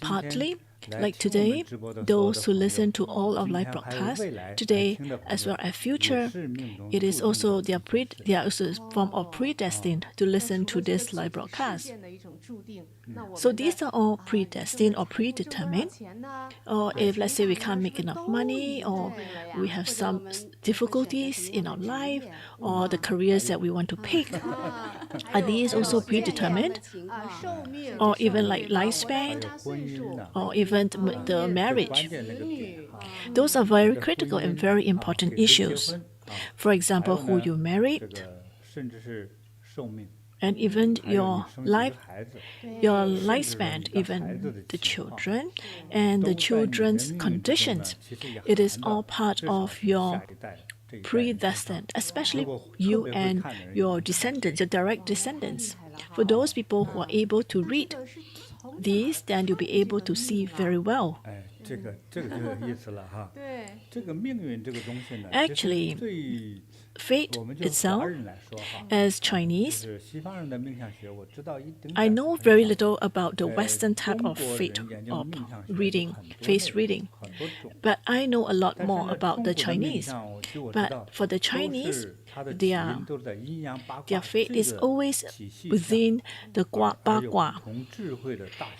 Partly, like today, those who listen to all of live broadcasts today as well as future, it is also they are also form of predestined to listen to this live broadcast. So these are all predestined or predetermined. Or if, let's say, we can't make enough money, or we have some difficulties in our life, or the careers that we want to pick, are these also predetermined? Or even like lifespan, or even the marriage? Those are very critical and very important issues. For example, who you married, and even your lifespan, even the children and the children's conditions. It is all part of your predestined, especially you and your descendants, your direct descendants. For those people who are able to read these, then you'll be able to see very well. Actually, fate itself, as Chinese, I know very little about the Western type of fate of reading, face reading, but I know a lot more about the Chinese. But for the Chinese, their fate is always within the Ba Gua,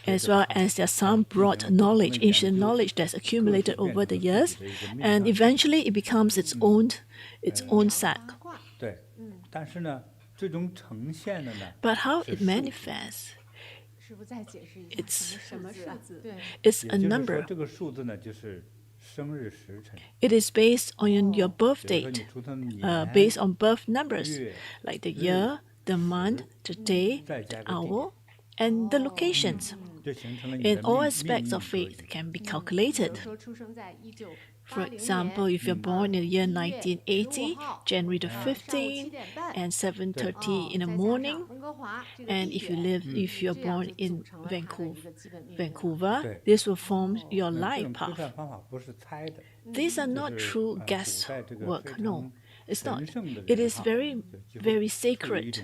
as well as there's some broad knowledge, ancient knowledge that's accumulated over the years, and eventually it becomes its own sack. But how it manifests, it's a number. It is based on your birth date, based on birth numbers, like the year, the month, the day, the hour, and the locations. And all aspects of fate can be calculated. For example, if you're born in the year 1980, January the 15th, and 7:30 in the morning, and if you're born in Vancouver, this will form your life path. These are not true guesswork. No, it's not. It is very, very sacred,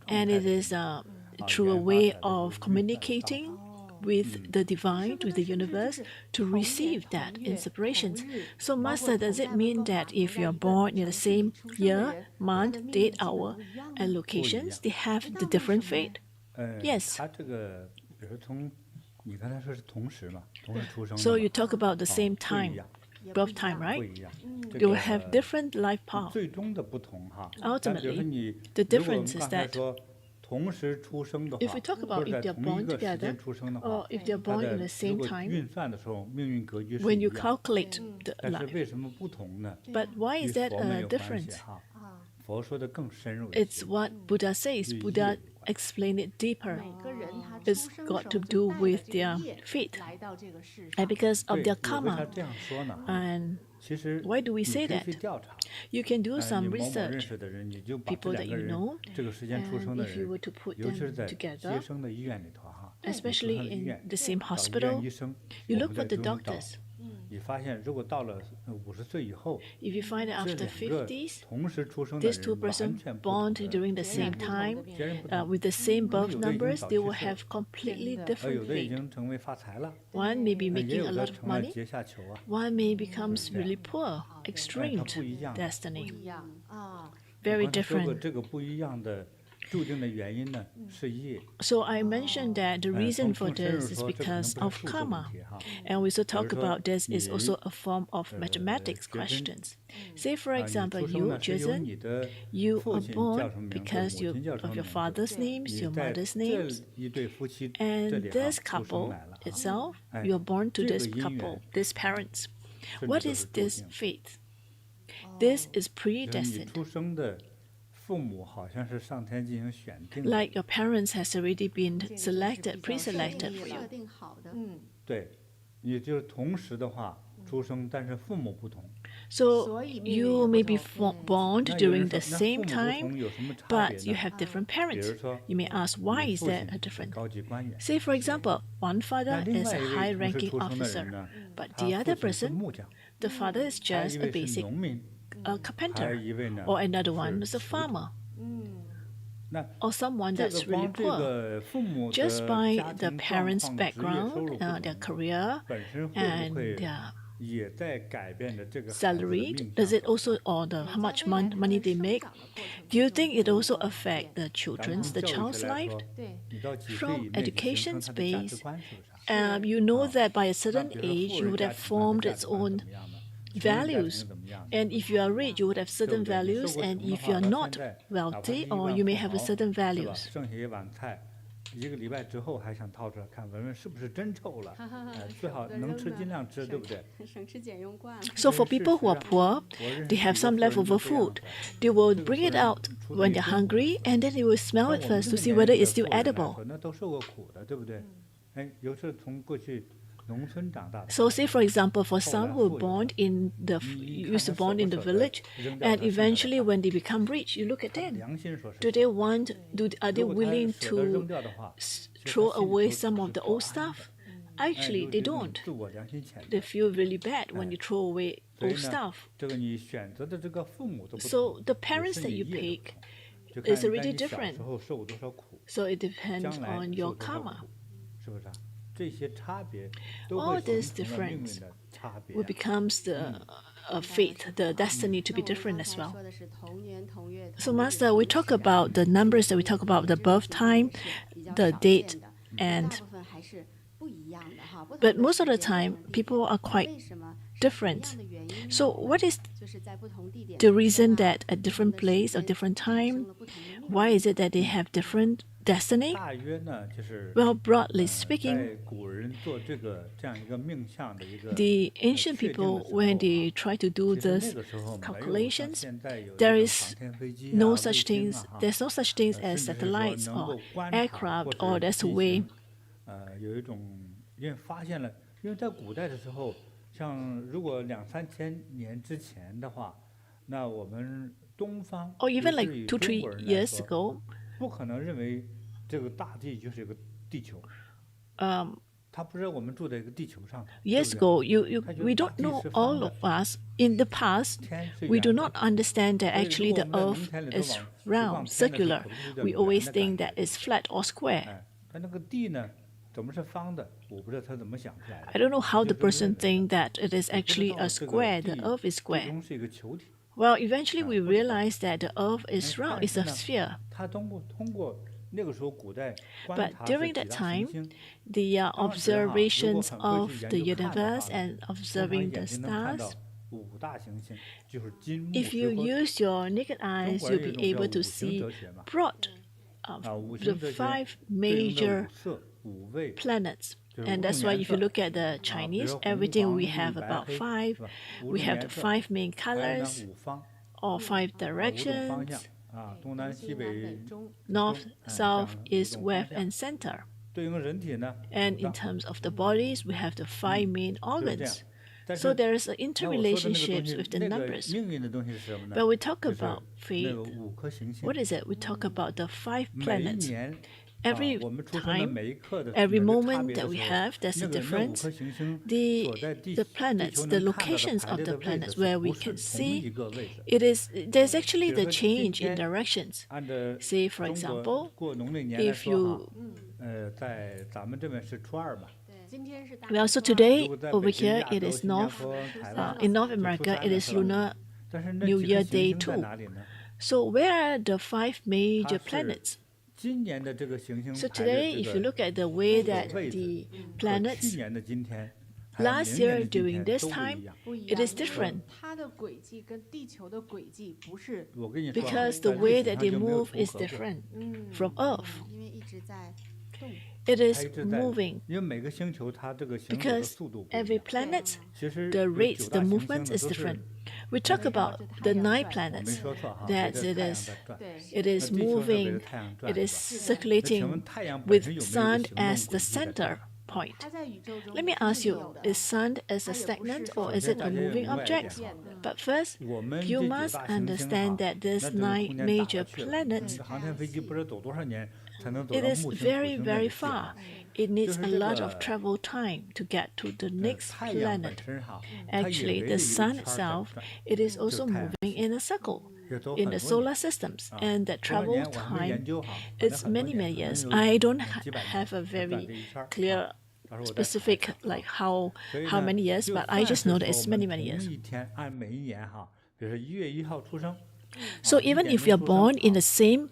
and it is through a way of communicating with the divine, with the universe, to receive that inspirations. So, Master, does it mean that if you're born in the same year, month, date, hour, and locations, they have the different fate? Yes. So you talk about the same time, birth time, right? They will have different life paths. Ultimately, the difference is that if we talk about if they're born together or if they're born in the same time, when you calculate the life. But why is that a difference? It's what Buddha says. Buddha explained it deeper. It's got to do with their fate and because of their karma. And why do we say that? You can do some research, people that you know, and if you were to put them together, especially in the same hospital, you look for the doctors. If you find that after 50s, these two persons born during the same time, with the same birth numbers, they will have completely different fate. One may be making a lot of money, one may become really poor, extreme destiny. Very different. So I mentioned that the reason for this is because of karma. And we also talk about this is also a form of mathematics questions. Say, for example, you, Jason, you are born because of your father's names, your mother's names, and this couple itself, you are born to this couple, these parents. What is this fate? This is predestined. Like your parents has already been selected, pre-selected for you. So you may be born during the same time, but you have different parents. You may ask, why is there a difference? Say, for example, one father is a high-ranking officer, but the other person, the father is just a basic carpenter, or another one is a farmer, or someone that's really poor. Just by the parents' background, their career, and their salary? Does it also, or how much money they make? Do you think it also affects the child's life? From education space, you know that by a certain age you would have formed its own values. And if you are rich, you would have certain values, and if you are not wealthy, or you may have a certain values. So for people who are poor, they have some leftover food. They will bring it out when they're hungry, and then they will smell it first to see whether it's still edible. So say, for example, for some who were born in used to born in the village, and eventually when they become rich, you look at them. Are they willing to throw away some of the old stuff? Actually, they don't. They feel really bad when you throw away old stuff. So the parents that you pick is already different. So it depends on your karma. All this difference will becomes the fate, the destiny to be different as well. So Master, we talk about the numbers that we talk about, the birth time, the date, but most of the time people are quite different. So what is the reason that at different place or different time, why is it that they have different destiny? Well, broadly speaking, the ancient people, when they try to do these calculations, there is no such things. There's no such things as satellites or aircraft, or that's a way. Or even like 2-3 years ago, years ago, we don't know, all of us in the past, we do not understand that actually the earth is round, circular. We always think that it's flat or square. I don't know how the person thinks that it is actually a square, the earth is square. Well, eventually we realize that the earth is round, it's a sphere. But during that time, the observations of the universe and observing the stars, if you use your naked eyes, you'll be able to see broad the 5 major planets. And that's why if you look at the Chinese, everything we have about 5. We have the 5 main colors, or 5 directions: north, south, east, west, and center. And in terms of the bodies, we have the 5 main organs. So there is an interrelationship with the numbers. But we talk about fate. What is it? We talk about the 5 planets. Every time, every moment that we have, there's a difference. The planets, the locations of the planets where we can see, there's actually the change in directions. Say, for example, if you well, so today over here it is North. In North America, it is Lunar New Year Day 2. So where are the 5 major planets? So today, if you look at the way that the planets, last year during this time, it is different. Because the way that they move is different from Earth. It is moving. Because every planet, the rate, the movement is different. We talk about the 9 planets, that it is moving, it is circulating with Sun as the center point. Let me ask you, is Sun as a stagnant or is it a moving object? But first, you must understand that these 9 major planets, it is very, very far. It needs a lot of travel time to get to the next planet. Actually, the Sun itself, it is also moving in a circle in the solar systems, and that travel time is many, many years. I don't have a very clear specific like how many years, but I just know that it's many years. So even if we are born in the same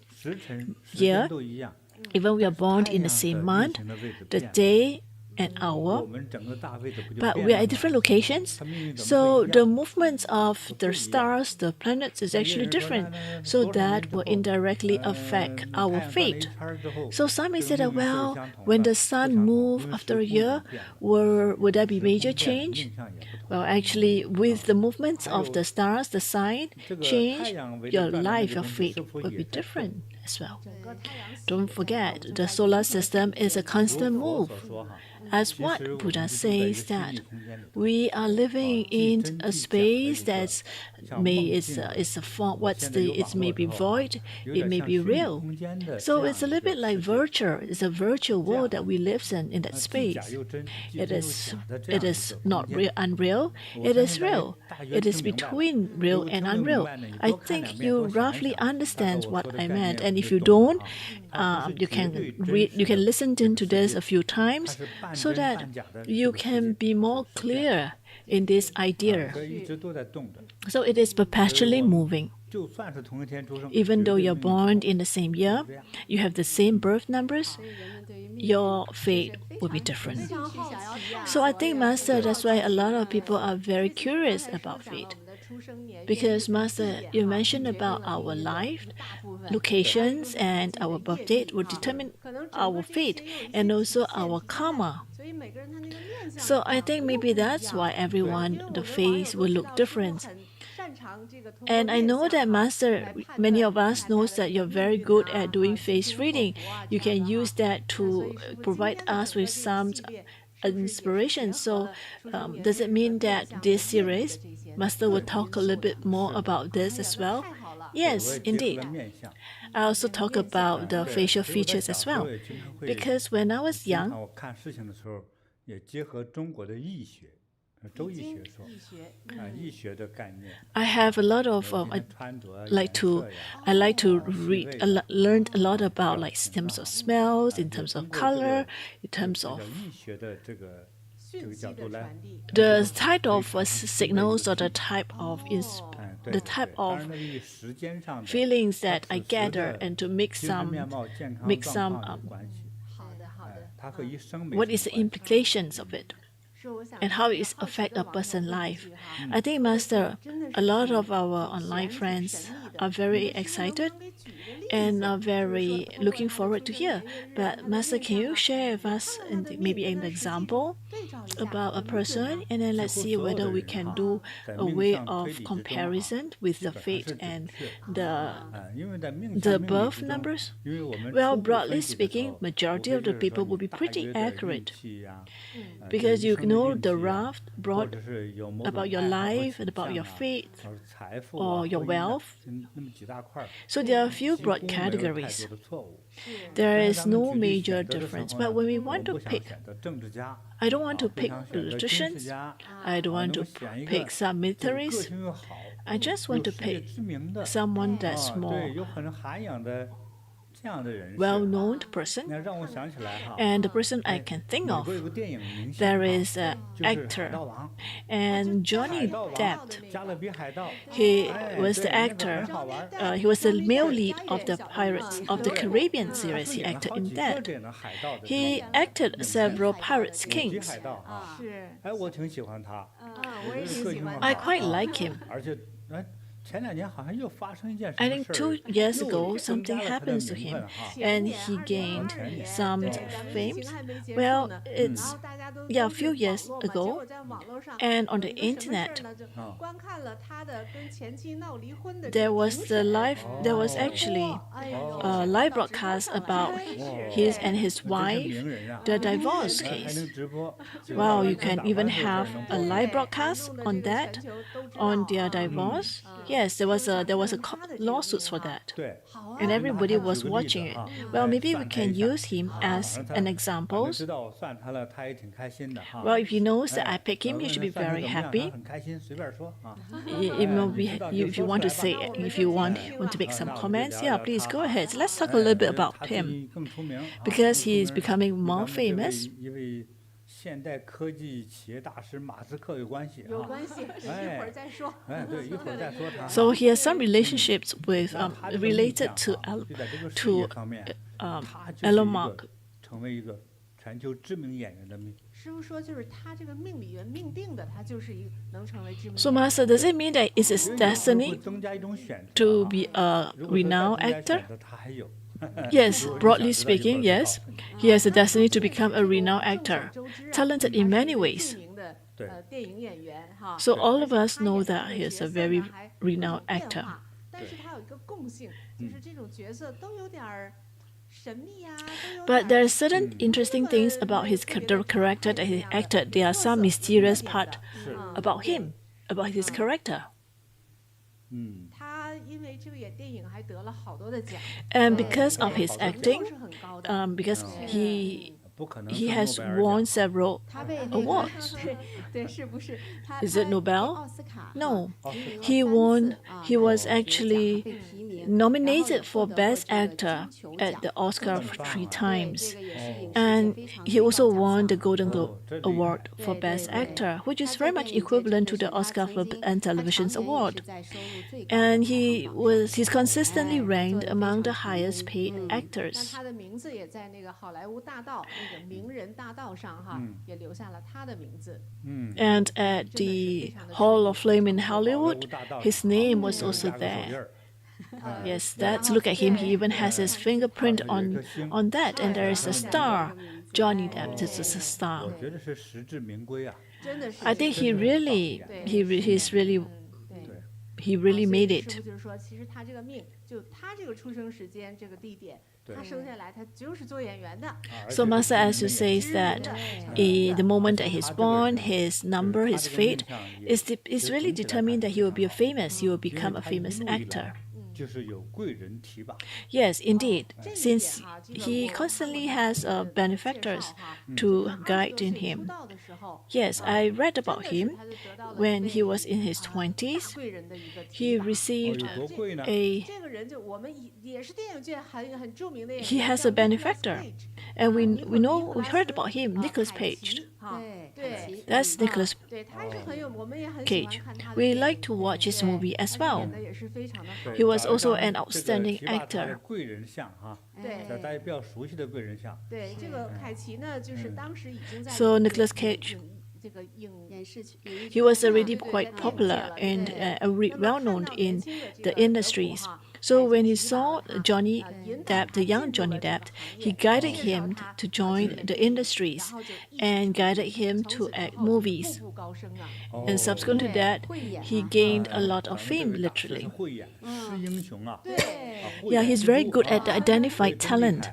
year, even we are born in the same month, the day and hour, but we are at different locations. So the movements of the stars, the planets is actually different. So that will indirectly affect our fate. So some may say that, well, when the sun moves after a year, would there be major change? Well, actually, with the movements of the stars, the sign change, your life, your fate will be different as well. Don't forget, the solar system is a constant move. As what Buddha says that we are living in a space that's it's a form. It may be void, it may be real. So it's a little bit like virtual. It's a virtual world that we live in that space. It is not real, unreal. It is real. It is between real and unreal. I think you roughly understand what I meant, and if you don't, you can read. You can listen to this a few times, so that you can be more clear in this idea. So it is perpetually moving. Even though you're born in the same year, you have the same birth numbers, your fate will be different. So I think, Master, that's why a lot of people are very curious about fate. Because, Master, you mentioned about our life, locations, and our birth date will determine our fate and also our karma. So I think maybe that's why everyone, the face will look different. And I know that, Master, many of us knows that you're very good at doing face reading. You can use that to provide us with some inspiration. So does it mean that this series, Master will talk a little bit more about this as well? Yes, indeed. I also talk about the facial features as well. Because when I was young, I have a lot of I like to read, learned a lot about like in terms of smells, in terms of color, in terms of the type of signals or the type of feelings that I gather, and to make some what is the implications of it, and how it affects a person's life. I think, Master, a lot of our online friends are very excited and are very looking forward to hear. But Master, can you share with us maybe an example about a person, and then let's see whether we can do a way of comparison with the fate and the birth numbers? Well, broadly speaking, majority of the people will be pretty accurate, because you know the rough, broad about your life and about your faith or your wealth. So there are a few broad categories. There is no major difference. But when we want to pick, I don't want to pick politicians. I don't want to pick some militaries. I just want to pick someone that's more well-known person. And the person I can think of, there is an actor, and Johnny Depp. He was the actor. He was the male lead of the Pirates of the Caribbean series. He acted in that. He acted several Pirates Kings. I quite like him. I think 2 years ago, something happened to him, and he gained some fame. Well, it's a few years ago, and on the internet, there was actually a live broadcast about his and his wife, the divorce case. Wow, you can even have a live broadcast on that, on their divorce. Yes, there was a lawsuit for that, and everybody was watching it. Well, maybe we can use him as an example. Well, if he knows that I pick him, he should be very happy. If you want to say, if you want to make some comments, yeah, please go ahead. Let's talk a little bit about him, because he is becoming more famous. 现代科技企业大师马斯克有关系啊。有关系，一会儿再说。对，一会儿再说他。So he has some relationships with related to 事业方面，他就是 Elon Musk. 成为一个全球知名演员的命。师父说，就是他这个命里面命定的，他就是一个能成为知名。So Master, does it mean that it's his destiny to be a renowned actor? Yes, broadly speaking, yes. He has a destiny to become a renowned actor, talented in many ways. So all of us know that he is a very renowned actor. But there are certain interesting things about the character that he acted. There are some mysterious part about him, about his character. And because of his acting, because he has won several awards. Is it Nobel? No. He was actually nominated for Best Actor at the Oscar 3 times. And he also won the Golden Globe Award for Best Actor, which is very much equivalent to the Oscar Film and Television Award. And he's consistently ranked among the highest paid actors. And at the Hall of Fame in Hollywood, his name was also there. Yes, look at him. He even has his fingerprint on that, and there is a star. Johnny Depp, this is a star. I think he really made it. So Master Asu says that the moment that he's born, his number, his fate is really determined that he will become a famous actor. Yes, indeed, since he constantly has benefactors to guide him. Yes, I read about him when he was in his 20s. He received he has a benefactor, and we heard about him, Nicolas Cage. That's Nicolas Cage. We like to watch his movie as well. He was also an outstanding actor. So Nicolas Cage, he was already quite popular and well known in the industries. So when he saw Johnny Depp, the young Johnny Depp, he guided him to join the industries and guided him to act movies. And subsequent to that, he gained a lot of fame, literally. Yeah, he's very good at identifying talent.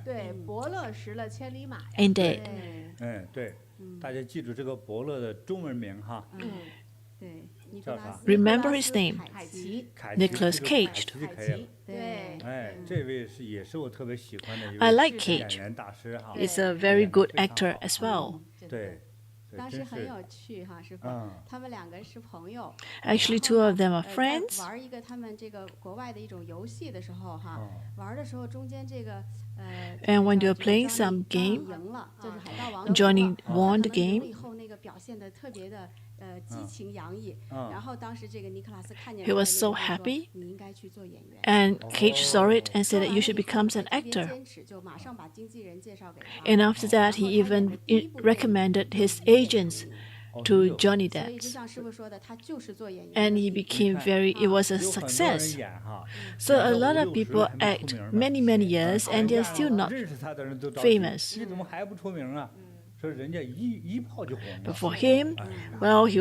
Indeed. 大家记住这个伯乐的中文名哈。叫啥 Remember his name, Nicolas Cage. I like Cage. He's a very good actor as well. Actually, two of them are friends. And when they were playing some game, Johnny won the game. He was so happy, and Cage saw it and said that you should become an actor. And after that, he even recommended his agents to Johnny Depp. And it was a success. So a lot of people act many, many years and they're still not famous. But for him, well, he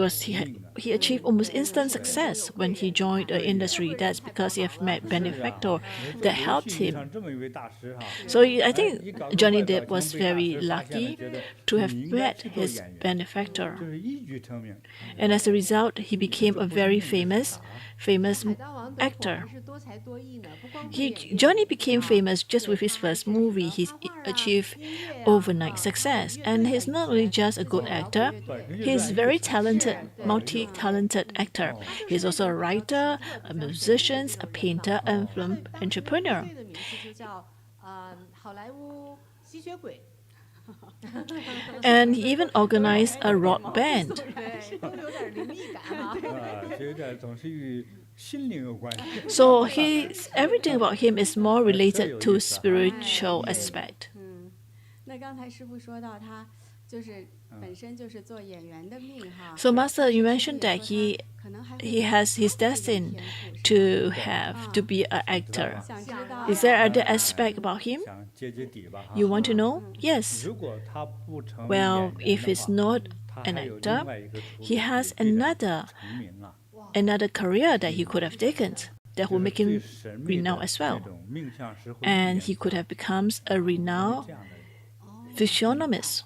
achieved almost instant success when he joined the industry. That's because he had met benefactor that helped him. So I think Johnny Depp was very lucky to have met his benefactor. And as a result, he became a very famous actor. Johnny became famous just with his first movie. He achieved overnight success. And he's not only just a good actor, he's a very talented, multi-talented actor. He's also a writer, a musician, a painter, and film entrepreneur. And he even organized a rock band. So everything about him is more related to spiritual aspect. 那刚才师父说到他就是本身就是做演员的命哈。So Master, you mentioned that he has his destiny to be an actor. Is there other aspect about him? You want to know? Yes. Well, if he's not an actor, he has another career that he could have taken that will make him renowned as well. And he could have become a renowned physiognomist.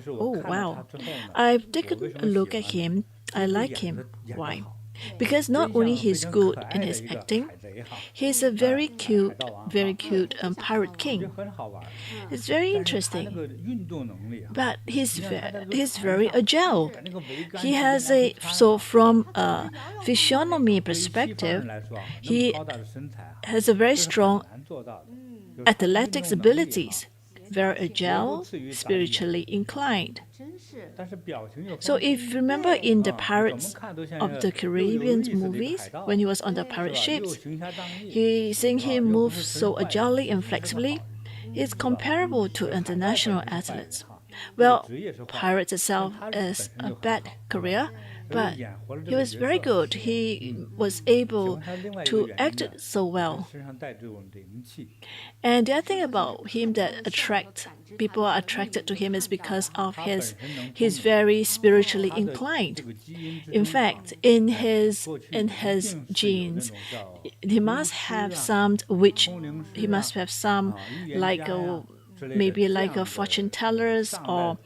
Oh, wow. I've taken a look at him. I like him. Why? Because not only he's good in his acting, he's a very cute pirate king. It's very interesting. But he's very agile. He has so from a physiognomy perspective, he has a very strong athletics abilities. Very agile, spiritually inclined. So if you remember in the Pirates of the Caribbean movies, when he was on the pirate ships, seeing him move so agilely and flexibly, is comparable to international athletes. Well, Pirates itself is a bad career, but he was very good. He was able to act so well. And the other thing about him that people are attracted to him is because of he's very spiritually inclined. In fact, in his genes, he must have some maybe like a fortune tellers, or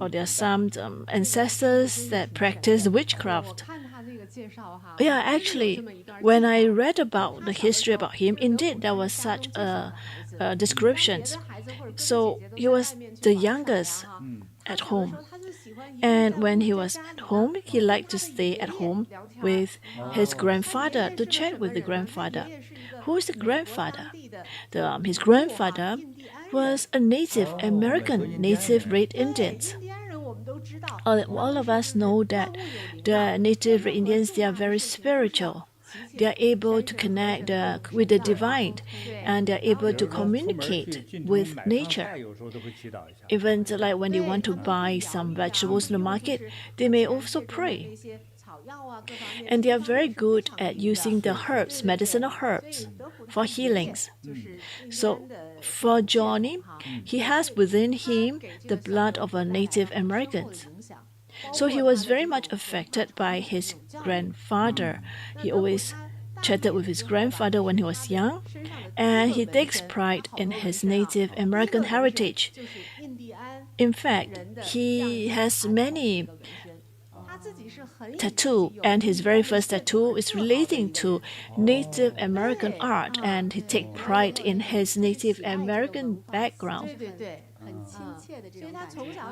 there are some ancestors that practice witchcraft. Yeah, actually, when I read about the history about him, indeed there was such a description. So he was the youngest at home. And when he was at home, he liked to stay at home with his grandfather, to chat with the grandfather. Who is the grandfather? His grandfather was a Native American, Native Red Indians. All of us know that the Native Red Indians, they are very spiritual. They are able to connect with the divine, and they are able to communicate with nature. Even like when they want to buy some vegetables in the market, they may also pray. And they are very good at using the herbs, medicinal herbs, for healings. So for Johnny, he has within him the blood of a Native American. So he was very much affected by his grandfather. He always chatted with his grandfather when he was young, and he takes pride in his Native American heritage. In fact, he has many tattoos, and his very first tattoo is relating to Native American art, and he takes pride in his Native American background.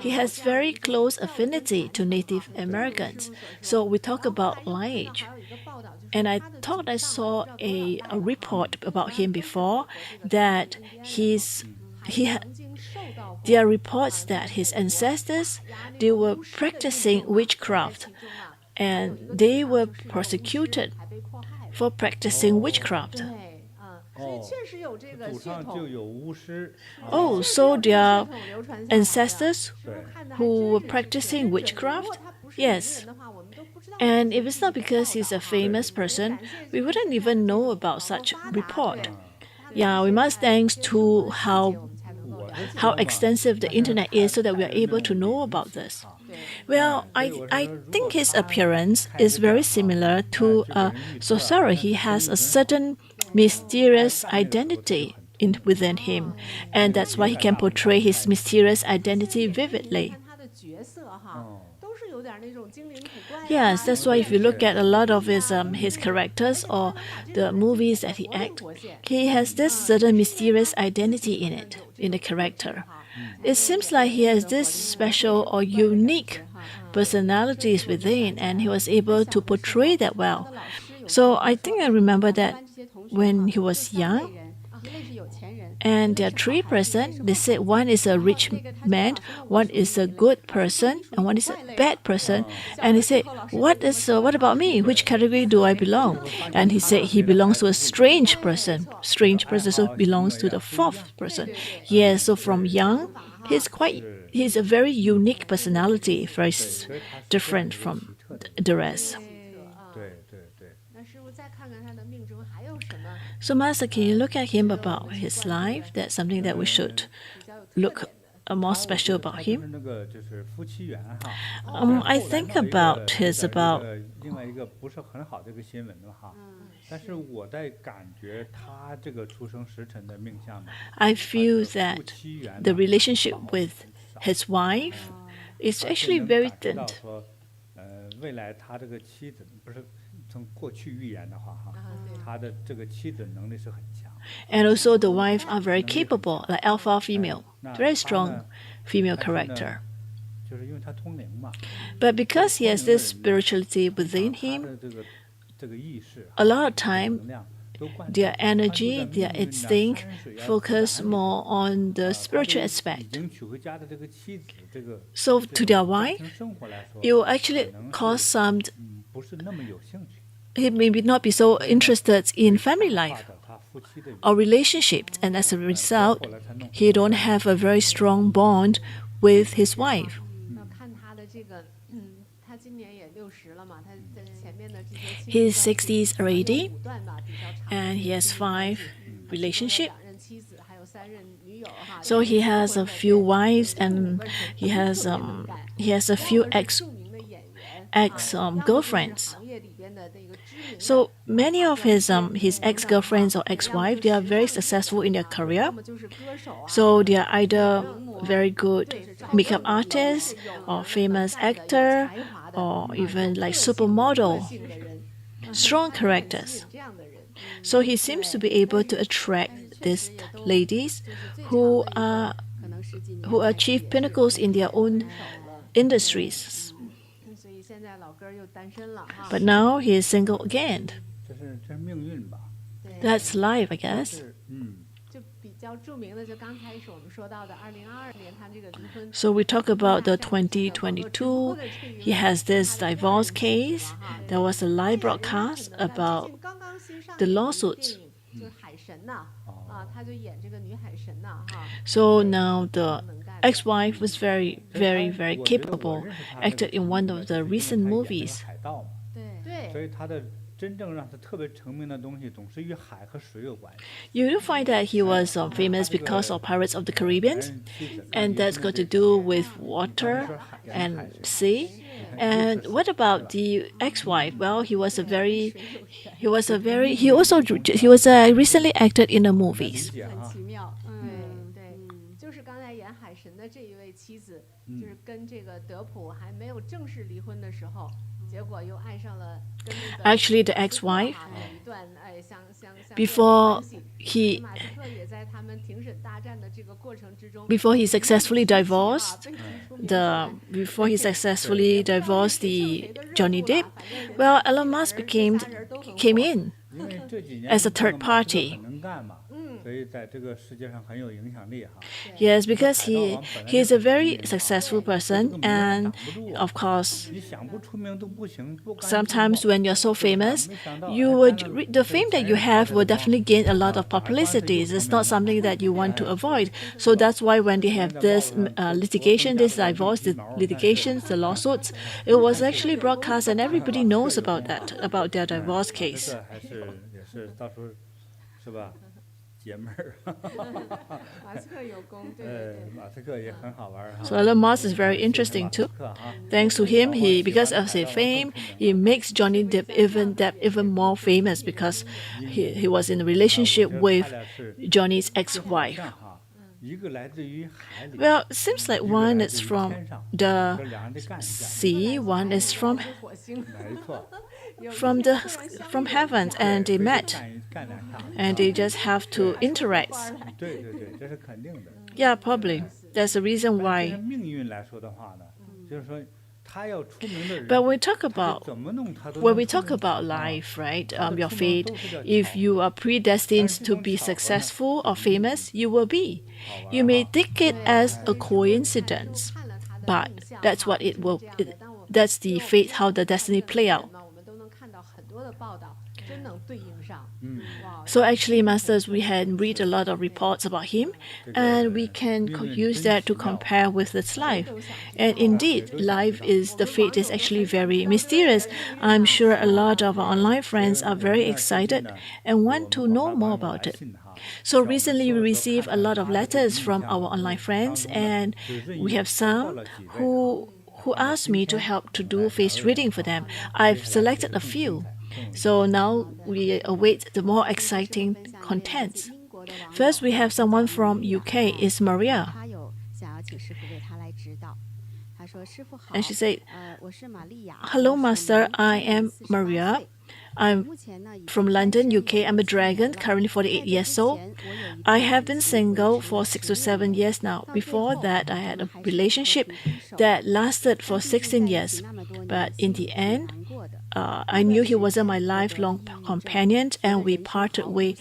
He has very close affinity to Native Americans. So we talk about lineage. And I thought I saw a report about him before that there are reports that his ancestors, they were practicing witchcraft, and they were prosecuted for practicing witchcraft. Oh, so their ancestors who were practicing witchcraft? Yes. And if it's not because he's a famous person, we wouldn't even know about such report. Yeah, we must thanks to how extensive the internet is so that we are able to know about this. Well, I think his appearance is very similar to Sosaro. He has a certain mysterious identity within him, and that's why he can portray his mysterious identity vividly. Yes, that's why if you look at a lot of his characters or the movies that he acts, he has this certain mysterious identity in the character. It seems like he has this special or unique personalities within, and he was able to portray that well. So I think I remember that when he was young, And there are three persons. They said one is a rich man, one is a good person, and one is a bad person. And he said, what about me? Which category do I belong? And he said he belongs to a strange person. Strange person, so belongs to the fourth person. Yeah, so from young, he's a very unique personality, very different from the rest. So Master, can you look at him about his life? That's something that we should look more special about him. I think about his about. I feel that the relationship with his wife is actually very thin. And also the wife are very capable, like alpha female, very strong female character. But because he has this spirituality within him, a lot of time their energy, their instinct focus more on the spiritual aspect. So to their wife, it will actually cause some. He may not be so interested in family life or relationships, and as a result, he don't have a very strong bond with his wife. He's 60s already, and he has 5 relationships. So he has a few wives, and he has a few ex girlfriends. So many of his ex-girlfriends or ex-wives, they are very successful in their career. So they are either very good makeup artists or famous actor or even like supermodel, strong characters. So he seems to be able to attract these ladies who achieve pinnacles in their own industries. But now he is single again. That's life, I guess. So we talk about the 2022. He has this divorce case. There was a live broadcast about the lawsuits. So now the ex-wife was very, very, very capable, acted in one of the recent movies. You do find that he was famous because of Pirates of the Caribbean, and that's got to do with water and sea. And what about the ex-wife? Well, he was recently acted in the movies. Actually, the ex-wife, before he successfully divorced the Johnny Depp, well, Elon Musk came in as a third party. Yes, because he is a very successful person, and of course, sometimes when you're so famous, the fame that you have will definitely gain a lot of publicity. It's not something that you want to avoid. So that's why when they have this litigation, this divorce, the litigations, the lawsuits, it was actually broadcast, and everybody knows about that, about their divorce case. So Elon Musk is very interesting too. Thanks to him, because of his fame, he makes Johnny Depp even more famous because he was in a relationship with Johnny's ex-wife. Well, it seems like one is from the sea, one is from heaven, and they met, and they just have to interact. Yeah, probably. That's the reason why. But when we talk about life, right, your fate, if you are predestined to be successful or famous, you will be. You may take it as a coincidence, but that's what it will. That's the fate, how the destiny play out. So actually, Masters, we had read a lot of reports about him, and we can use that to compare with its life. And indeed, the fate is actually very mysterious. I'm sure a lot of our online friends are very excited and want to know more about it. So recently, we received a lot of letters from our online friends, and we have some who asked me to help to do face reading for them. I've selected a few. So now we await the more exciting contents. First, we have someone from UK. It's Maria. And she said, "Hello, Master. I am Maria. I'm from London, UK. I'm a dragon, currently 48 years old. I have been single for 6 or 7 years now. Before that, I had a relationship that lasted for 16 years. But in the end, I knew he wasn't my lifelong companion, and we parted ways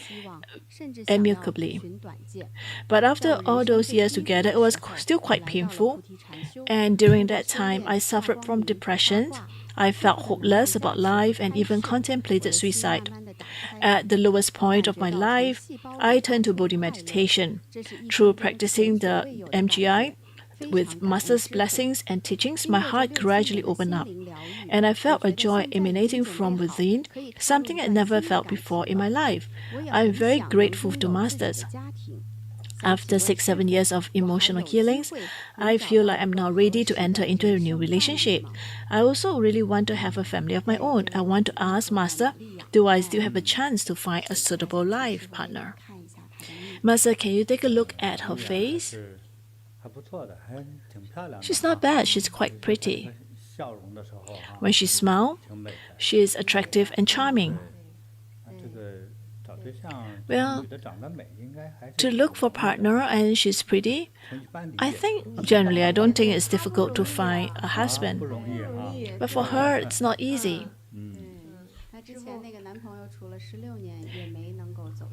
amicably. But after all those years together, it was still quite painful. And during that time, I suffered from depression. I felt hopeless about life and even contemplated suicide. At the lowest point of my life, I turned to Bodhi meditation. Through practicing the MGI, with Master's blessings and teachings, my heart gradually opened up, and I felt a joy emanating from within, something I never felt before in my life. I am very grateful to Masters. After 6-7 years of emotional healings, I feel like I'm now ready to enter into a new relationship. I also really want to have a family of my own. I want to ask Master, do I still have a chance to find a suitable life partner?" Master, can you take a look at her face? She's not bad. She's quite pretty. When she smiles, she is attractive and charming. Well, to look for a partner and she's pretty, I think generally I don't think it's difficult to find a husband. But for her, it's not easy.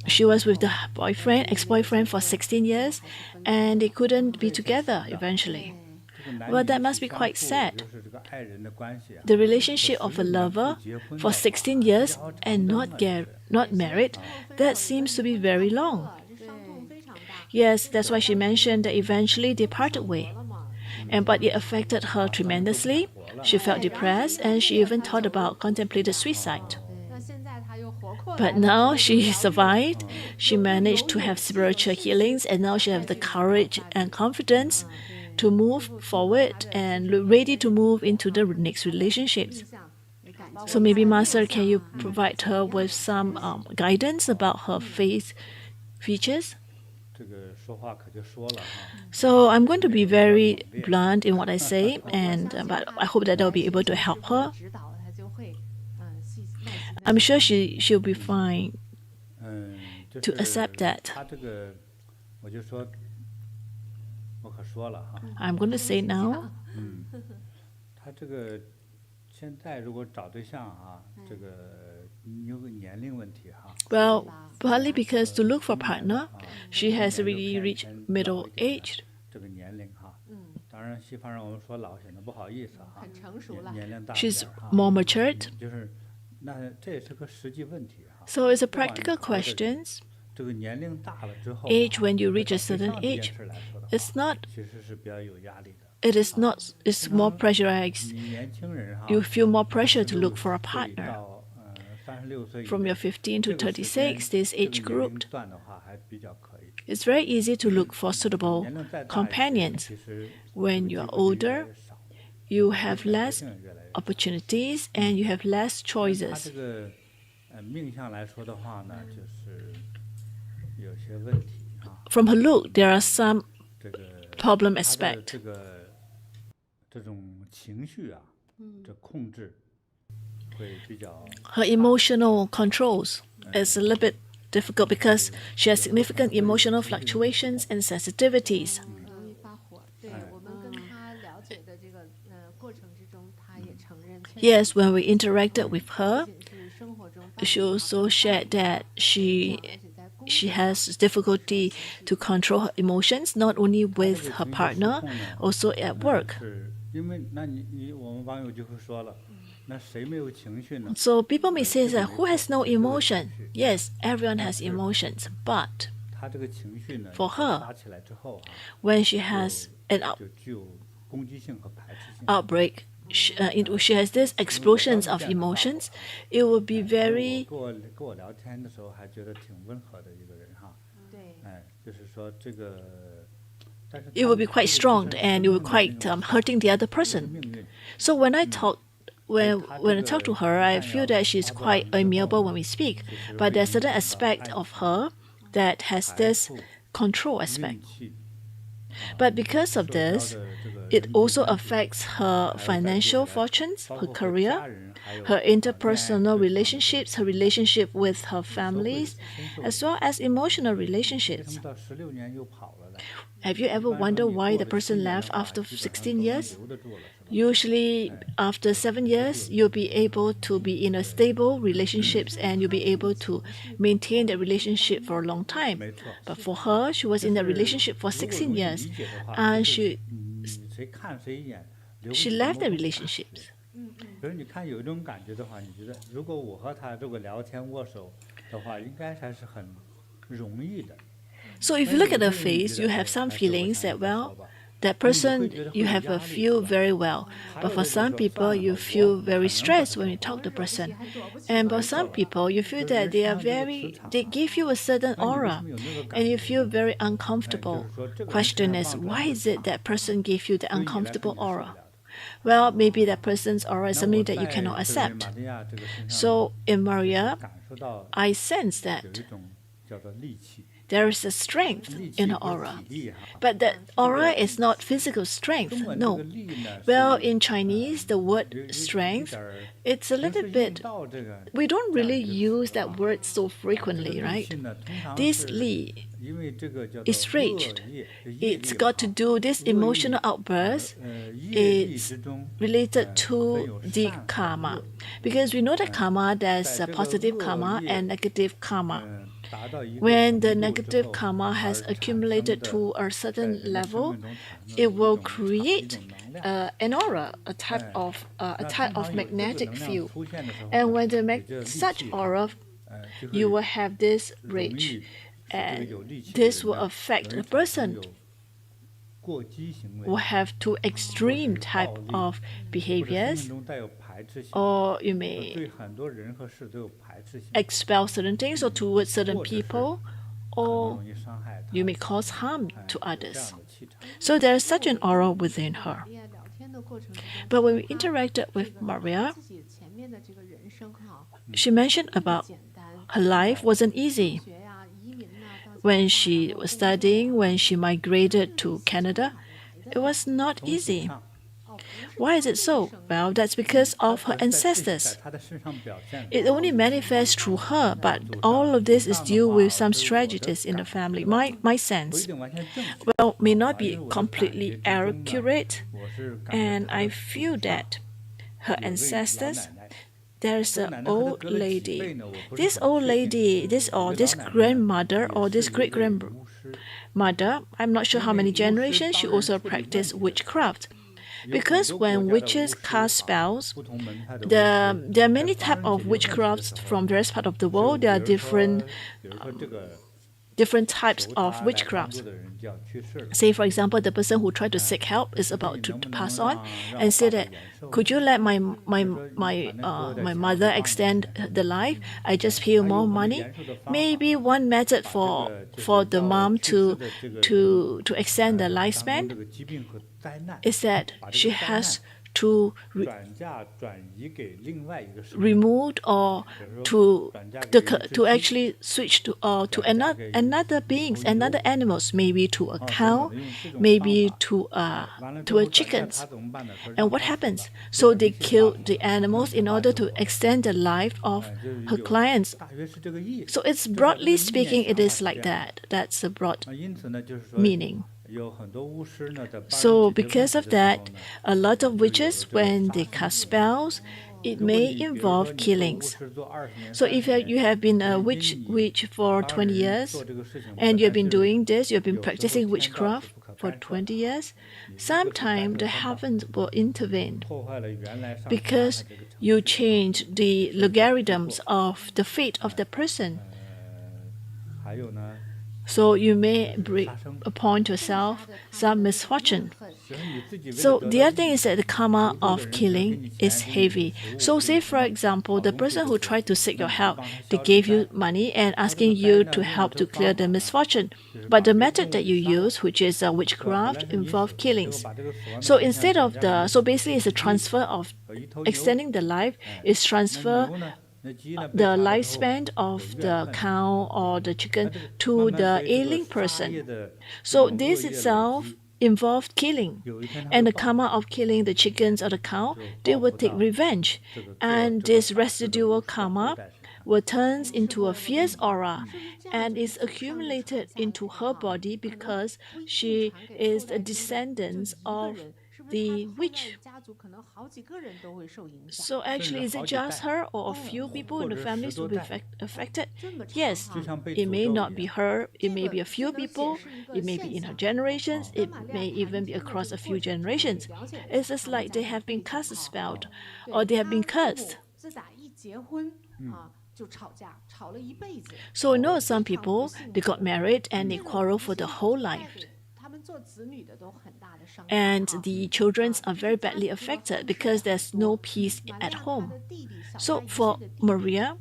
She was with the ex-boyfriend for 16 years, and they couldn't be together eventually. Well, that must be quite sad. The relationship of a lover for 16 years and not married, that seems to be very long. Yes, that's why she mentioned that eventually they parted ways. But it affected her tremendously. She felt depressed, and she even thought about contemplated suicide. But now she survived. She managed to have spiritual healings, and now she has the courage and confidence to move forward and ready to move into the next relationships. So maybe Master, can you provide her with some guidance about her face features? So I'm going to be very blunt in what I say, but I hope that I'll be able to help her. I'm sure she'll be fine to accept that. I'm going to say now. Well, partly because to look for a partner, she has already reached middle age. She's more matured. So it's a practical question. Age, when you reach a certain age, it's more pressurized. You feel more pressure to look for a partner. From your 15 to 36, this age group, it's very easy to look for suitable companions. When you are older, you have less opportunities and you have less choices. From her look, there are some problem aspects. Her emotional controls is a little bit difficult because she has significant emotional fluctuations and sensitivities. Yes, when we interacted with her, she also shared that she has difficulty to control her emotions, not only with her partner, also at work. So people may say that who has no emotion? Yes, everyone has emotions, but for her, when she has an outbreak, she has these explosions of emotions, it will be very it will be quite strong and it will be quite hurting the other person. So when I talk to her, I feel that she's quite amiable when we speak, but there's a certain aspect of her that has this control aspect. But because of this, it also affects her financial fortunes, her career, her interpersonal relationships, her relationship with her families, as well as emotional relationships. Have you ever wondered why the person left after 16 years? Usually, after 7 years, you'll be able to be in a stable relationships and you'll be able to maintain the relationship for a long time. But for her, she was in a relationship for 16 years, and she left the relationships. So if you look at her face, you have some feelings that, well, that person you have a feel very well, but for some people you feel very stressed when you talk to the person, and for some people you feel that they give you a certain aura and you feel very uncomfortable. Question is, why is it that person gave you the uncomfortable aura? Well, maybe that person's aura is something that you cannot accept. So in Maria, I sense that there is a strength in her aura. But that aura is not physical strength, no. Well, in Chinese, the word strength, it's a little bit, we don't really use that word so frequently, right? This li is rage. It's got to do, this emotional outburst is related to the karma. Because we know that karma, there's a positive karma and negative karma. When the negative karma has accumulated to a certain level, it will create an aura, a type of magnetic field. And when such aura, you will have this rage, and this will affect the person. Will have two extreme type of behaviors, or you may expel certain things or towards certain people, or you may cause harm to others. So there is such an aura within her. But when we interacted with Maria, she mentioned about her life wasn't easy. When she was studying, when she migrated to Canada, it was not easy. Why is it so? Well, that's because of her ancestors. It only manifests through her, but all of this is due with some strategies in the family. My sense, well, may not be completely accurate, and I feel that her ancestors, there's an old lady. This old lady, this grandmother or this great-grandmother, I'm not sure how many generations, she also practiced witchcraft. Because when witches cast spells, there are many types of witchcrafts from various parts of the world. There are different types of witchcrafts. Say, for example, the person who tried to seek help is about to pass on and say that, could you let my mother extend the life? I just pay you more money. Maybe one method for the mom to extend the lifespan is that she has to remove or to actually switch to another beings, another animals, maybe to a cow, maybe to a chickens. And what happens? So they kill the animals in order to extend the life of her clients. So it's broadly speaking, it is like that. That's a broad meaning. So because of that, a lot of witches, when they cast spells, it may involve killings. So if you have been a witch for 20 years, and you've been doing this, you've been practicing witchcraft for 20 years, sometime the heavens will intervene because you change the logarithms of the fate of the person. So you may bring upon yourself some misfortune. So the other thing is that the karma of killing is heavy. So say, for example, the person who tried to seek your help, they gave you money and asking you to help to clear the misfortune. But the method that you use, which is witchcraft, involve killings. So instead of so basically it's a transfer of extending the life, is transfer the lifespan of the cow or the chicken to the ailing person. So this itself involved killing. And the karma of killing the chickens or the cow, they will take revenge. And this residual karma will turn into a fierce aura and is accumulated into her body because she is a descendant of the witch. So actually, is it just her or a few people in the families will be affected? Yes, it may not be her, it may be a few people, it may be in her generations, it may even be across a few generations. It's just like they have been cast a spell or they have been cursed. So I know some people, they got married and they quarrel for the whole life. And the children are very badly affected because there's no peace at home. So for Maria,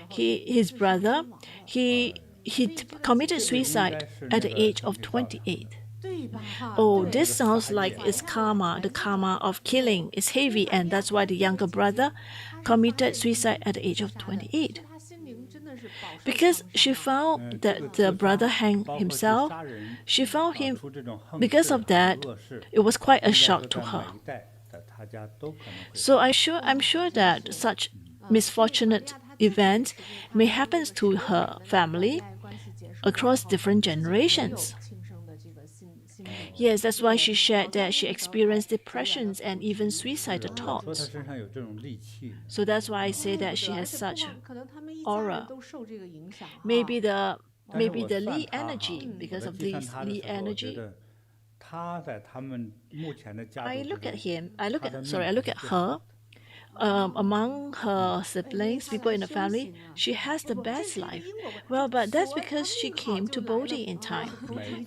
his brother, he committed suicide at the age of 28. Oh, this sounds like it's karma. The karma of killing is heavy, and that's why the younger brother committed suicide at the age of 28. Because she found that the brother hanged himself, she found him, because of that, it was quite a shock to her. So I'm sure that such misfortunate events may happen to her family across different generations. Yes, that's why she shared that she experienced depressions and even suicidal thoughts. So that's why I say that she has such aura. Maybe the Li energy, because of this Li energy. I look at her. Among her siblings, people in the family, she has the best life. Well, but that's because she came to Bodhi in time,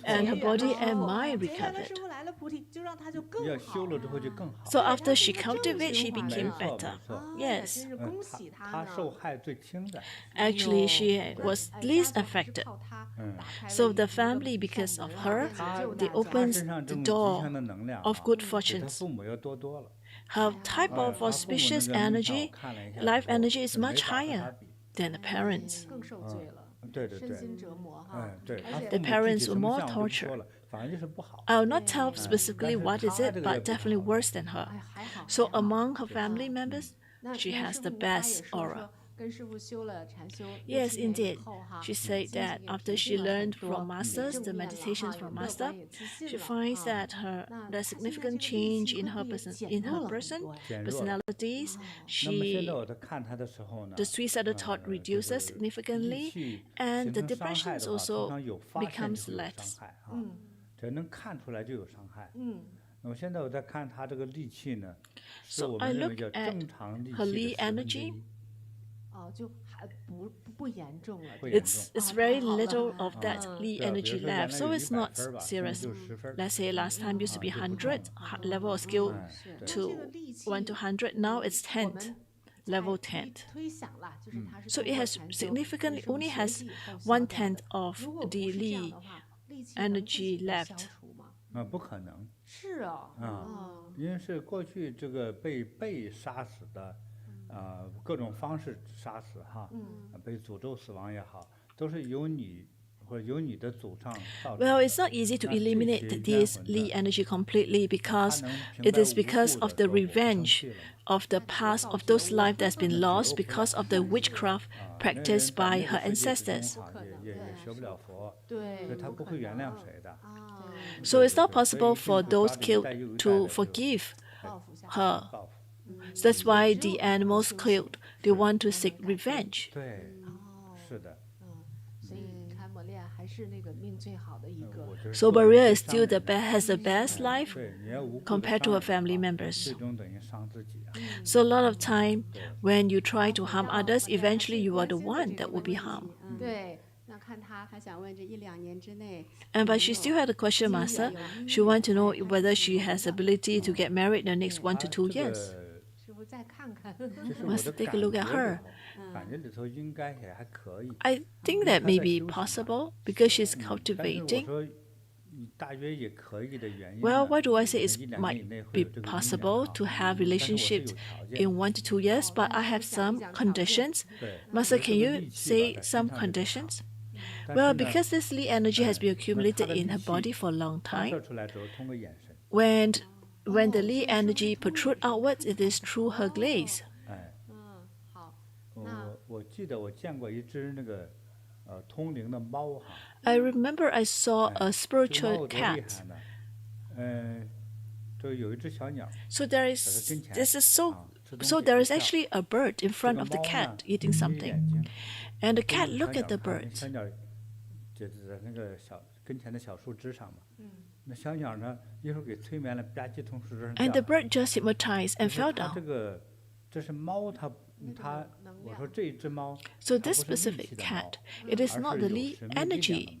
and her body and mind recovered. So after she cultivated, she became better. Yes. Actually, she was least affected. So the family, because of her, they opened the door of good fortunes. Her type of auspicious energy, life energy, is much higher than the parents. The parents were more tortured. I'll not tell specifically what is it, but definitely worse than her. So among her family members, she has the best aura. Yes, indeed. She said that after she learned from masters, the meditations from master, she finds that there's significant change in her personalities. The suicidal thought reduces significantly, and the depressions also becomes less. 能看出来就有伤害。那么现在我在看他这个戾气呢，是 So 我 I 们认为 look 叫 at 正常戾 her 气 Li 的energy. 不严重了。It's very little of that Li energy left, so it's not serious. Let's say last time used to be 100 level of skill to 1 to 100, now it's 10, level 10. So it has significantly only has 1/10 of the Li energy left. 不可能。是因为是过去这个被杀死的。各种方式杀死哈，被诅咒死亡也好，都是由你 Well, it's not easy to eliminate this Li energy completely because it is because of the revenge of the past of those lives that's been lost because of the witchcraft practiced by her ancestors. So it's not possible for those killed to forgive her. So that's why the animals killed, they want to seek revenge. So Maria is still has the best life compared to her family members. So a lot of time, when you try to harm others, eventually you are the one that will be harmed. But she still had a question, Master. She wants to know whether she has ability to get married in the next 1 to 2 years. Must take a look at her. I think that may be possible because she's cultivating. Well, why do I say it might be possible to have relationships in 1 to 2 years, but I have some conditions? Master, can you say some conditions? Well, because this Li energy has been accumulated in her body for a long time, when the Li energy protrudes outwards, it is through her glaze. I remember I saw a spiritual cat. So there is actually a bird in front of the cat eating something, and the cat looked at the bird. And the bird just hypnotized and fell down. So this specific cat, it is not the Li energy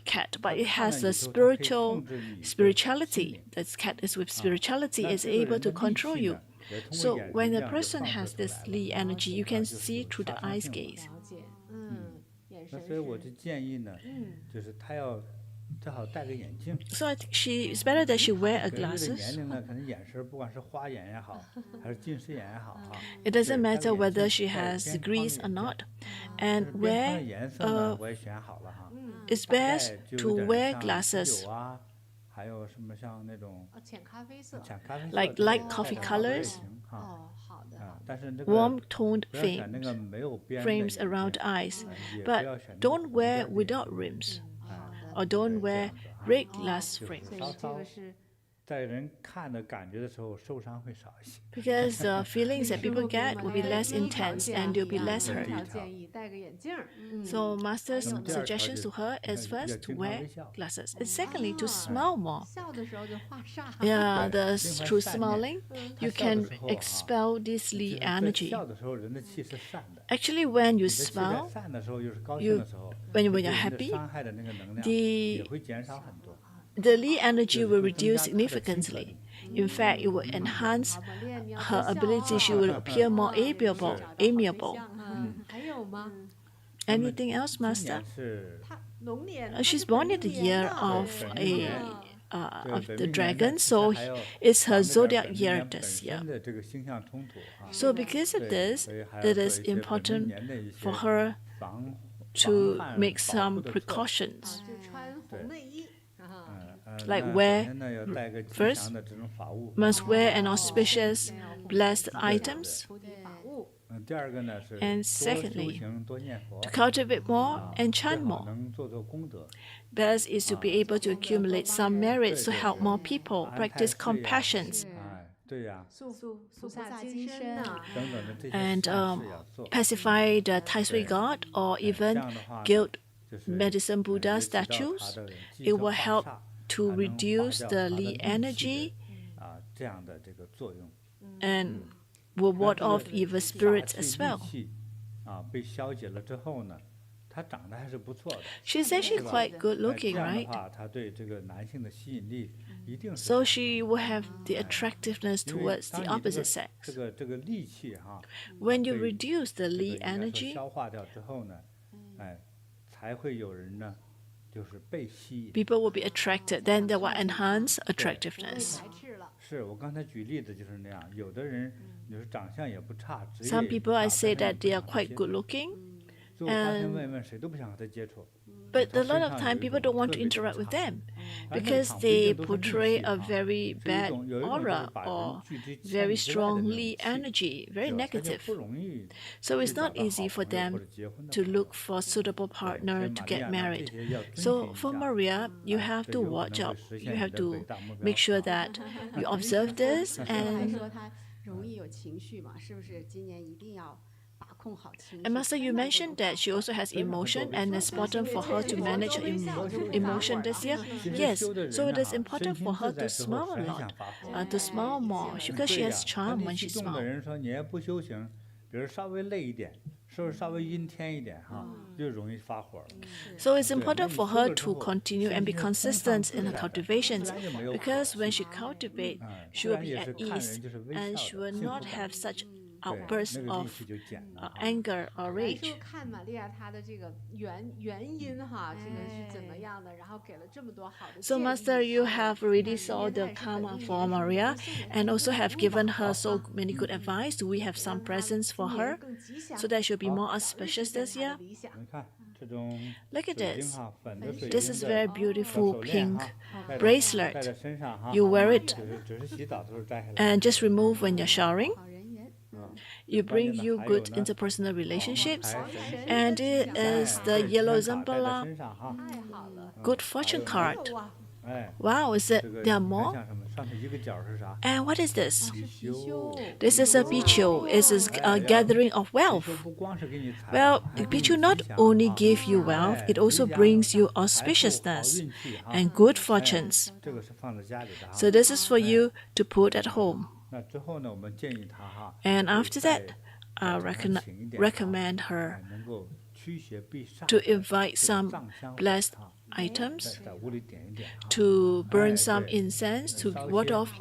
cat, but it has the spirituality. This cat is with spirituality, is able to control you. So when a person has this Li energy, you can see through the eyes gaze. So I think it's better that she wear glasses. It doesn't matter whether she has degrees or not. And it's best to wear glasses. Like light coffee colors, warm toned frames around the eyes, but don't wear without rims, or don't wear red glass frames. Because the feelings that people get will be less intense and they'll be less hurt. So Master's suggestions to her is first to wear glasses, and secondly to smile more. Yeah, through smiling, you can expel this Li energy. Actually, when you smile, when you're happy, the Li energy will reduce significantly. In fact, it will enhance her ability. She will appear more amiable. Anything else, Master? She's born in the year of the dragon, so it's her zodiac year this year. So because of this, it is important for her to make some precautions. Like first, must wear an auspicious, blessed items. And secondly, to cultivate more and chant more. Best is to be able to accumulate some merits to help more people, practice compassion, and pacify the Tai Sui God or even gild medicine Buddha statues. It will help to reduce the Li energy and will ward off evil spirits as well. She's actually quite good looking, right? So she will have the attractiveness towards the opposite sex. When you reduce the Li energy, people will be attracted, then they will enhance attractiveness. Some people, I say that they are quite good looking, But a lot of time people don't want to interact with them because they portray a very bad aura or very strongly energy, very negative. So it's not easy for them to look for a suitable partner to get married. So for Maria, you have to watch out. You have to make sure that you observe this and And Master, you mentioned that she also has emotion and it's important for her to manage her emotion this year. Yes, so it is important for her to smile a lot, to smile more, because she has charm when she smiles. So it's important for her to continue and be consistent in her cultivations, because when she cultivates, she will be at ease and she will not have such outbursts of anger or rage. So Master, you have already saw the karma for Maria and also have given her so many good advice. Do we have some presents for her so that she'll be more auspicious this year? Look at this. This is very beautiful pink bracelet. You wear it and just remove when you're showering. You bring you good interpersonal relationships, and it is the yellow Jambhala good fortune card. Wow, is it? There are more? And what is this? This is a bichu. It is a gathering of wealth. Well, bichu not only gives you wealth, it also brings you auspiciousness and good fortunes. So this is for you to put at home. And after that, I recommend her to invite some blessed items, to burn some incense, to ward off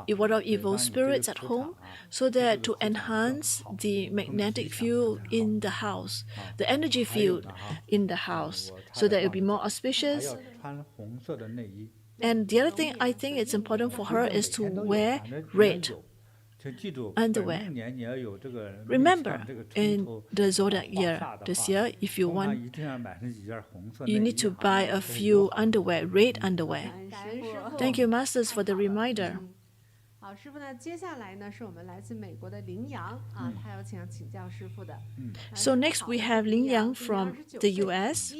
evil spirits at home, so that to enhance the magnetic field in the house, the energy field in the house, so that it will be more auspicious. And the other thing I think it's important for her is to wear red underwear. Remember, in the zodiac year, this year, if you want, you need to buy a few underwear, red underwear. Thank you, Masters, for the reminder. So next we have Ling Yang from the US.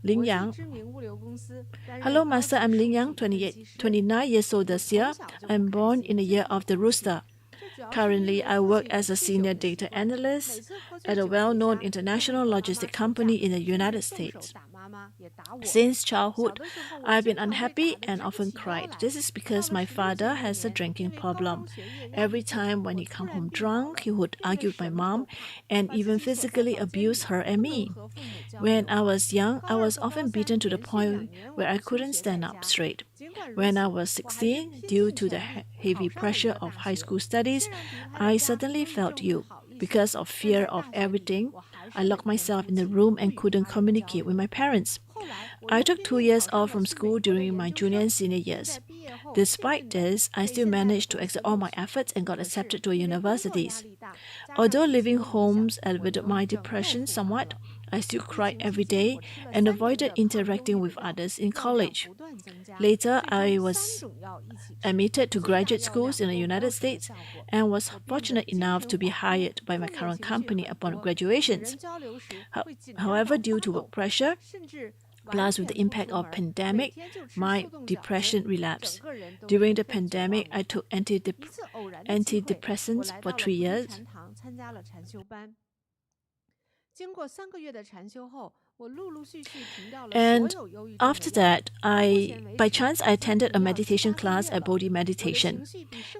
Ling Yang. Hello, Master. I'm Ling Yang, 29 years old this year. I'm born in the year of the rooster. Currently, I work as a senior data analyst at a well-known international logistic company in the United States. Since childhood, I've been unhappy and often cried. This is because my father has a drinking problem. Every time when he comes home drunk, he would argue with my mom and even physically abuse her and me. When I was young, I was often beaten to the point where I couldn't stand up straight. When I was 16, due to the heavy pressure of high school studies, I suddenly felt ill. Because of fear of everything, I locked myself in the room and couldn't communicate with my parents. I took 2 years off from school during my junior and senior years. Despite this, I still managed to exert all my efforts and got accepted to universities. Although living homes elevated my depression somewhat, I still cried every day and avoided interacting with others in college. Later, I was admitted to graduate schools in the United States and was fortunate enough to be hired by my current company upon graduation. However, due to work pressure, plus with the impact of pandemic, my depression relapsed. During the pandemic, I took antidepressants for 3 years. And after that, by chance, I attended a meditation class at Bodhi Meditation.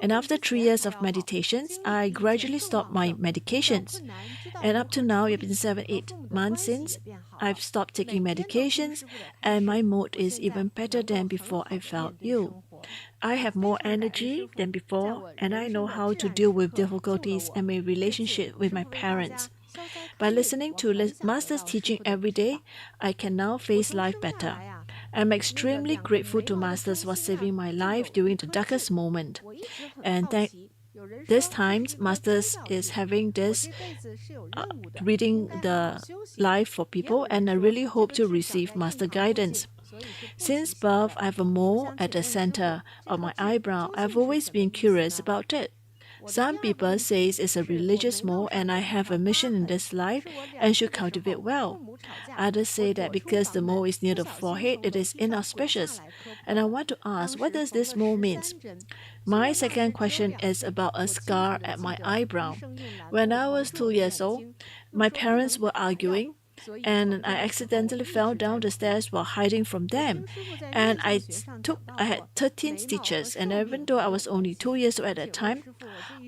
And after 3 years of meditations, I gradually stopped my medications. And up to now, it's been 7-8 months since I've stopped taking medications, and my mood is even better than before I felt ill. I have more energy than before, and I know how to deal with difficulties and my relationship with my parents. By listening to Master's teaching every day, I can now face life better. I'm extremely grateful to Masters for saving my life during the darkest moment. And This time, Master is having this reading the life for people, and I really hope to receive Master guidance. Since birth, I have a mole at the center of my eyebrow. I've always been curious about it. Some people say it's a religious mole and I have a mission in this life and should cultivate well. Others say that because the mole is near the forehead, it is inauspicious. And I want to ask, what does this mole mean? My second question is about a scar at my eyebrow. When I was 2 years old, my parents were arguing, and I accidentally fell down the stairs while hiding from them. And I had 13 stitches, and even though I was only 2 years old at that time,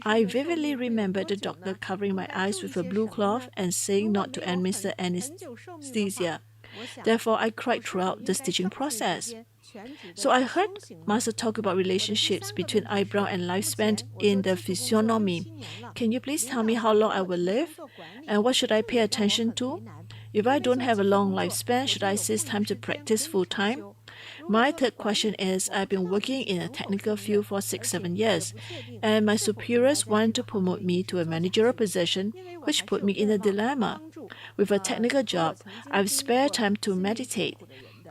I vividly remember the doctor covering my eyes with a blue cloth and saying not to administer anesthesia. Therefore, I cried throughout the stitching process. So I heard Master talk about relationships between eyebrow and lifespan in the physiognomy. Can you please tell me how long I will live? And what should I pay attention to? If I don't have a long lifespan, should I seize time to practice full-time? My third question is, I've been working in a technical field for 6-7 years, and my superiors want to promote me to a managerial position, which put me in a dilemma. With a technical job, I have spare time to meditate.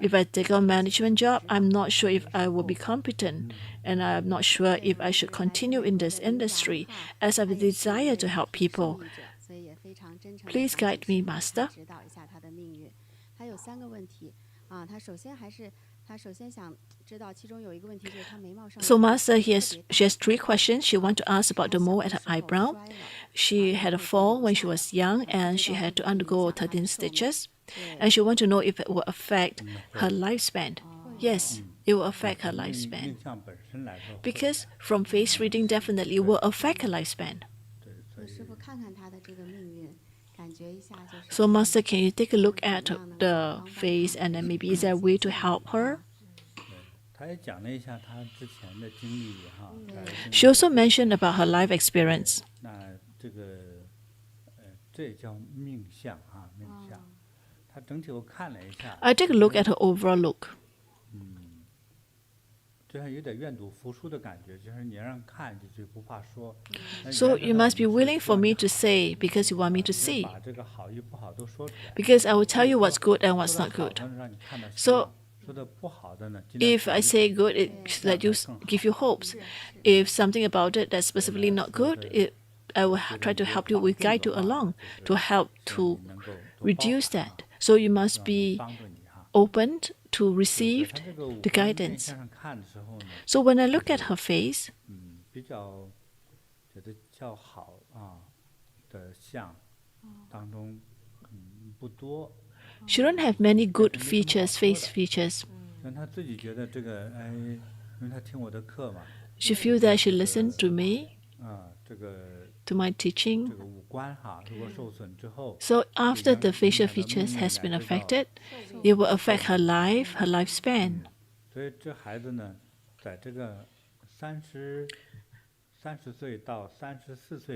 If I take a management job, I'm not sure if I will be competent, and I'm not sure if I should continue in this industry, as I have a desire to help people. Please guide me, Master. So Master, she has 3 questions. She wants to ask about the mole at her eyebrow. She had a fall when she was young, and she had to undergo 13 stitches. And she wants to know if it will affect her lifespan. Yes, it will affect her lifespan. Because from face reading, definitely it will affect her lifespan. So Master, can you take a look at the face, and then maybe is there a way to help her? She also mentioned about her life experience. I take a look at her overall look. So you must be willing for me to say because you want me to see. Because I will tell you what's good and what's not good. So if I say good, it let you give you hopes. If something about it that's specifically not good, I will try to help you with guide you along to help to reduce that. So you must be open to receive the guidance. So when I look at her face, she don't have many good features, face features. She feels that she listened to me, to my teaching. So after the facial features has been affected, it will affect her life, her lifespan.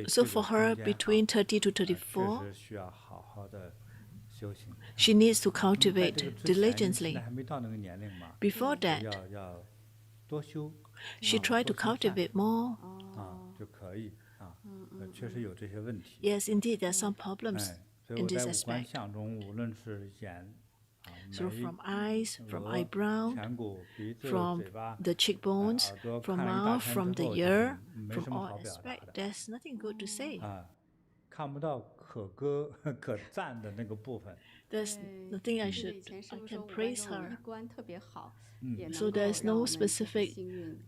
So for her, between 30 to 34, she needs to cultivate diligently. Before that, she tried to cultivate more. Yes, indeed, there are some problems in this aspect. So from eyes, from eyebrow, from the cheekbones, from mouth, from the ear, from all aspects, there's nothing good to say. There's nothing I can praise her. So there's no specific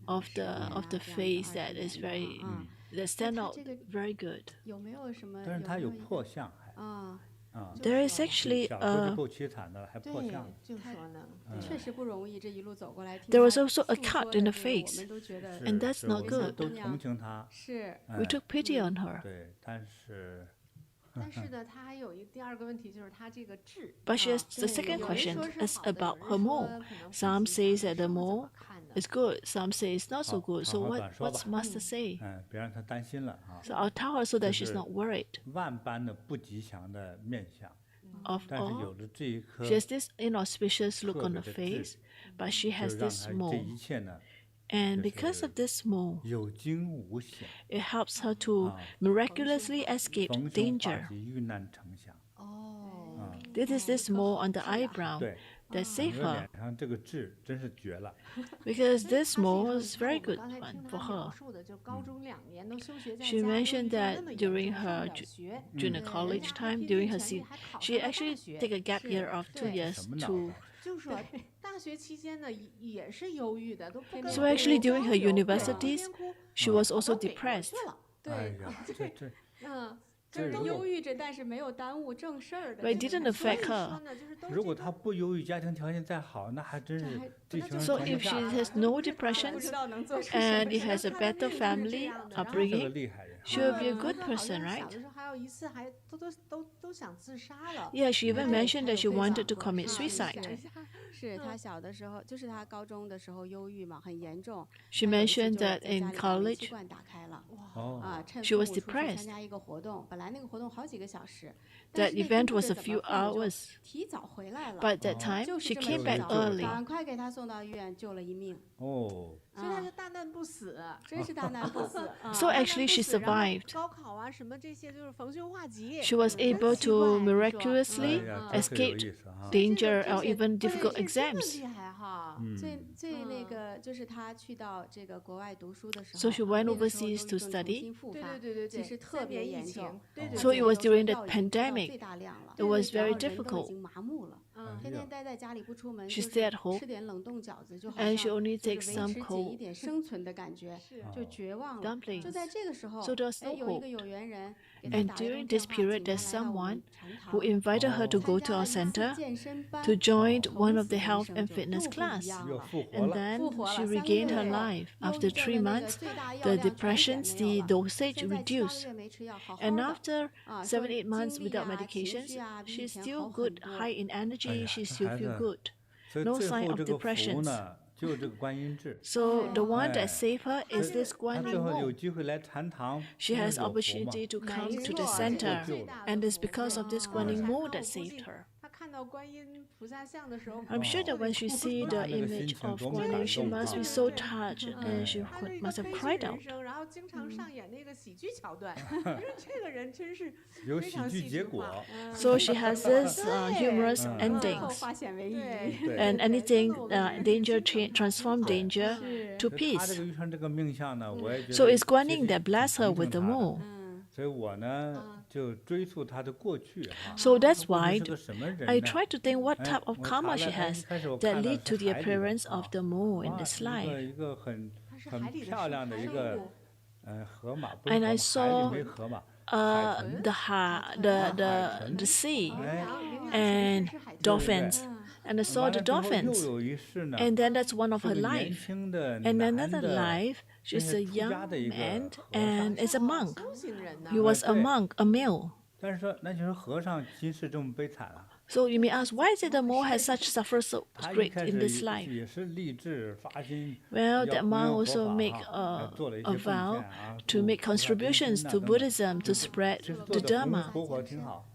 of the face that is that stand out very good. There is actually there was also a cut in the face, and that's not good. We took pity on her. But she has the second question is about her mole. Some say that the mole is good, some say it's not so good. So what's Master say? So I'll tell her so that she's not worried. Of all, she has this inauspicious look on her face, but she has this mole. And because of this mole, 有惊无险， it helps her to miraculously escape 逢凶化 danger. 吉，遇难成祥。 This is this mole on the eyebrow 对， that 你 saved 的 her. 脸上这个痣真是绝了。 Because this mole is very good one for her. She mentioned that during her junior college time, during her she actually take a gap year of 2 years to. So actually during her universities, she was also depressed. 哎呀，这忧郁着，但是没有耽误正事儿的。 But it didn't affect her. 如果她不忧郁，家庭条件再好，那还真是继承 So 传 if 不 she 下。 has no depressions and it has a better family 是个 upbringing, 厉害人。 she will be a good person, right? 小的时候还有一次还都想自杀了。 Yeah, she even mentioned that she wanted to commit 想一 suicide. 下是她小的时候，就是她高中的时候忧郁嘛，很严重。 She 她有一次 mentioned 就 that 在家 in 里把煤气 college 罐打开了， 哦， 趁 she 父 was 母出去 depressed. 参加一个活动，本来那个活动好几个小时， That 但是那 event 天不 was 知 a 怎 few 么父母就 hours. 提早回来了， But that time, 就是 she 这么 came back 早 early. 赶快给她送到医院，救了一命。 哦， 所以她就大难不死，真是大难不死。 So actually she survived. 高考啊什么这些就是逢凶化吉。 She was able to 哎 miraculously 呀，真是有 escape 意思啊。 danger or even difficult 对，这真的 exams. 厉害哈！最那个就是她去到这个国外读书的时候， So she went 那个时候 overseas 忧郁 to 症 study. 重新复发，对，其实特别严重。 So it was during the 药已经开到 pandemic. 最大量了， It was 然 very 后人都已 difficult. 经麻木了，天天待在家里不出门， She 就 stayed 是 at home. 吃点冷冻饺子，就好 And 像 she only 就 takes 是维 some 持紧 cold 一点生存的感觉，就绝望了。 dumplings. 就在这个时候， So there was no 有一个 hope. 有缘人给她 And 打了一 during 通 this 电话， period, 请 there's 她来到我 someone 们禅堂 who invited her to 参 go 加 to 了 our 一次 center 健身班 to join 从 one of 此 the 人 health 生 and 就 fitness 又不一 class. 样 又 了。 复活 And 了。 then 复活 she 了，3个 regained her 月 life 忧 after 郁症 3的那个 months. 最大药 The 量全 depressions, 减没有 the 了， dosage 现在7、8 reduced. 个月没吃药，好好 And 的。 after 说 7-8 months 精力 without 啊、情 medications, 绪啊，比以 she's 前 still 好很 good, 多。 high in 哎 energy, 呀， she 这 still 孩 feel 子， good. 所以 No 最 sign 后 of 这个福 depressions. 呢，就是这个观音痣。 So the one that 哎 saved her is this 她 Guanyin 最后有 mole. 机会来禅堂， She 因为 has 有福嘛。 opportunity to come 没 to the 错， center, 救了 and it's because of this Guanyin mole that saved her. 她看到观音菩萨像的时候， I'm sure that when she see the 那个心 image 情 of 多么 Guanyin, 感 she 动 must 啊 be so touched, and she 她是一 must 个 have 悲 cried 剧 out. 人生，然后经常上演那个喜剧桥段。因为这个人真是有喜非常剧结果戏剧化。。 So she has this humorous 最后 endings, 化险为夷。对 对， and anything danger transform danger 是 to 所以她这 peace. 个遇上这个命相呢，我也觉得 So it's 其 Guanyin 实 that blessed her 挺 with the 同情她的 mole. 所以我呢就追溯她的过去哈。 So that's 她过 why 去是个什么人 I 呢？ try to think what 哎 type of 我查 karma 了 she 哎， has 一开始我 that 看了 lead 是 to the 海里的 appearance of 啊 the mole in 哇 this 一个 life. 一个很是很海里的漂亮的一生个物河马，不是 And 河 I 马，海 saw 里没河马，海豚 the sea 哎， and 对 dolphins, 对 and I 完 saw 了 the 之后又 dolphins. 有一世呢， And then that's one of 是 her 个年 life. 轻的 And 男 another 的， life, 真 she's 是 a 出家 young 的一个 man 和尚。 and is a monk. 修行人呐 He。was a 对 monk, a male. 但是说，那就是和尚今世这么悲惨啊！ So you may ask, why is it the mole has such suffer so 他一 great 开 in 始 this life? 也是立志发心， Well, 要 that 弘 monk 扬佛 also 法 make 哈，做了一 a 些贡献 vow 啊， to 度 make 菩萨变 contributions 身呐 to 等等 Buddhism to 其 spread 实 the 做的弘 Dharma. 佛法挺好。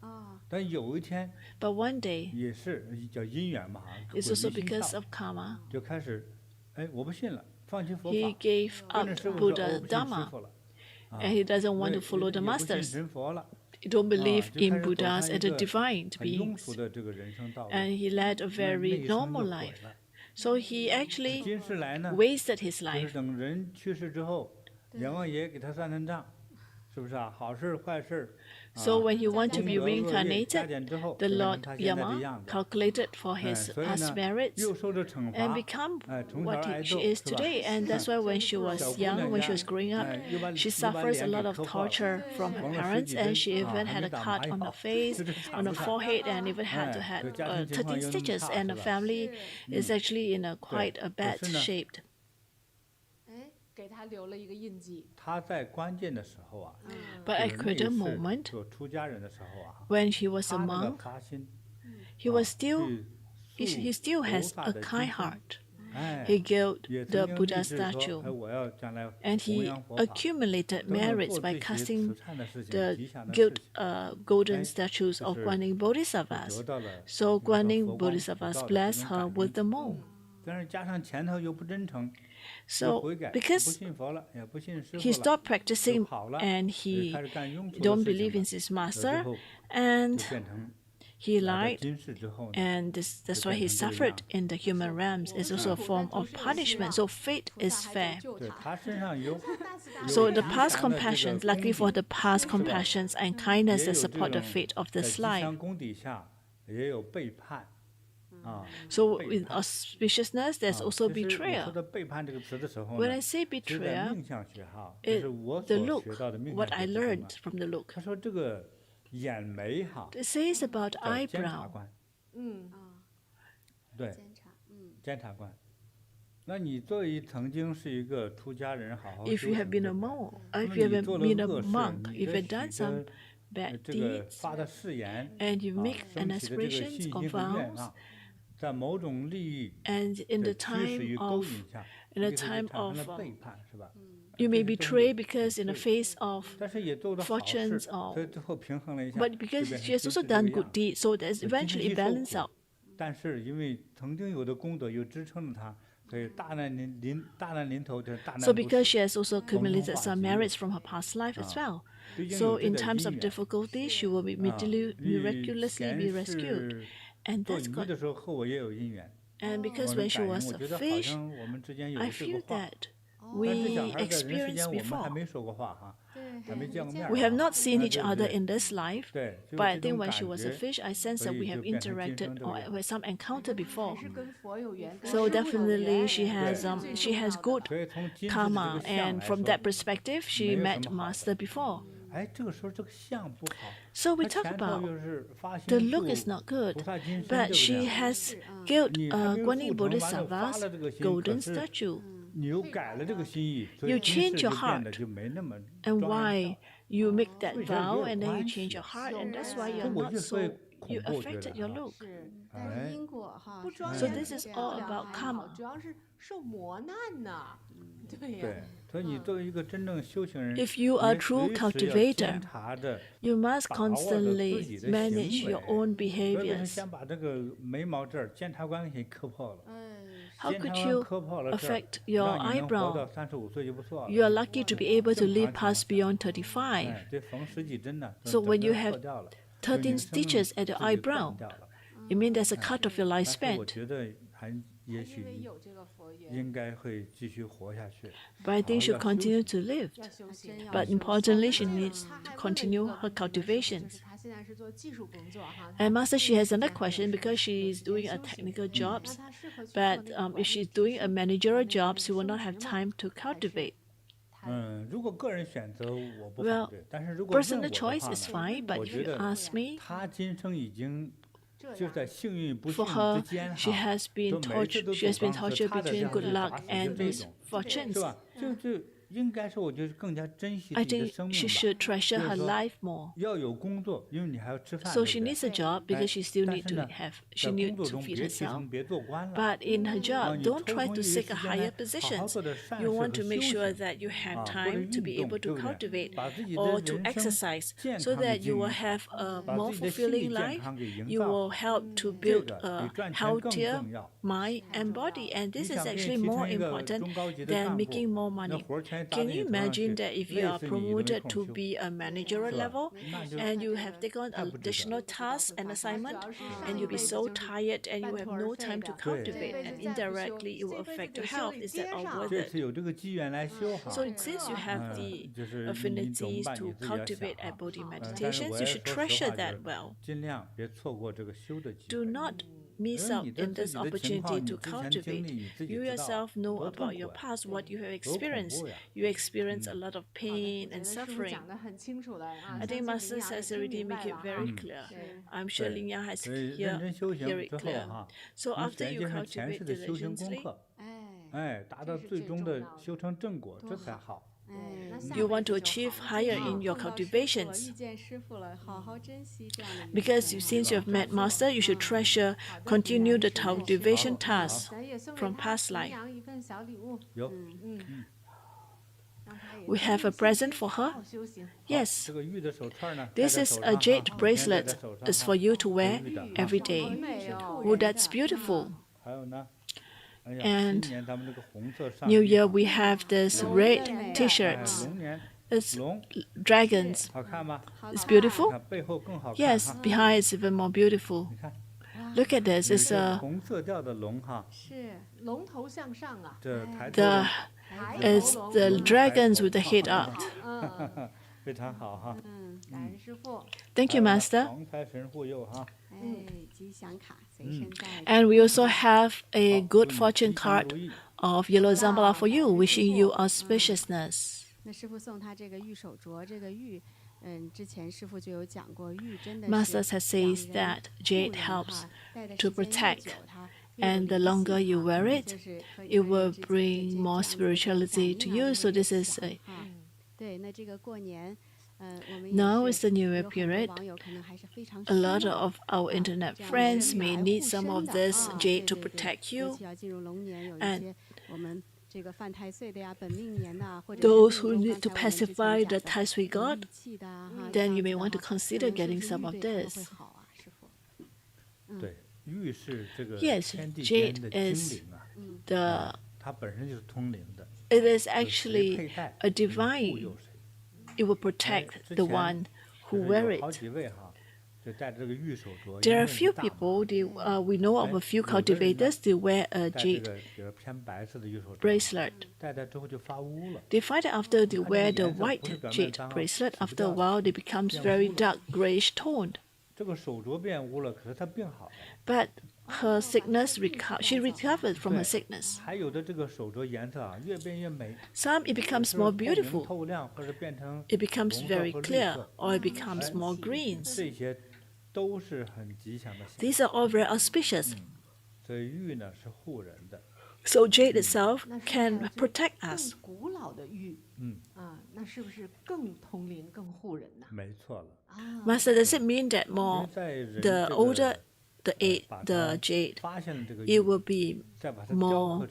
但有一天 But one day, 也是叫因缘嘛， it's 鬼 also 迷心 because 窍 of karma, 就开始，哎，我不信了，放弃佛 he 法， gave 跟 up 着师傅说，我 Buddha 不信师 Dharma, 傅了， and he doesn't 我 want 也 to follow the 也不信 masters. 神佛了， He don't 啊， believe 就开 in 始走 Buddhas 上一 and the 个 divine 很庸 beings, 俗的这个人生道路， and he led a 那 very 一生 normal 就毁 life. 了。 So he actually 今世来呢， wasted his 就是 life. 等人去世之后，阎王爷给他算算账，是不是啊？好事坏事， So when he wanted to 功 be 德恶业加 reincarnated, 减之后， the 就变成 Lord 他现在的 Yama 样子。 calculated for 哎， his 所以 past 呢， merits 又受着惩 and 罚， become 哎，从小 what 挨 she 揍， is 是吧？ today. And that's why when she 小 was 姑 young, 娘 when 家， she was growing up, 哎，又把 she 又把 suffers a 脸 lot 给 of 磕破了， torture from her 缝了10 parents, 几 and 针 she 啊， even 还 had 没 a 打 cut 麻 on 药 her，face, 就这惨 on 不 her 惨？ forehead, and even had to 哎， have 这家庭情况 13又那么 stitches. 差， And 是 the 吧？ family is actually in a quite a 可 bad 是呢， shaped. 哎，给他留了一个印记。他在关键的时候啊， But 就 at 是那一 certain 世 moment, 做出家人的时候啊， when he was 他 a 那个 monk, 发心， he was still 去 he 塑 still 菩 has 萨 a 的 kind 金身， heart. 哎， He built 也 the 曾经 Buddha 立志说，哎， statue, 我要将来 and 弘 he 扬佛法， accumulated 等等 merits 做 by 这些 casting 慈善的事情、 the 吉祥的事情， golden 哎， statues 就 of 是 Guanyin 就 Bodhisattvas. 得到了 So 那个 Guanyin 佛光普 Bodhisattvas 照的这 blessed 种 her 感 with 应。 the mole. So because he stopped practicing and he don't believe in his master, and he lied, and that's why he suffered in the human realms. It's also a form of punishment. So fate is fair. So the past compassions, luckily for the past compassions and kindness that support the fate of this life. So with auspiciousness, there's also betrayal. When I say betrayal, the look, what I learned from the look. It says about eyebrow. If you have been a monk, if you have been a monk, if you have done some bad deeds, and you make an aspirations or vows, and in the time of you may betray because in the face of fortunes, but because she has also done good deeds, so there's eventually it balance out. So because she has also accumulated some merits from her past life as well, so in times of difficulty she will be miraculously be rescued, and that's good. And because when she was a fish, I feel that we experienced before. We have not seen each other in this life, but I think when she was a fish, I sense that we have interacted or had some encounter before. So definitely she has good karma, and from that perspective, she met Master before. So we talk about the look is not good, but she has Guanyin Bodhisattva's golden statue. You change your heart, and why you make that vow and then you change your heart, and that's why you're not so, you affected your look. So this is all about karma. If you are a true cultivator, you must constantly manage your own behaviors. How could you affect your eyebrow? You are lucky to be able to live past beyond 35. So when you have 13 stitches at your eyebrow, it means there's a cut of your lifespan. But I think she'll continue to live. But importantly, she needs to continue her cultivations. And Master, she has another question because she is doing a technical jobs. But if she's doing a managerial job, she will not have time to cultivate. Well, personal choice is fine, but if you ask me, for her, she has been tortured between good luck and misfortunes. I think she should treasure her life more. So she needs a job because she still needs to feed herself. But in her job, don't try to seek a higher position. You want to make sure that you have time to be able to cultivate or to exercise so that you will have a more fulfilling life. You will help to build a healthier mind and body. And this is actually more important than making more money. Can you imagine that if you are promoted to be a managerial level and you have taken on additional tasks and assignment, and you'll be so tired and you have no time to cultivate, and indirectly it will affect your health? Is that all worth it? So since you have the affinities to cultivate at Bodhi meditations, you should treasure that well. Do not miss out in this opportunity to cultivate. You yourself know about your past, what you have experienced. You experience a lot of pain and suffering. I think Master has already made it very clear. I'm sure Ling Yang has hear it clear. So after you cultivate diligently, you want to achieve higher in your cultivations. Because since you have met Master, you should continue the cultivation task from past life. We have a present for her? Yes. This is a jade bracelet. It's for you to wear every day. Oh, that's beautiful. And New Year we have this red T-shirts. It's dragons. It's beautiful. Yes, behind it's even more beautiful. Look at this. It's a it's the dragons with the head up. Thank you, Master. And we also have a good fortune card of yellow Jambhala for you, wishing you auspiciousness. Master has said that jade helps to protect, and the longer you wear it, it will bring more spirituality to you. So this is now is the New Year period. A lot of our internet friends may need some of this jade to protect you. And those who need to pacify the Tai Sui God, then you may want to consider getting some of this. Yes, jade is it is actually a divine. It will protect the one who wear it. There are a few people, we know of a few cultivators, they wear a jade bracelet. They find that after they wear the white jade bracelet, after a while they become very dark grayish toned. But her sickness, she recovered from her sickness. Some, it becomes more beautiful. It becomes very clear, or it becomes more greens. These are all very auspicious. So jade itself can protect us. Master, does it mean that the older the jade, it will be more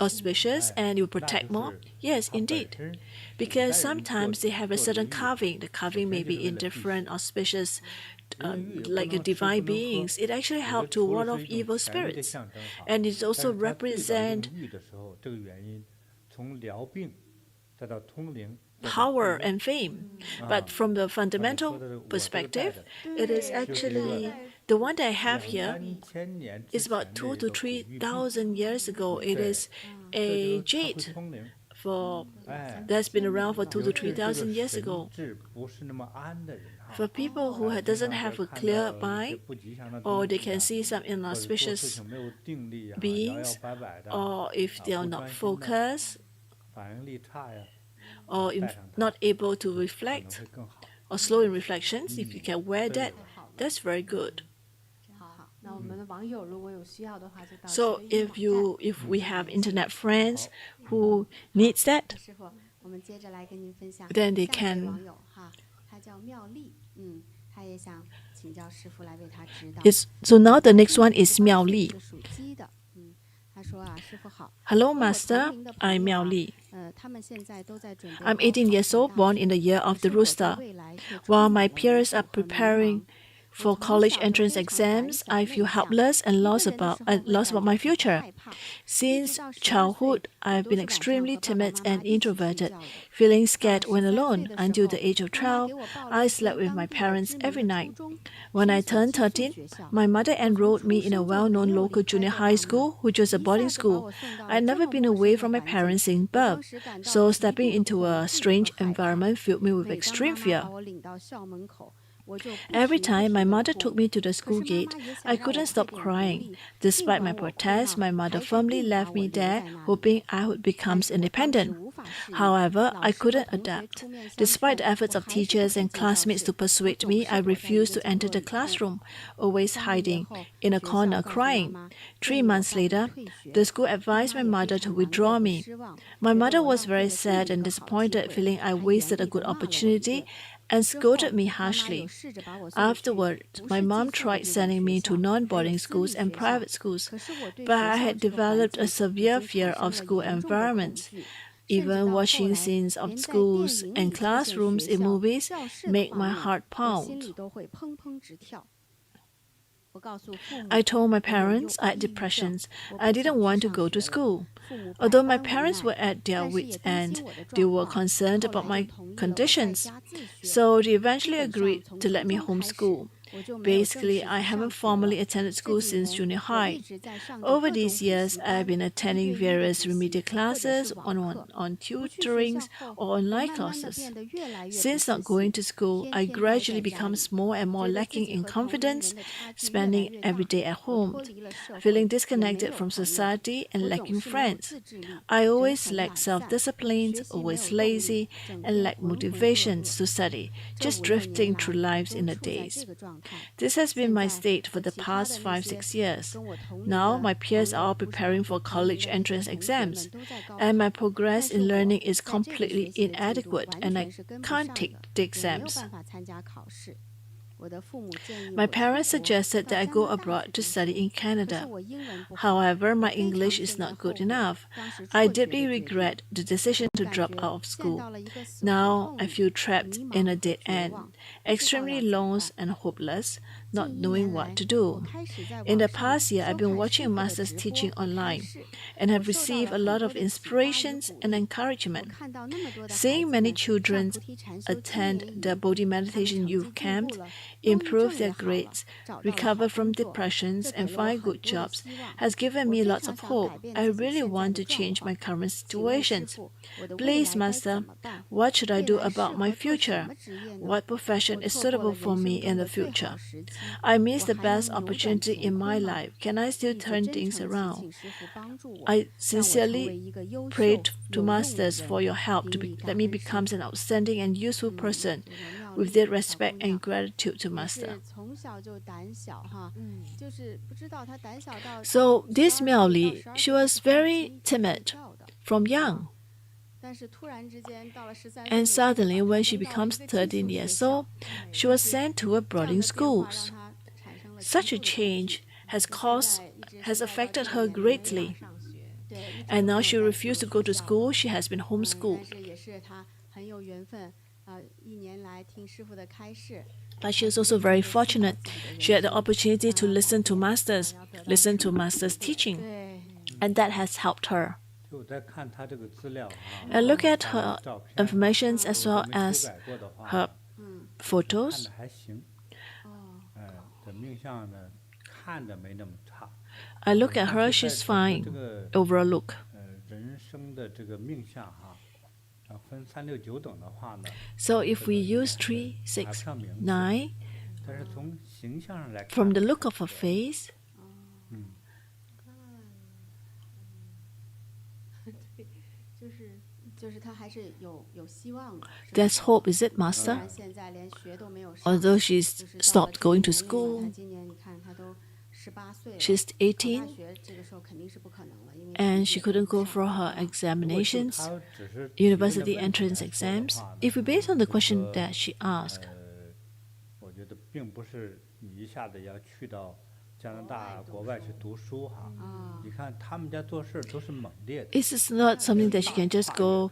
auspicious and it will protect more? Yes, indeed. Because sometimes they have a certain carving. The carving may be in different auspicious, like divine beings. It actually helps to ward off evil spirits. And it also represents power and fame. But from the fundamental perspective, it is actually the one that I have here is about 2,000 to 3,000 years ago. It is a jade that's been around for 2,000 to 3,000 years ago. For people who doesn't have a clear mind, or they can see some inauspicious beings, or if they are not focused, or not able to reflect, or slow in reflections, if you can wear that, that's very good. So if we have internet friends who needs that, then they can. So now the next one is Miao Li. Hello, Master. I'm Miao Li. I'm 18 years old, born in the year of the rooster. While my peers are preparing for college entrance exams, I feel helpless and lost about my future. Since childhood, I've been extremely timid and introverted, feeling scared when alone. Until the age of 12, I slept with my parents every night. When I turned 13, my mother enrolled me in a well-known local junior high school, which was a boarding school. I'd never been away from my parents since birth, so stepping into a strange environment filled me with extreme fear. Every time my mother took me to the school gate, I couldn't stop crying. Despite my protests, my mother firmly left me there, hoping I would become independent. However, I couldn't adapt. Despite the efforts of teachers and classmates to persuade me, I refused to enter the classroom, always hiding in a corner crying. 3 months later, the school advised my mother to withdraw me. My mother was very sad and disappointed, feeling I wasted a good opportunity, and scolded me harshly. Afterward, my mom tried sending me to non-boarding schools and private schools, but I had developed a severe fear of school environments. Even watching scenes of schools and classrooms in movies make my heart pound. I told my parents I had depressions. I didn't want to go to school. Although my parents were at their wits' end, they were concerned about my conditions. So they eventually agreed to let me homeschool. Basically, I haven't formally attended school since junior high. Over these years, I've been attending various remedial classes, on tutorings, or online classes. Since not going to school, I gradually become more and more lacking in confidence, spending every day at home, feeling disconnected from society and lacking friends. I always lack self-discipline, always lazy, and lack motivations to study, just drifting through lives in the days. This has been my state for the past 5-6 years. Now, my peers are all preparing for college entrance exams, and my progress in learning is completely inadequate, and I can't take the exams. My parents suggested that I go abroad to study in Canada. However, my English is not good enough. I deeply regret the decision to drop out of school. Now, I feel trapped in a dead end, extremely lost and hopeless, not knowing what to do. In the past year, I've been watching Master's teaching online and have received a lot of inspirations and encouragement. Seeing many children attend the Bodhi Meditation Youth Camp, improve their grades, recover from depressions, and find good jobs has given me lots of hope. I really want to change my current situations. Please, Master, what should I do about my future? What profession is suitable for me in the future? I missed the best opportunity in my life. Can I still turn things around? I sincerely pray to Masters for your help to let me become an outstanding and useful person with their respect and gratitude to Master. So this Miao Li, she was very timid from young. And suddenly, when she becomes 13 years old, she was sent to a boarding school. Such a change has affected her greatly. And now she refused to go to school. She has been homeschooled. But she is also very fortunate. She had the opportunity to listen to Master's teaching, and that has helped her. And look at her information as well as her photos. I look at her, she's fine. Overall look. So if we use 3, 6, 9, from the look of her face, there's hope, is it, Master? Although she's stopped going to school, she's 18, and she couldn't go for her examinations, university entrance exams. If we base on the question that she asked, this is not something that she can just go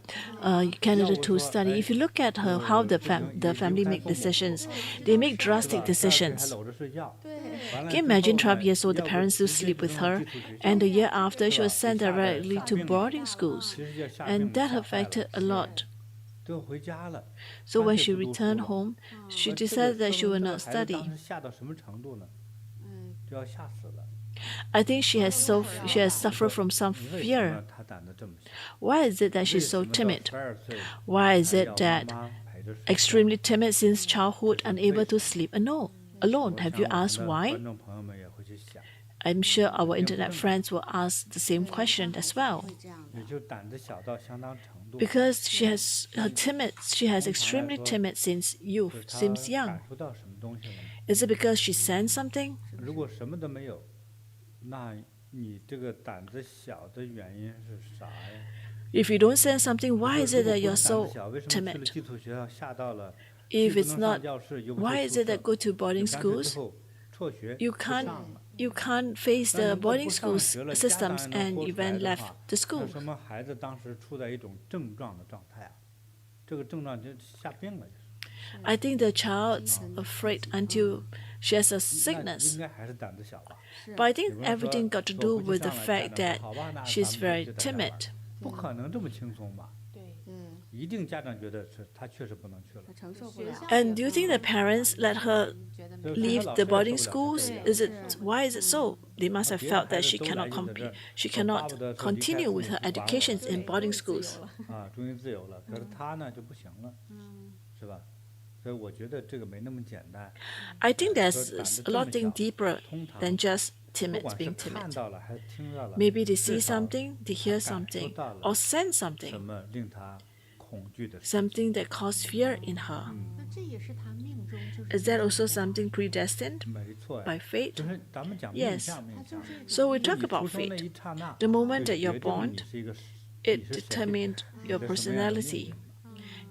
Canada to study. If you look at her, how the family make decisions, they make drastic decisions. Can you imagine 12 years old, the parents still sleep with her, and the year after she was sent directly to boarding schools, and that affected a lot. So when she returned home, she decided that she would not study. I think she has suffered from some fear. Why is it that she's so timid? Why is it that extremely timid since childhood, unable to sleep alone? Have you asked why? I'm sure our internet friends will ask the same question as well. Because she has extremely timid since youth, since young. Is it because she sensed something? If you don't sense something, why is it that you're so timid? If it's not, why is it that go to boarding schools? You can't face the boarding school systems and you then left the school. I think the child's afraid until she has a 应 sickness. 该还是胆子小吧？ But I think 有人说 everything got to 说 do 不去 with the 上来 fact 家长 that 说好吧，那咱 she's 们 very 就带他玩 timid. 不可能这么轻松吧？对，一定家长觉得是他确实不能去了。她承受不了。 And do you think the parents let her 觉得 就 leave 学校 the 老师也 boarding 受不了 schools? 这个 Is it why is it so? They must have 别的 felt 孩 that 子 she 都来 cannot 就在这 compete. 儿 She 说巴 cannot 不得说离开 continue 父 with 母 her 不管我 educations 对 in boarding 自由 schools. 了啊，终于自由了。可是他呢就不行了，是吧？所以我觉得这个没那么简单。 I think 说 there's 胆子 a 这 lot 么 thing 小， deeper 通常 than just 不 timid 管是 being 看 timid. 到了还是听到了， Maybe they 至 see 少 something, they 他 hear 感受 something, 到了 or sense 什 something, 么令他恐惧的事情。 something that caused fear in her. 那这也是他命中就是 Is that 注 also 定的 something predestined 没错 by 呀， fate? 就是咱们讲 Yes 命相，命相。 So we 就 talk 你出 about 生那 fate. 一刹那， The moment 就 that 决 you're 定了 born, 你是一个你 it 是谁， determined 你 your 的什么样的命 personality, 运。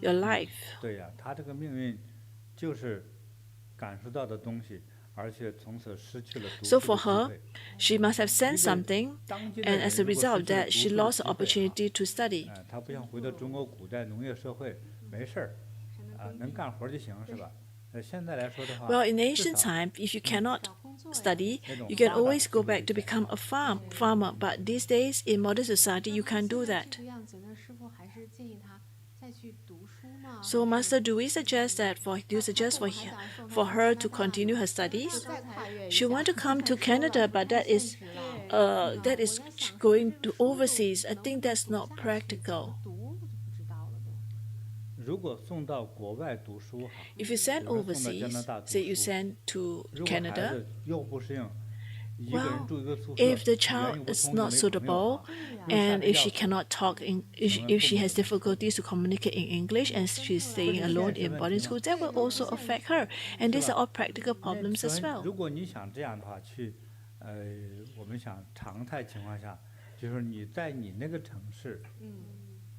your life. 对呀，他这个命运就是感受到的东西，而且从此失去了读 So 书 for 的机 her, 会。 she must have 一 sensed 个 something, 当今的 and 人 as a 如果失 result 去了 that 读 she 书的 lost 机 the 会啊， opportunity to study. 他不像回到中国古代农业社会，没事儿，能干活就行，是吧？现在来说的话， Well, in 至 ancient 少 time, if you cannot 找工作呀 study, 那种 you can 发达的 always 机 go 会 back 就 to 减 become 少 a farmer. But these days, in modern society, 那 you 么 can't 现 do 在 that. 这个样子，那师傅还是建议他再去读书吗？ So, 还是 Master, do we suggest that do you suggest for her to continue her 就 studies? 再跨越一 She 下 want to come to 再说了 Canada, but that is 对 that is 我在想说 going 这 to 个书就 overseas. I 能 think 不能 that's 读 not 下去 practical. 怎么读我就不知道了都。如果送到国外读书哈， If you send 有人送到加拿 overseas, 大读 say you 书， send to 如果孩 Canada, 子又不适应，一个人 well, 住一个宿舍， if the 语言 child 又不 is 通，又 not 没朋友 suitable, 啊，又 and 吓得 if 要 she 死。 cannot talk in, if she has difficulties to communicate in English and she's staying alone in boarding school, that will also affect her. And these are all practical 那 problems 首 as 先 well. 如果你想这样的话，去，我们想常态情况下，就是你在你那个城市，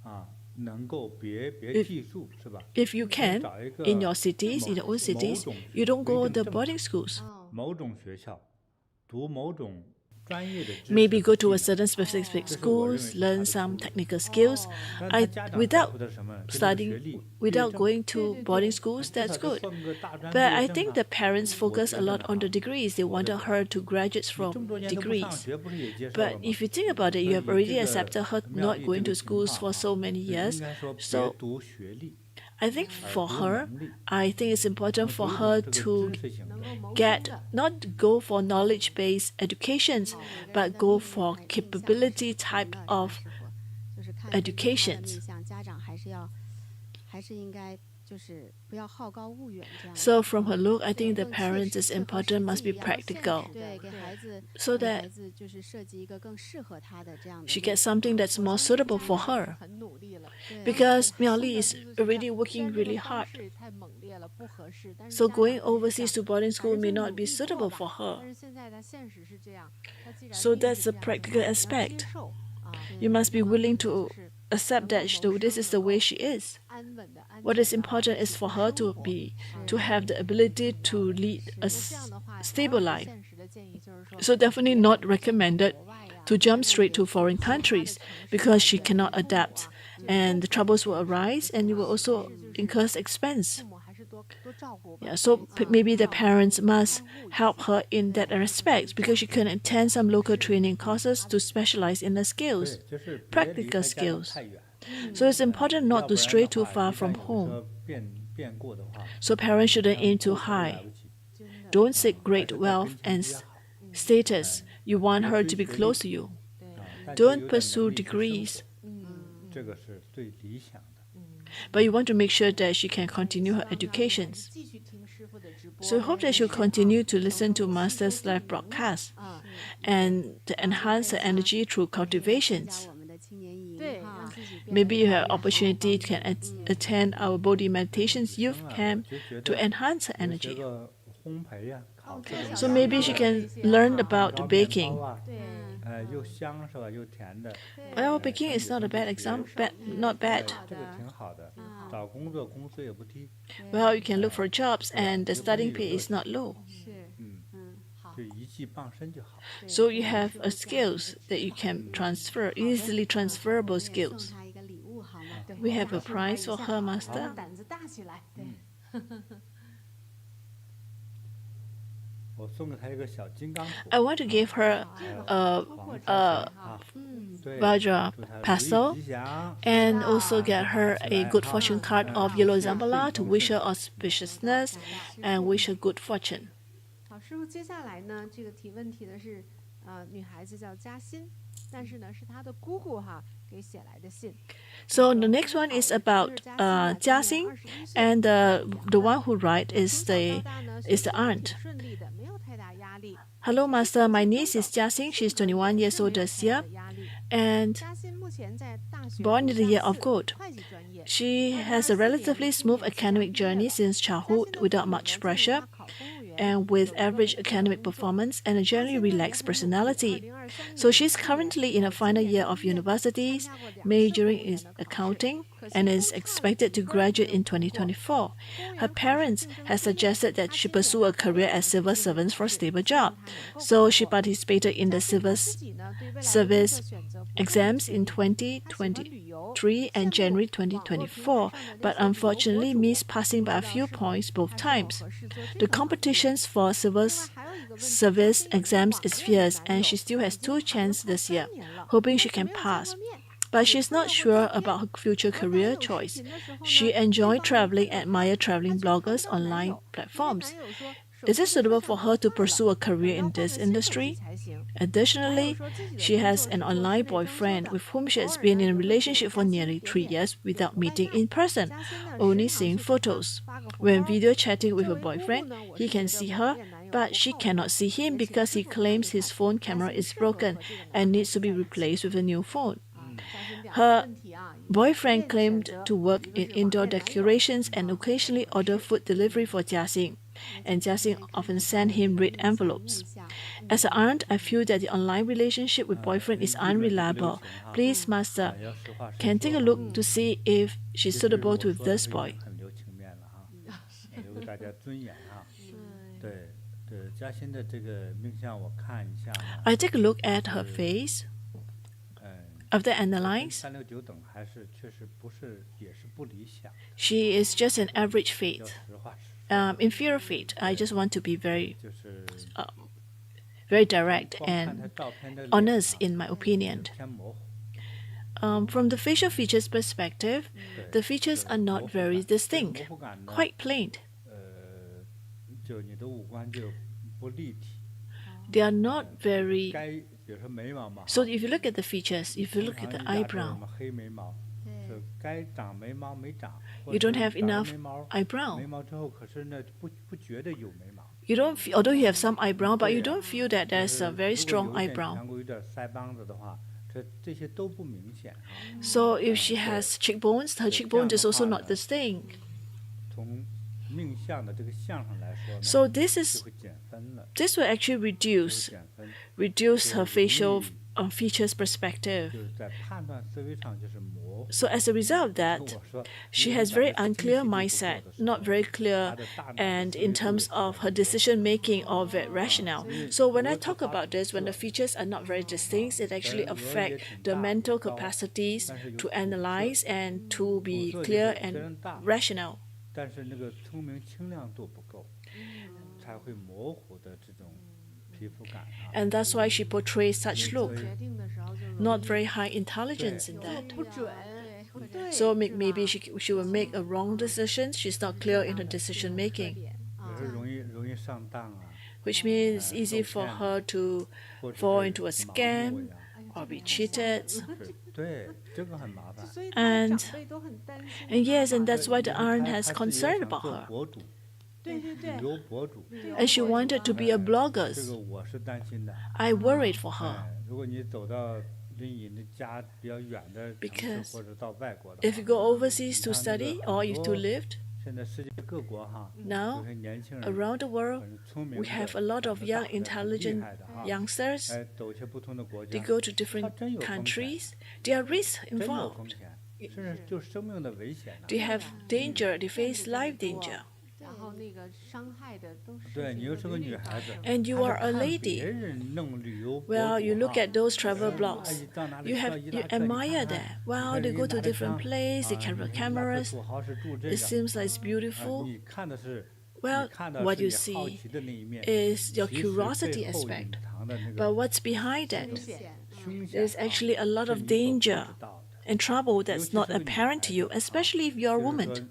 啊，能够别 If- 寄宿是吧？ If you can, 找一个 in your cities, in your own cities, you don't go the boarding schools. 某种学校，读某种专业的知识 Maybe go to a 技能 certain specific 这是我认为 schools, 是他 learn 的 some 出路。 technical skills. 但 I 他家长在乎 without 的是什么？就那个学 studying, 历，毕业 without 证 going to boarding schools, 至 that's 少就 good. 混个大专 But 毕 I 业证 think 啊 the parents 我 focus 觉 a 得 lot 呢 on the 哈 degrees. They 我的 wanted her to graduate 你 from 这么多年都不上 degrees. 学，不是也接受 But 了吗？ if you think about it, you 所 have 以 already 这 accepted 个 her 妙 not 丽 going 这 to 个情 schools 况 for so 啊， many 就 years. 应该说别 So 读学历， I think 而 for 读 her, 能力。 I think it's important 读 for 一 her 种这个 to 知识型的能够谋生 get 的， not go for knowledge-based educations, 每个 but 人的 go 命 for 还命相还是 capability 不同 type 的，是吧 of 师傅？就是看根据他的 educations. 命相，家长还是应该就是不要好高骛远这样的。 So from her look, I 对 think the 更切 parents 实 is 切合 important 实 must 际 be 要 practical. 对，给孩子 So 给 that 孩子就是设计一个更适合他的这样的 she 路 gets something that's 我 more 相信 suitable 家 for 长也 her. 很努力了。对 Because 送 Miao 到 Li is 寄宿学 already 校 working 虽然这个 really 方 hard. 式太猛烈了，不合适，但是 So 家长 going 还是 overseas 想 to boarding 反 school 正 may 就 not 努 be 力过 suitable 吧 for her. 但是现在的现实是这样，他既然 So 命 that's 是 a 这样的 practical 话，要 aspect. 接受啊。 You must be 那么 willing to 就是 accept 能 that 够谋 this 生 is the 能 way 够 she is. 安稳的、安 What 全 is 的 important 去 is for 过 her 生 to 活 be 啊 to have the ability 是 to lead 是 a 那这样的话， stable 当然 life. 现实的建议就是说 So definitely 别 not 让他在 recommended 国外呀 to 或者 jump 是 straight to 其 foreign 他的 countries 城市 because 来 she 远 cannot 离父母 adapt 啊， and the 这都 troubles will 不 arise and you will 还 also 是就是 incur expense. 父母还是多照顾吧。 Yeah, so 对 maybe the 照顾 parents must 看护一 help 下 her in that aspect because she can attend some local training courses to specialize in the 对 skills. 就是别离 practical 开家长 skills 太远， So it's important 要 not 不 to 然 stray 的 too 话， far 一旦 from 有的时 home. 候变故的话， So parents shouldn't 让 aim too 后悔都来 high. 不及。 Don't seek 还 great 是在 wealth 跟前 and 比较好。 status. You want her to be 追学历 close to you. 对，啊但是 Don't 有点 pursue 能力去生活 degrees, 这个是最理想的。 but you want to make sure that she can continue her educations. 继续听师傅的直播 So I hope that she'll continue to listen to Master's live broadcast 啊， and to enhance her energy through 参加 cultivations. 我们的青年营对，哈让。自己变得 Maybe you 越来 have 越好 opportunity can attend our Bodhi meditations youth 生啊 camp 我就觉 to 得 enhance her 学 energy. 个烘焙呀，烤这种 So 洋 maybe 的 she 呀 can 这些 learn 哈 about 烧面包 baking. 啊，对，又香是吧？又甜的， Well, baking is not a bad not bad. 这个挺好的。找工作工资也不低， Well, you can look for jobs and the starting pay is not low. 是，好，就一技傍身就好。 So you have a skills that you can transfer, easily transferable 我们也送 skills. 她一个礼物好吗？ We have a prize for her, 让 Master. 胆子大起来。对， I want to give her a Vajra Paso and also get her a good fortune card of yellow Jambhala to wish her auspiciousness and wish her good fortune. 好，师傅，接下来呢，这个提问题的是，女孩子叫嘉欣，但是呢是她的姑姑哈给写来的信。So the next one is about Jia Xin, and the one who write is the aunt. Hello, Master. My niece is Jia Xin. She's 21 years old this year, and born in the year of goat. She has a relatively smooth academic journey since childhood without much pressure, and with average academic performance and a generally relaxed personality. So she's currently in her final year of university, majoring in accounting, and is expected to graduate in 2024. Her parents have suggested that she pursue a career as civil servant for a stable job. So she participated in the civil service exams in 2023 and January 2024, but unfortunately missed passing by a few points both times. The competitions for civil service exams is fierce, and she still has 2 chances this year, hoping she can pass. But she's not sure about her future career choice. She enjoys traveling and admires traveling bloggers online platforms. Is it suitable for her to pursue a career in this industry? Additionally, she has an online boyfriend with whom she has been in a relationship for nearly 3 years without meeting in person, only seeing photos. When video chatting with her boyfriend, he can see her, but she cannot see him because he claims his phone camera is broken and needs to be replaced with a new phone. Her boyfriend claimed to work in indoor decorations and occasionally order food delivery for Jia Xin, and Jia Xin often sent him red envelopes. As an aunt, I feel that the online relationship with boyfriend is unreliable. Please, Master, can take a look to see if she's suitable to this boy. I take a look at her face. After analyze, she is just an average fate, inferior fate. I just want to be very direct and honest in my opinion. From the facial features perspective, the features are not very distinct, quite plain. They are not very. So if you look at the features, if you look at the eyebrow, you don't have enough eyebrow. You don't feel, although you have some eyebrow, but you don't feel that there's a very strong eyebrow. So if she has cheekbones, her cheekbone is also not distinct. So this will actually reduce her facial features perspective. So as a result of that, she has very unclear mindset, not very clear, and in terms of her decision making or very rationale. So when I talk about this, when the features are not very distinct, it actually affects the mental capacities to analyze and to be clear and rational. And that's why she portrays such look, not very high intelligence in that. So maybe she will make a wrong decision. She's not clear in her decision making, which means it's easy for her to fall into a scam or be cheated. And yes, and that's why the aunt has concern about her. And she wanted to be a blogger. I worried for her. Because if you go overseas to study or you to live, now around the world we have a lot of young intelligent youngsters. They go to different countries. There are risks involved. They have danger, they face life danger. And you are a lady. Well, you look at those travel blogs. You admire that. Wow, they go to different places, they carry cameras. It seems like it's beautiful. Well, what you see is your curiosity aspect. But what's behind it? There's actually a lot of danger and trouble that's not apparent to you, especially if you're a woman.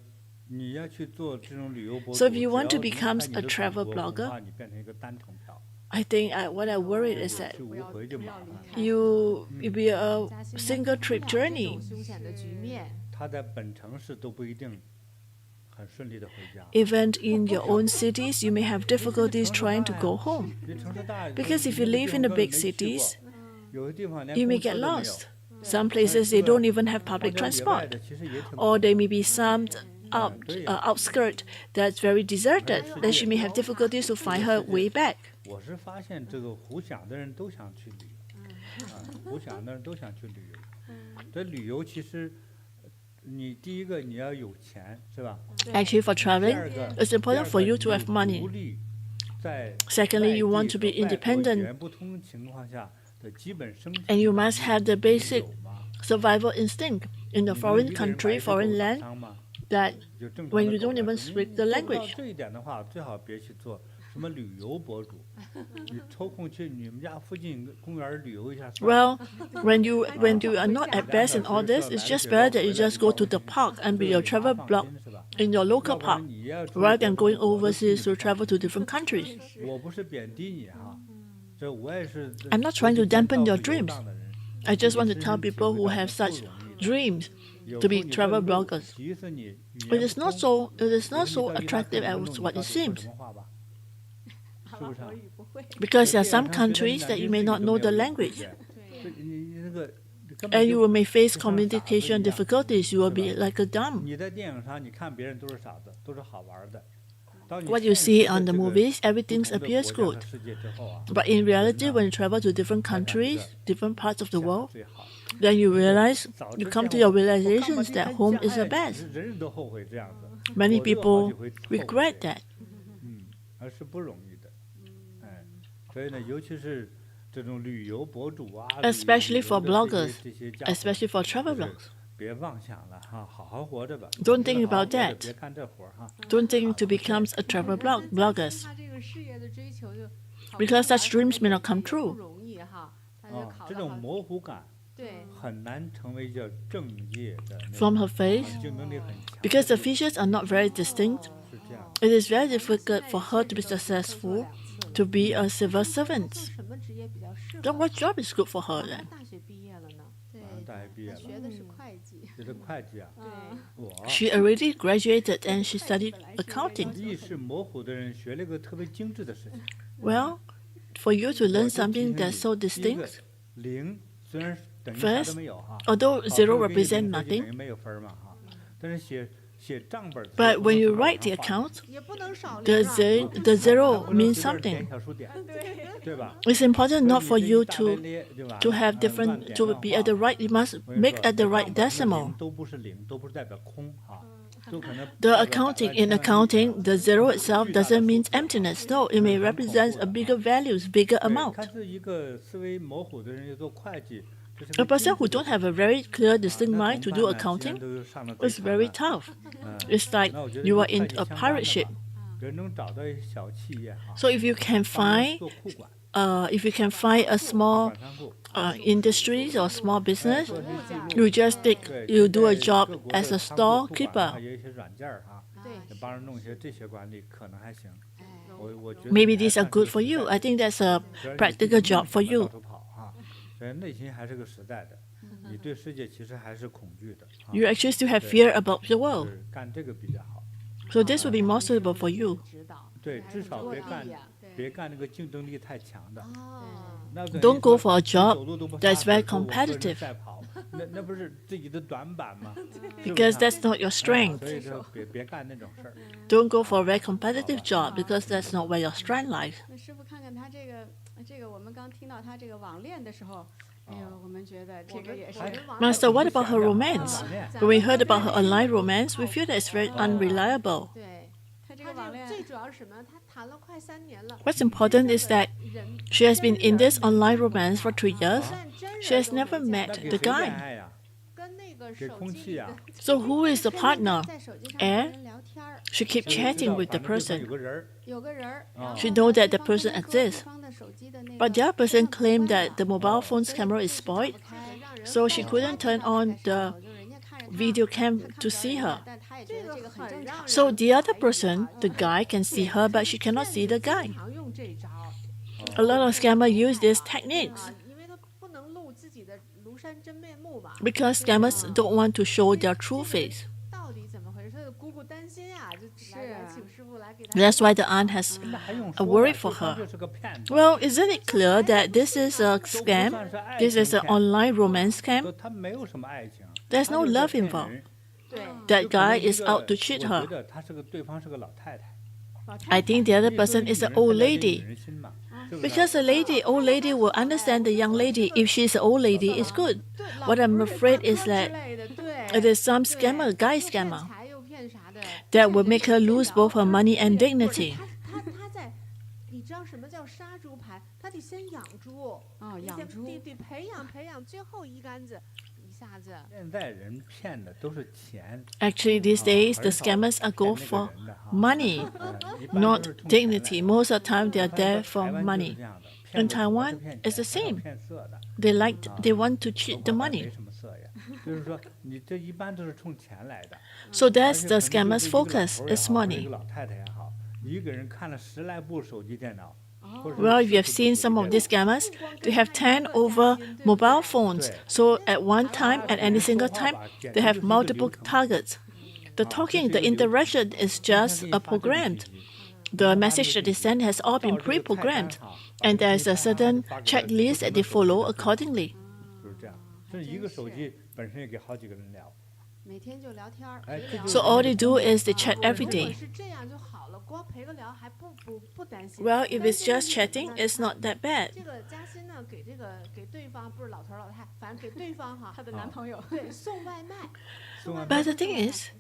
So if you want to become a travel blogger, I think what I worry is that you'll be a single trip journey. Even in your own cities, you may have difficulties trying to go home. Because if you live in the big cities, you may get lost. Some places they don't even have public transport. Or there may be some outskirt that's very deserted, that she may have difficulties to find her way back. Actually, for traveling, it's important for you to have money. Secondly, you want to be independent. And you must have the basic survival instinct in a foreign country, foreign land, that when you don't even speak the language. Well, when you are not at best in all this, it's just better that you just go to the park and be a travel blog in your local park, rather than going overseas to travel to different countries. I'm not trying to dampen your dreams. I just want to tell people who have such dreams to be travel bloggers. It is not so attractive as what it seems. Because there are some countries that you may not know the language. And you may face communication difficulties. You will be like a dumb. What you see on the movies, everything appears good. But in reality, when you travel to different countries, different parts of the world, then you come to your realizations that home is the best. Many people regret that. Especially for bloggers, especially for travel blogs. Don't think about that. Don't think to become a travel bloggers. Because such dreams may not come true. From her face, because the features are not very distinct, it is very difficult for her to be successful, to be a civil servant. Then what job is good for her then? She already graduated and she studied accounting. Well, for you to learn something that's so distinct, first, although zero represents nothing, but when you write the account, the zero means something. It's important not for you to have different, to be at the right, you must make at the right decimal. In accounting, the zero itself doesn't mean emptiness. No, it may represent a bigger values, bigger amount. A person who don't have a very clear, distinct mind to do accounting is very tough. It's like you are in a pirate ship. So if you can find a small industry or small business, you do a job as a storekeeper. Maybe these are good for you. I think that's a practical job for you. You actually still have fear about the world. So this would be more suitable for you. Don't go for a job that's very competitive. Because that's not your strength. Don't go for a very competitive job because that's not where your strength lies. Master, what about her romance? When we heard about her online romance, we feel that it's very unreliable. What's important is that she has been in this online romance for 3 years. She has never met the guy. So who is the partner? Air? She keeps chatting with the person. She knows that the person exists. But the other person claimed that the mobile phone's camera is spoiled, so she couldn't turn on the video cam to see her. So the other person, the guy, can see her, but she cannot see the guy. A lot of scammers use these techniques because scammers don't want to show their true face. That's why the aunt has a worry for her. Well, isn't it clear that this is a scam? This is an online romance scam? There's no love involved. That guy is out to cheat her. I think the other person is an old lady. Because old lady will understand the young lady. If she's an old lady, it's good. What I'm afraid is that it is some scammer, guy scammer, that will make her lose both her money and dignity. Actually, these days, the scammers are go for money, not dignity. Most of the time, they are there for money. In Taiwan, it's the same. They want to cheat the money. So that's the scammer's focus, is money. Well, if you have seen some of these scammers, they have 10 over mobile phones. So at one time, at any single time, they have multiple targets. The talking, the interaction is just programmed. The message that they send has all been pre-programmed. And there is a certain checklist that they follow accordingly. So all they do is they chat every day. Well, if it's just chatting, it's not that bad. But the thing is,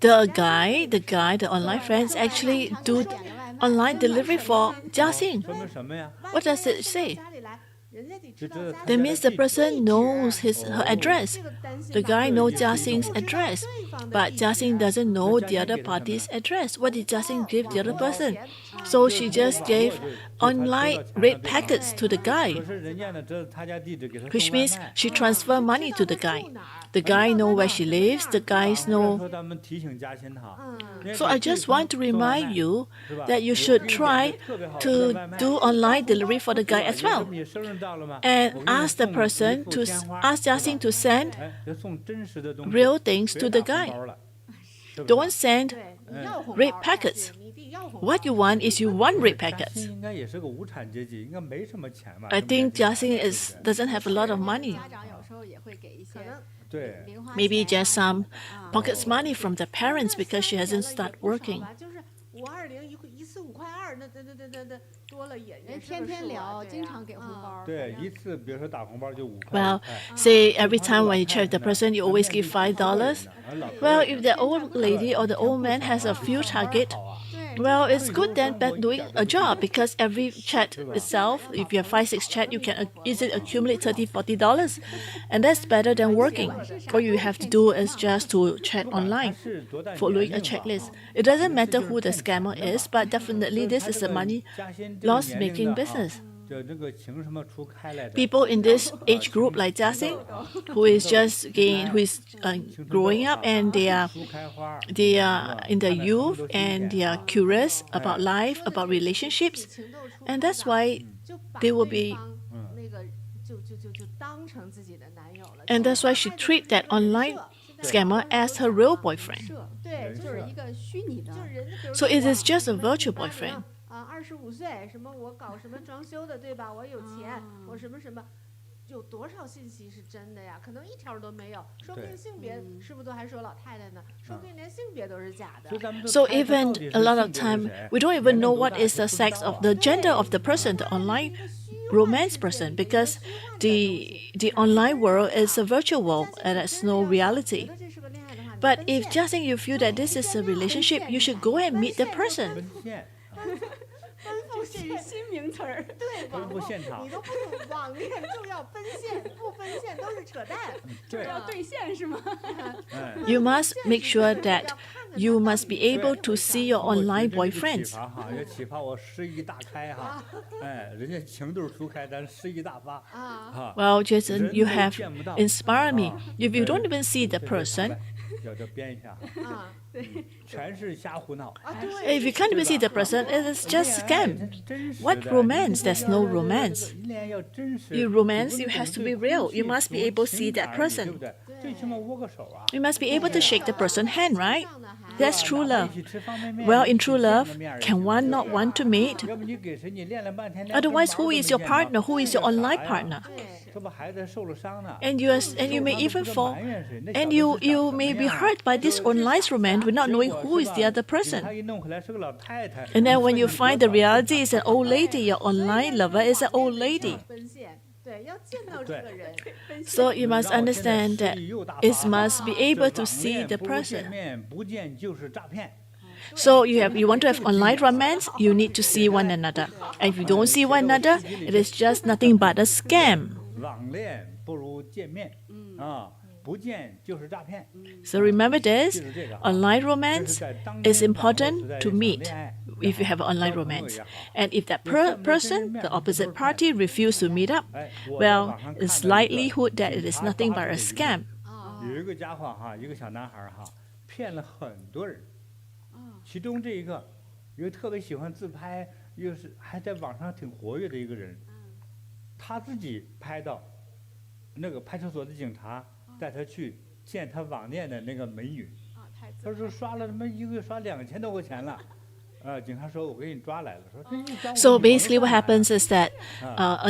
the online friends actually do online delivery for Jia Xin. What does it say? That means the person knows her address. The guy knows Jia Xin's address, but Jia Xin doesn't know the other party's address. What did Jia Xin give the other person? So she just gave online red packets to the guy, which means she transferred money to the guy. The guy knows where she lives. The guys know. So I just want to remind you that you should try to do online delivery for the guy as well, and ask the person to ask Jia Xin to send real things to the guy. Don't send red packets. What you want is you want red packets. I think Jia Xin doesn't have a lot of money. Maybe just some pocket money from the parents because she hasn't started working. Well, say every time when you check the person, you always give $5. Well, if the old lady or the old man has a few targets, well, it's good then doing a job because every chat itself, if you have 5-6 chats, you can easily accumulate $30-$40, and that's better than working. All you have to do is just to chat online, following a checklist. It doesn't matter who the scammer is, but definitely this is a money loss-making business. People in this age group like Jia Xin, who is growing up and they are in their youth and they are curious about life, about relationships, and that's why they will be. And that's why she treats that online scammer as her real boyfriend. So it is just a virtual boyfriend. 25岁，什么我搞什么装修的，对吧？我有钱，我什么什么，有多少信息是真的呀？可能一条都没有，说不定性别是不是都还说老太太呢？说不定连性别都是假的。So even a lot of time, we don't even know what is the sex of the gender of the person, the online romance person, because the online world is a virtual world and it's no reality. But if just you feel that this is a relationship, you should go and meet the person. 这是新名词儿。对，奔赴现场你都不懂网恋就要奔现，不奔现都是扯淡。对，要兑现是吗？ You must make sure that you must be able to see your online boyfriends. 要启发我诗意大开哈，哎，人家情窦初开，咱诗意大发啊。 Well, Jason, you have inspired me. If you don't even see the person, 要这编一下哈，全是瞎胡闹。 if you can't even see the person, it is just scam. What romance? There's no romance. 恋要真实。 You romance, you has to be real. You must be able to see that 对 person. 不对？最起码握个手啊。 You must be able to shake the person's hand, right? 上的还 That's true 哪怕 love. 一起吃方便面 Well, 一 in 起 true 见个 love, 面儿 can one not want to mate? 要不你给谁你练了半天， Otherwise, who is your partner? Who is your online 对 partner? 这不孩子受了伤呢。 And you may even fall, and you may be hurt by this online romance without knowing who is the other person. 他一弄回来是个老太太。 And then when you find the reality is an old lady, your online lover is an old lady. 奔现，对，要见到这个人。 So you must understand that it must be able to see the 不如见 person. 面不见就是诈骗。 So you want to have online romance, you need to see one another. And if you don't see one another, it is just nothing but a scam. 网恋不如见面啊，不见就是诈骗。 So remember this, 记住这个啊。 online 这 romance 是在当 is 今 important 时代 to 谈 meet 恋爱 if you have an online 交朋友 romance. 也好。 And if that person, the opposite party, refuses to meet up, 哎，我在 well, 网上看 it's 到一个 likelihood that it is 警察 nothing 抓 but 住 a 的一个 scam. 有一个家伙哈，一个小男孩哈，骗了很多人。其中这一个特别喜欢自拍，又是还在网上挺活跃的一个人，他自己拍到那个派出所的警察带他去见他网恋的那个美女，他说刷了他妈一个月刷2000多块钱了。警察说：“我给你抓来了。”说这一张我 So 女朋友 basically, what 干嘛呀 happens is that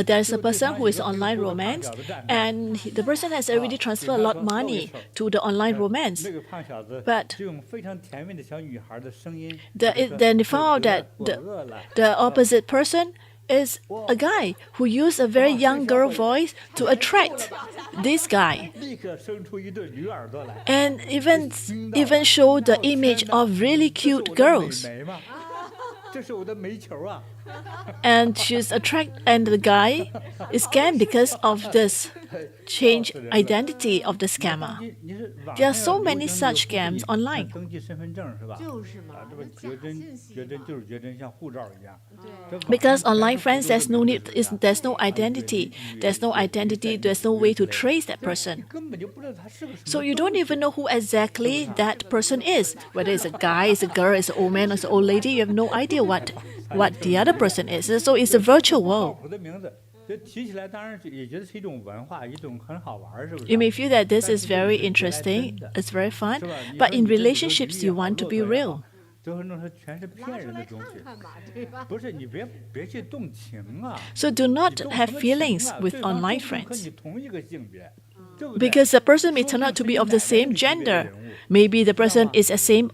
there's a person who is online romance, and the person has already transferred a lot of money to the online romance. 那个胖小子 But 就用非常甜蜜的小女孩的声音 then they found out that 我饿了。 the opposite person is a guy who used a very young girl voice to attract this guy, 立刻生出一对驴耳朵来。 and even show the image of really cute girls. 美吗？这是我的煤球啊！ And and the guy is scammed because of this changed identity of the scammer. 你是网 There are 上 so 有 many 流行 such 有 scams 不 online. 登记身份证是吧？就是嘛啊，这不那绝真假信息绝真嘛就是绝真，像护照一样。 对 Because online friends, there's no identity. There's no identity. There's no way to trace that person. 根本就不知道他是个什么。 So you don't even know who exactly that person is. Whether it's a guy, it's a girl, it's an old man, or it's an old lady. You have no idea what the other person is. So it's a virtual 靠 world. 谱的名字，这提起来当然也觉得是一种文化，一种很好玩，是不是？ You may feel that this is very interesting, it's very fun, but in relationships, you want to be real. 最后弄成全是拉骗出来看人的东西。看嘛，对吧？不是你别去动情啊！ So do 你 not 动 have 什么情 feelings 啊 with 对方 online 说不定和 friends. 你同一个性别，对不对？ Because the person may turn out to be of the same gender. Maybe the person is the same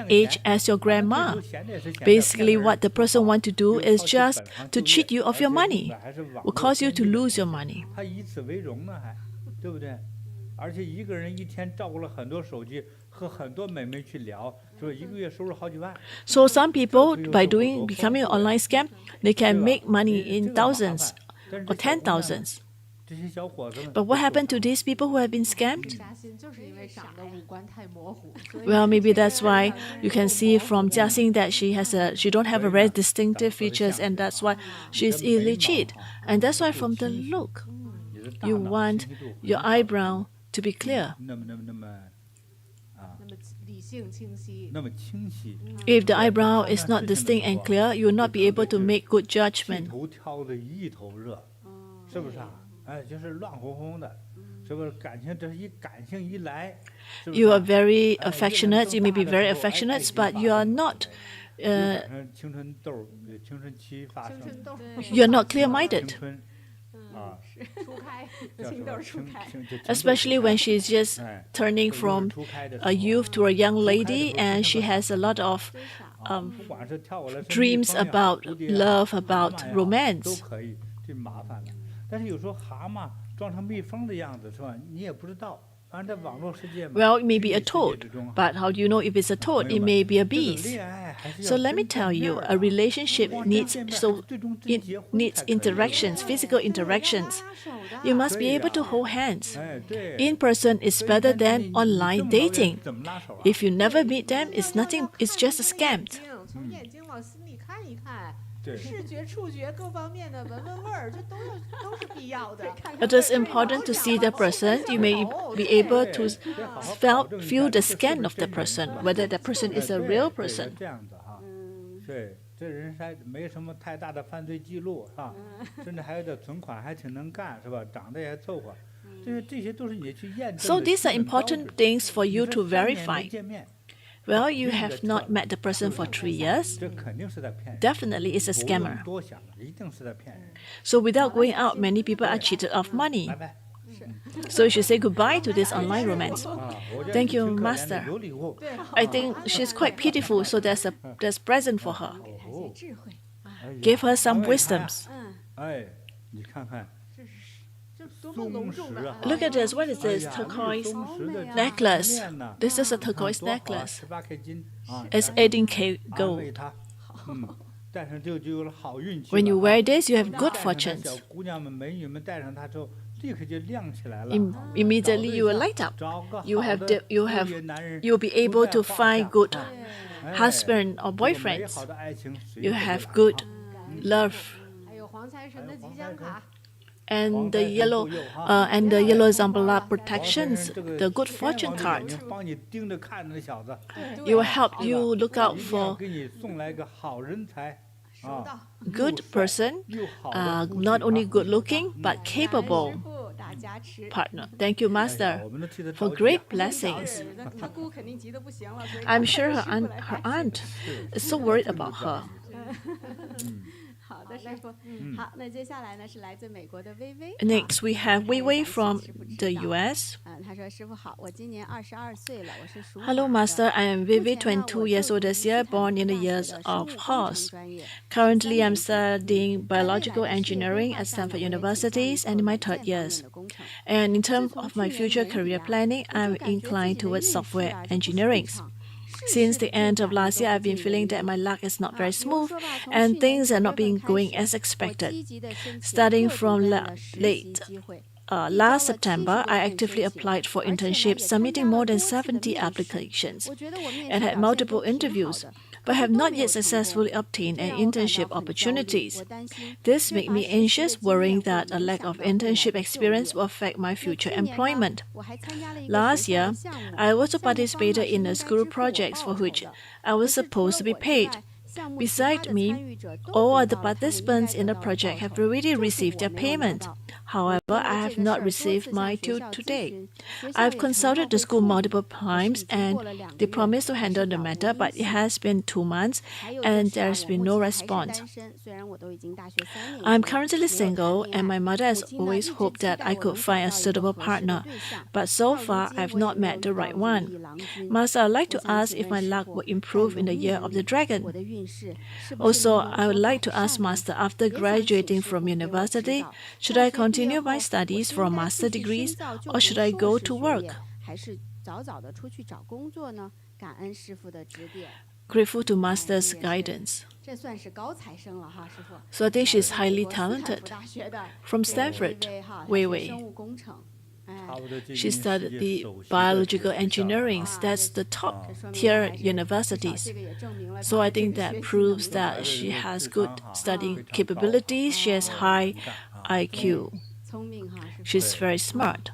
age as your grandma. Basically, what the person wants to do is just to cheat you of your money, will cause you to lose your money. 他以此为荣呢，还对不对？而且一个人一天照顾了很多手机，和很多美眉去聊，说一个月收入好几万。 So some people, by becoming an online scam, they can make money in thousands or 10,000s. 这些小伙子们 But what happened to these people who have been scammed? 嘉欣就是因为长得五官太模糊，所以 Well, maybe that's why you can see from Jia Xin that she don't have a very distinctive features, and that's why she's easily cheated. And that's why from the look, 你的大 you 脑 want 清晰度 your eyebrow to be clear. 那么那么理性清晰。清晰， If the eyebrow is not distinct and clear, you will not be able to make good 剃 judgment. 头挑的一头热，是不是啊？哎，就是乱哄哄的，是不是？感性一来，是不是 You are 啊 very 哎 affectionate, you may be very affectionate, but you are not 赶上青春痘、青春期发生，青春痘 you're not 青 clear-minded. 春啊，初开，叫什么青豆初开。青 Especially when she's just 哎 turning 就是 from 初开的时 a 候 youth to a young 初开的 lady, 时候 and 真 she 的 has a lot of 不管是跳过来 dreams about love, about romance. 都可以，这麻烦了。但是有时候蛤蟆装成蜜蜂的样子是吧？你也不知道， Well, it may be a toad, but how do you know if it's a toad? It may be a beast. So let me tell you, a relationship needs interactions, physical interactions. You must be able to hold hands. In person is better than online dating. If you never meet them, it's nothing. It's just a scam. It is important to see the person. You may be able to feel the scan of the person, whether the person is a real person. 对，这人还没什么太大的犯罪记录，是吧？甚至还有点存款，还挺能干，是吧？长得也还凑合，这些都是你去验证的。So these are important things for you to verify. Well, you have not met the person for 3 years. Definitely, it's a scammer. So without going out, many people are cheated of money. So you should say goodbye to this online romance. Thank you, Master. I think she's quite pitiful, so there's present for her. Give her some wisdoms. Look at this. What is this? Turquoise necklace. This is a turquoise necklace. It's 18K gold. When you wear this, you have good fortunes. Immediately you will light up. You'll be able to find good husband or boyfriends. You have good love. And the yellow Jambhala protections, the good fortune card. It will help you look out for good person, not only good looking but capable partner. Thank you, Master, for great blessings. I'm sure her aunt is so worried about her. 好的，师傅。好，那接下来呢是来自美国的微微。Next, we have Weiwei from the U.S. 他说：“师傅好，我今年22岁了，我是属马的。 Hello, Master. I am Weiwei, 22 years old this year, born in the years of horse. Currently, I'm studying biological engineering at Stanford University and in my third years. And in terms of my future career planning, I'm inclined towards software engineering. Since the end of last year, I've been feeling that my luck is not very smooth and things are not being going as expected. Starting from last September, I actively applied for internships, submitting more than 70 applications and had multiple interviews, but have not yet successfully obtained an internship opportunities. This makes me anxious, worrying that a lack of internship experience will affect my future employment. Last year, I also participated in a school project for which I was supposed to be paid. Besides me, all other participants in the project have already received their payment. However, I have not received mine till today. I have consulted the school multiple times and they promised to handle the matter, but it has been 2 months and there has been no response. I am currently single and my mother has always hoped that I could find a suitable partner, but so far I have not met the right one. Master, I would like to ask if my luck will improve in the year of the dragon. Also, I would like to ask Master, after graduating from university, should I continue my studies for a master degrees or should I go to work? Grateful to Master's guidance. So I think she's highly talented. From Stanford, Weiwei. She studied the biological engineering. That's the top tier universities. So I think that proves that she has good studying capabilities. She has high IQ. She's very smart.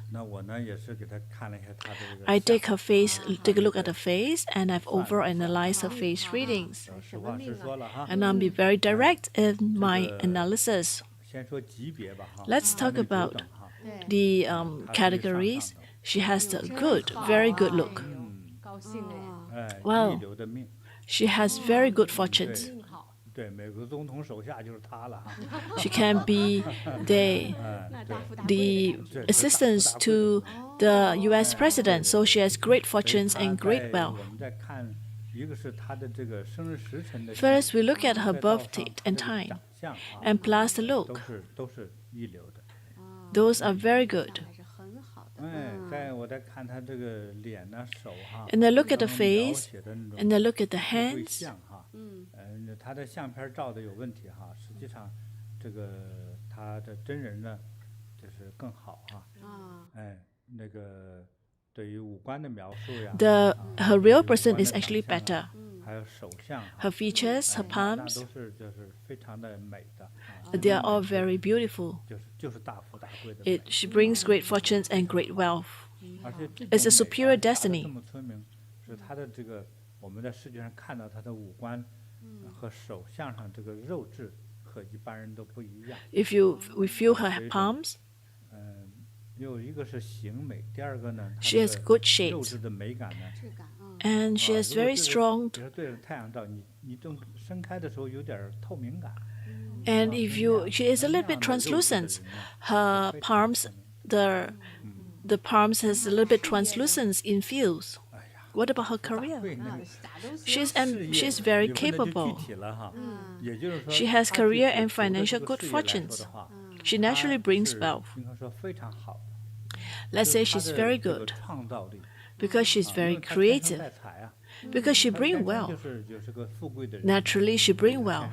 I take a look at her face, and I've overanalyzed her face readings. And I'll be very direct in my analysis. Let's talk about the categories. She has the very good look. Wow. She has very good fortunes. She can be the assistant to the U.S. president, so she has great fortunes and great wealth. First, we look at her birth date and time, and plus the look. Those are very good. And I look at the face, and I look at the hands. 他的相片照的有问题哈，实际上这个他的真人呢就是更好哈。哎，那个对于五官的描述呀。Her real person is actually better. 还有手相。Her features, her palms. 都是就是非常的美的。They are all very beautiful. 就是大富大贵的。She brings great fortunes and great wealth. It's a superior destiny. 这么村民是他的这个我们在视觉上看到他的五官。和手相上这个肉质和一般人都不一样。If we feel her palms, 有一个是形美，第二个呢， she has good shapes. 肉质的美感呢， and she has very strong. 比如对着太阳照，你正伸开的时候有点透明感。And she is a little bit translucent. Her palms, the palms has a little bit translucence in fields. What about her career? She's very capable. She has career and financial good fortunes. She naturally brings wealth. Let's say she's very good because she's very creative. Because she brings wealth. Naturally, she brings wealth.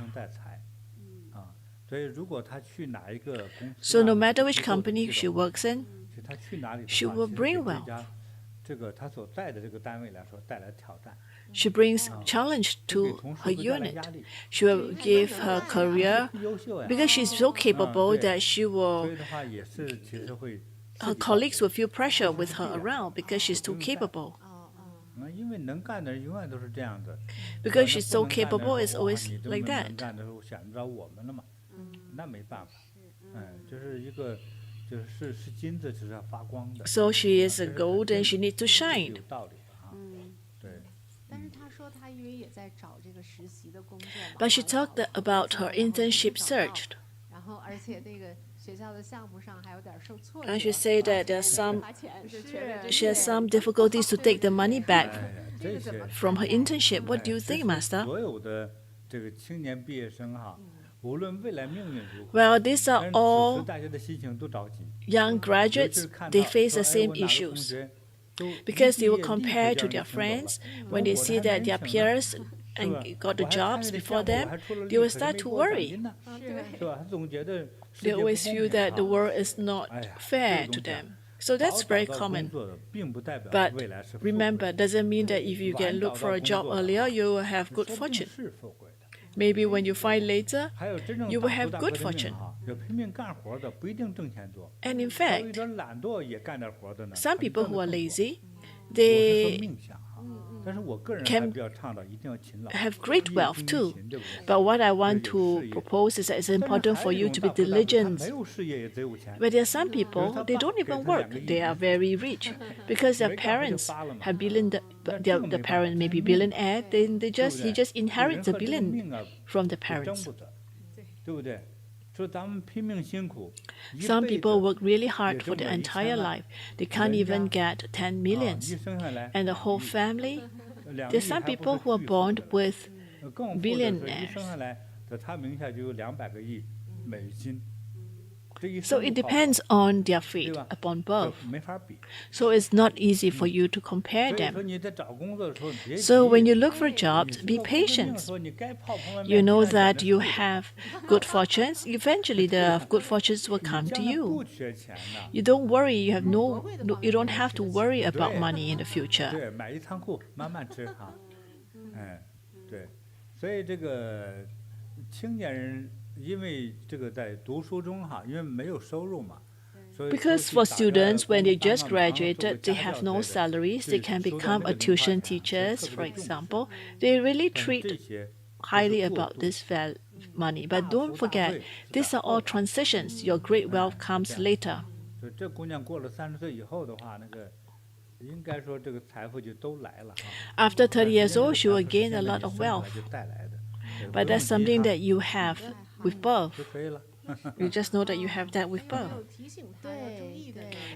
So no matter which company she works in, she will bring wealth. She brings challenge to her unit. She will give her career because she's so capable that her colleagues will feel pressure with her around because she's too capable. Because she's so capable, it's always like that. So she is a gold and she needs to shine. But she talked about her internship search. And she said that she has some difficulties to take the money back from her internship. What do you think, Master? Well, these are all young graduates. They face the same issues because they will compare to their friends. When they see that their peers and got the jobs before them, they will start to worry. They always feel that the world is not fair to them. So that's very common. But remember, doesn't mean that if you can look for a job earlier, you will have good fortune. Maybe when you find later, you will have good fortune. And in fact, some people who are lazy, they can have great wealth too. But what I want to propose is that it's important for you to be diligent. But there are some people, they don't even work. They are very rich because their parents have the parent may be billionaire, then he just inherits the billion from the parents. Some people work really hard for their entire life. They can't even get 10 millions. And the whole family, there's some people who are born with billionaires. So it depends on their fate upon birth. So it's not easy for you to compare them. So when you look for jobs, be patient. You know that you have good fortunes. Eventually, the good fortunes will come to you. You don't worry. You don't have to worry about money in the future. Because for students, when they just graduated, they have no salaries. They can become a tuition teachers, for example. They really treat highly about this money. But don't forget, these are all transitions. Your great wealth comes later. After 30 years old, she will gain a lot of wealth. But that's something that you have with birth. You just know that you have that with birth.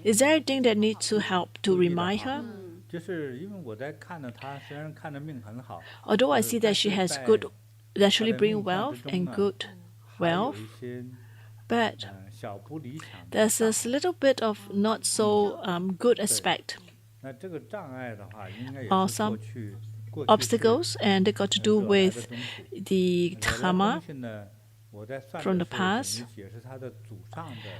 Is there anything that needs to help to remind her? Although I see that she has good, naturally bring wealth and good wealth, but there's a little bit of not so good aspect. or some obstacles, and they got to do with the karma from the past.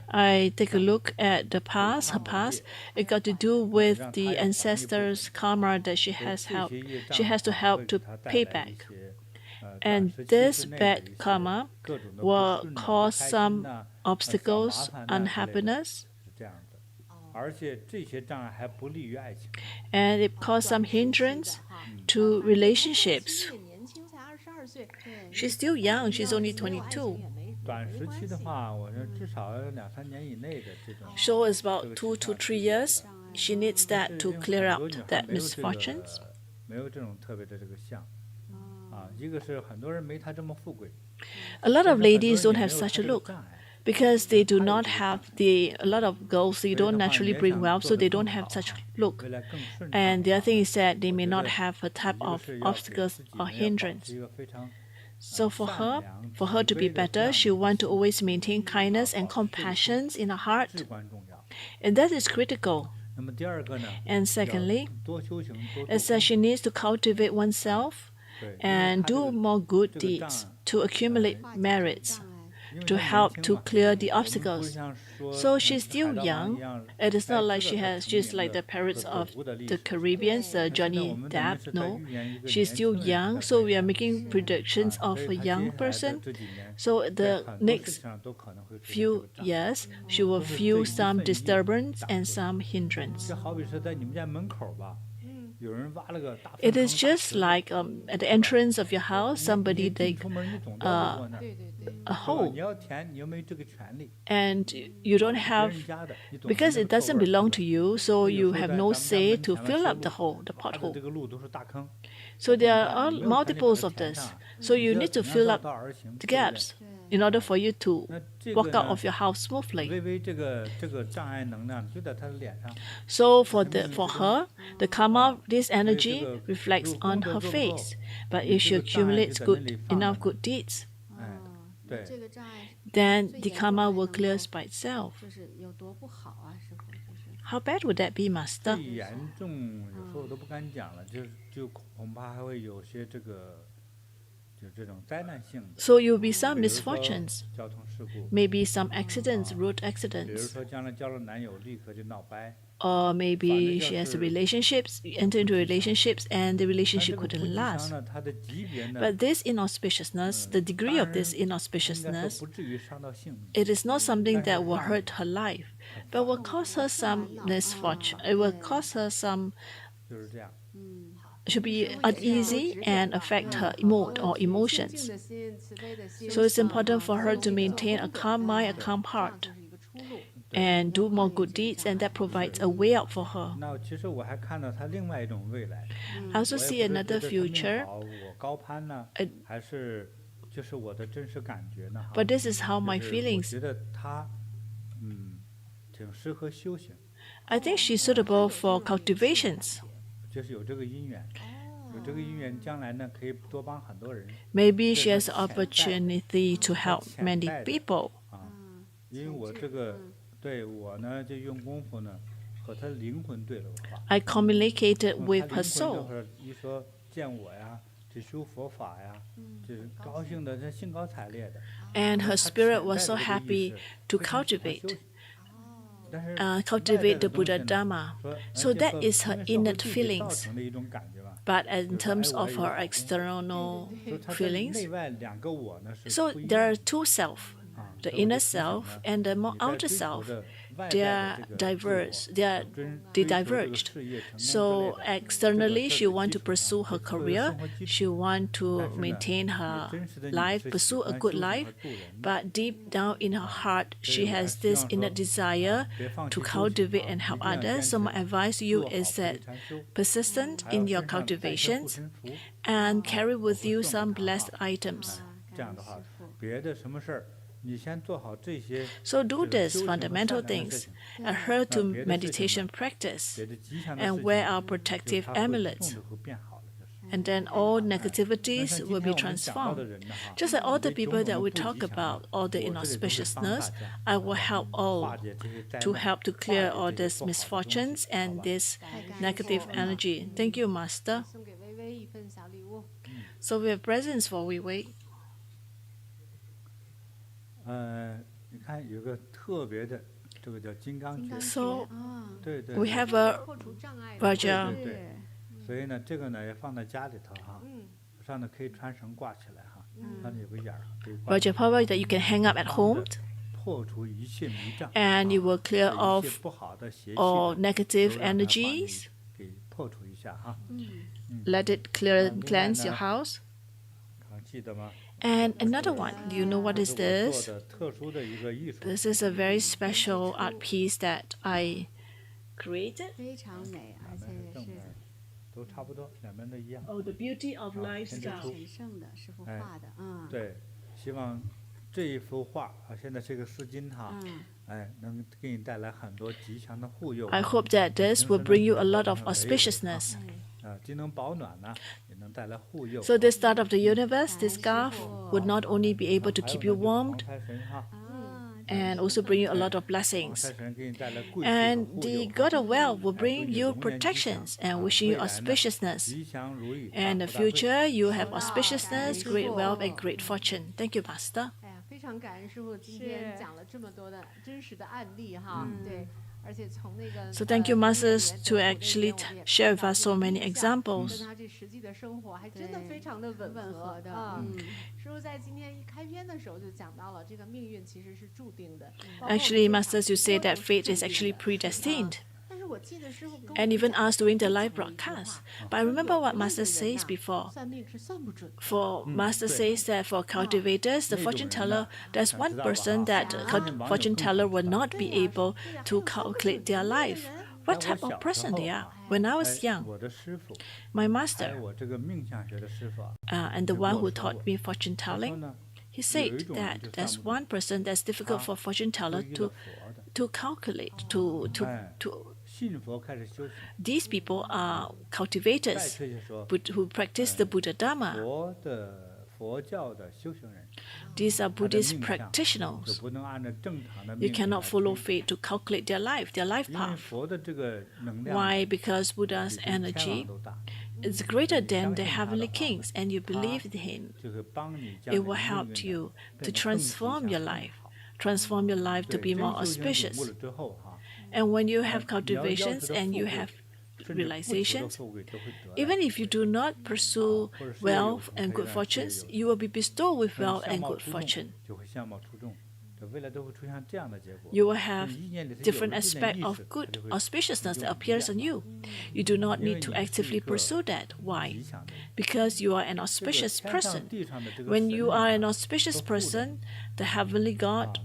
I take a look at the past, her past. It got to do with the ancestors' karma that she has to help to pay back. And this bad karma will cause some obstacles, unhappiness, and it causes some hindrance to relationships. She's still young, she's only 22. So it's about 2 to 3 years. She needs that to clear out that misfortunes. A lot of ladies don't have such a look because they do not have a lot of girls, they don't naturally bring wealth, so they don't have such look. And the other thing is that they may not have a type of obstacles or hindrance. So for her to be better, she wants to always maintain kindness and compassion in her heart. And that is critical. And secondly, is that she needs to cultivate oneself and do more good deeds to accumulate merits, to help to clear the obstacles. So she's still young. It is not like she's like the parents of the Caribbean, Johnny Depp. No, she's still young. So we are making predictions of a young person. So the next few years, she will feel some disturbance and some hindrance. It is just like at the entrance of your house, somebody dig a hole, and you don't have, because it doesn't belong to you, so you have no say to fill up the hole, the pothole. So there are multiples of this. So you need to fill up the gaps in order for you to walk out of your house smoothly. So for her, the karma, this energy reflects on her face. But if she accumulates enough good deeds, then the karma will clear by itself. How bad would that be, Master? So you'll be some misfortunes, maybe some accidents, road accidents, or maybe she has enter into relationships and the relationship couldn't last. But this inauspiciousness, the degree of this inauspiciousness, it is not something that will hurt her life, but will cause her some misfortune. It will cause her some should be uneasy and affect her mood or emotions. So it's important for her to maintain a calm mind, a calm heart, and do more good deeds, and that provides a way out for her. I also see another future. But this is how my feelings. I think she's suitable for cultivations. Maybe she has the opportunity to help many people. I communicated with her soul. And her spirit was so happy to cultivate the Buddha Dharma. So that is her innate feelings. But in terms of her external feelings, so there are two self, the inner self and the more outer self. They diverged. So externally, she wants to pursue her career. She wants to maintain her life, pursue a good life. But deep down in her heart, she has this inner desire to cultivate and help others. So my advice to you is that persistent in your cultivations and carry with you some blessed items. So do these fundamental things, adhere to meditation practice, and wear our protective amulets. and then all negativities will be transformed. Just like all the people that we talk about, all the inauspiciousness, I will help all to clear all these misfortunes and this negative energy. Thank you, Master. So we have presents for Weiwei. 你看有个特别的，这个叫金刚诀。So 对对。we have a 破除障碍。Raja. 对对。所以呢，这个呢也放在家里头哈，上头可以穿绳挂起来哈，上面有个眼儿，可以挂。Raja power that you can hang up at home. 破除一切迷障。And you will clear off all negative energies. 给破除一下哈。Let it cleanse your house. 记得吗？ And another one, do you know what is this? This is a very special art piece that I created. 非常美，而且也是。都差不多，两边都一样。Oh, the beauty of lifestyle. 神圣的师傅画的，对，希望这一幅画啊，现在是个丝巾哈，能给你带来很多吉祥的护佑。I hope that this will bring you a lot of auspiciousness. 既能保暖呢，也能带来护佑。So the start of the universe, this scarf would not only be able to keep you warmed, and also bring you a lot of blessings. And the God of Wealth will bring you protections and wishing you auspiciousness. And in the future, you have auspiciousness, great wealth, and great fortune. Thank you, Master. 非常感恩师傅今天讲了这么多的真实的案例哈，对。 So thank you, Masters, to actually share with us so many examples. 跟他这实际的生活还真的非常的吻合的。师傅在今天一开篇的时候就讲到了，这个命运其实是注定的。Actually, Masters, you say that fate is actually predestined. And even us doing the live broadcast. But I remember what Master says before. For Master says that for cultivators, the fortune teller, there's one person that fortune teller will not be able to calculate their life. What type of person they are? When I was young, my master, and the one who taught me fortune telling, he said that there's one person that's difficult for fortune teller to calculate, to these people are cultivators who practice the Buddha Dharma. These are Buddhist practitioners. You cannot follow fate to calculate their life path. Why? Because Buddha's energy is greater than the heavenly kings, and you believe in him. It will help you to transform your life to be more auspicious. And when you have cultivations and you have realizations, even if you do not pursue wealth and good fortunes, you will be bestowed with wealth and good fortune. You will have different aspects of good auspiciousness that appears on you. You do not need to actively pursue that. Why? Because you are an auspicious person. When you are an auspicious person, the heavenly God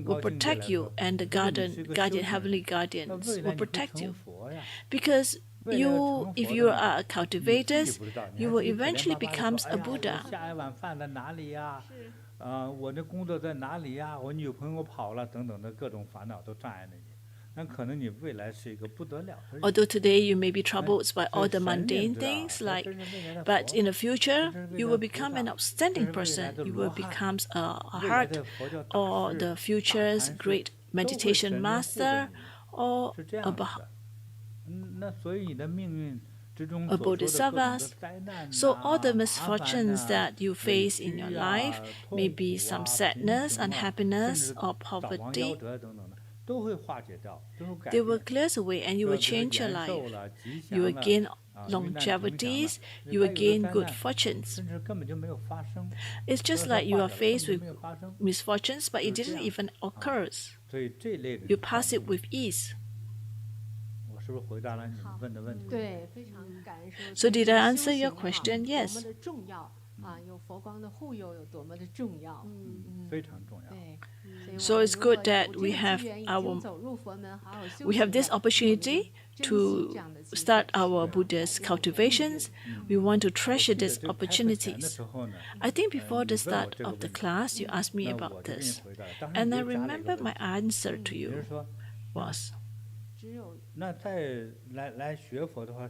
will protect you, and the guardian heavenly guardians will protect you. Because if you are cultivators, you will eventually become a Buddha. 我的工作在哪里呀？我女朋友跑了，等等的各种烦恼都障碍了你。那可能你未来是一个不得了的人。 Although today you may be troubled by all the mundane things, but in the future you will become an outstanding person. You will become a heart, or the future's great meditation master, or a bodhisattva. So all the misfortunes that you face in your life, maybe some sadness, unhappiness, or poverty, they will clear away and you will change your life. You will gain longevities, you will gain good fortunes. It's just like you are faced with misfortunes, but it didn't even occur. You pass it with ease. So did I answer your question? Yes. So it's good that we have this opportunity to start our Buddhist cultivations. We want to treasure these opportunities. I think before the start of the class, you asked me about this, and I remember my answer to you was, 那再来学佛的话，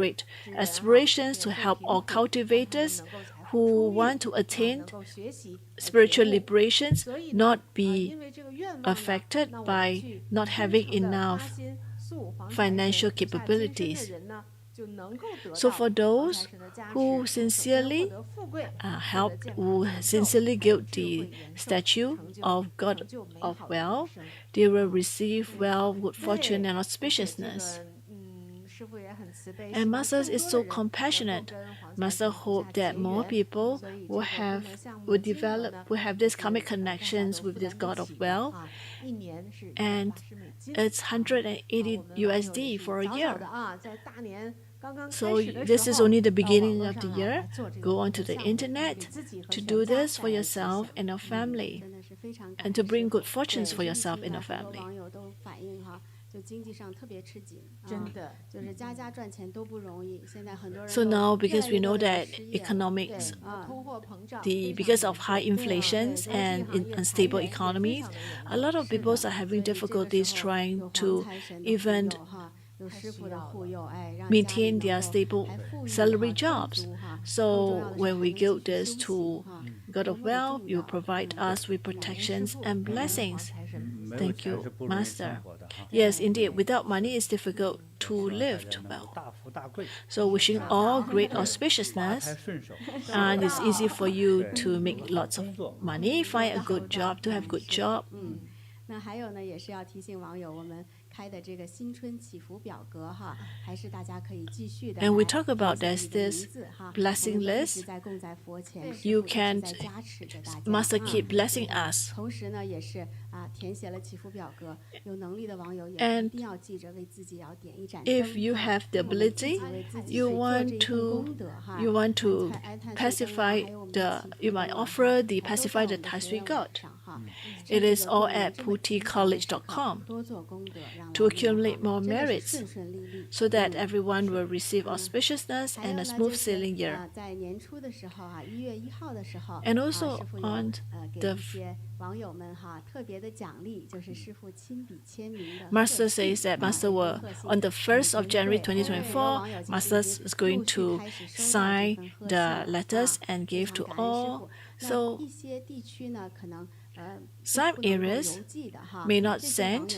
great aspirations to help all cultivators who want to attain spiritual liberations not be affected by not having enough financial capabilities. So for those who sincerely who sincerely gild the statue of God of wealth, they will receive wealth, good fortune, and auspiciousness. And Master is so compassionate. Master hopes that more people will have these karmic connections with this God of wealth. And it's $180 USD for a year. So this is only the beginning of the year. Go onto the internet to do this for yourself and your family, and to bring good fortunes for yourself and your family. So now, because we know that economics, because of high inflations and unstable economies, a lot of people are having difficulties trying to even maintain their stable salary jobs. So when we give this to God of Wealth, you provide us with protections and blessings. Thank you, Master. Yes, indeed, without money it's difficult to live well. So wishing all great auspiciousness, and it's easy for you to make lots of money, find a good job, to have good job. 那还有呢，也是要提醒网友，我们开的这个新春祈福表格哈，还是大家可以继续的。And we talk about there's this blessing list. You can Master keep blessing us. 同时呢，也是填写了祈福表格，有能力的网友也一定要记着为自己要点一盏灯。If you have the ability, you want to pacify you might offer the pacify the Tasui God. It is all at puticollege.com to accumulate more merits, so that everyone will receive auspiciousness and a smooth sailing year. And also on the Master says that Master will, on the 1st of January 2024, Master is going to sign the letters and give to all. So some areas may not send.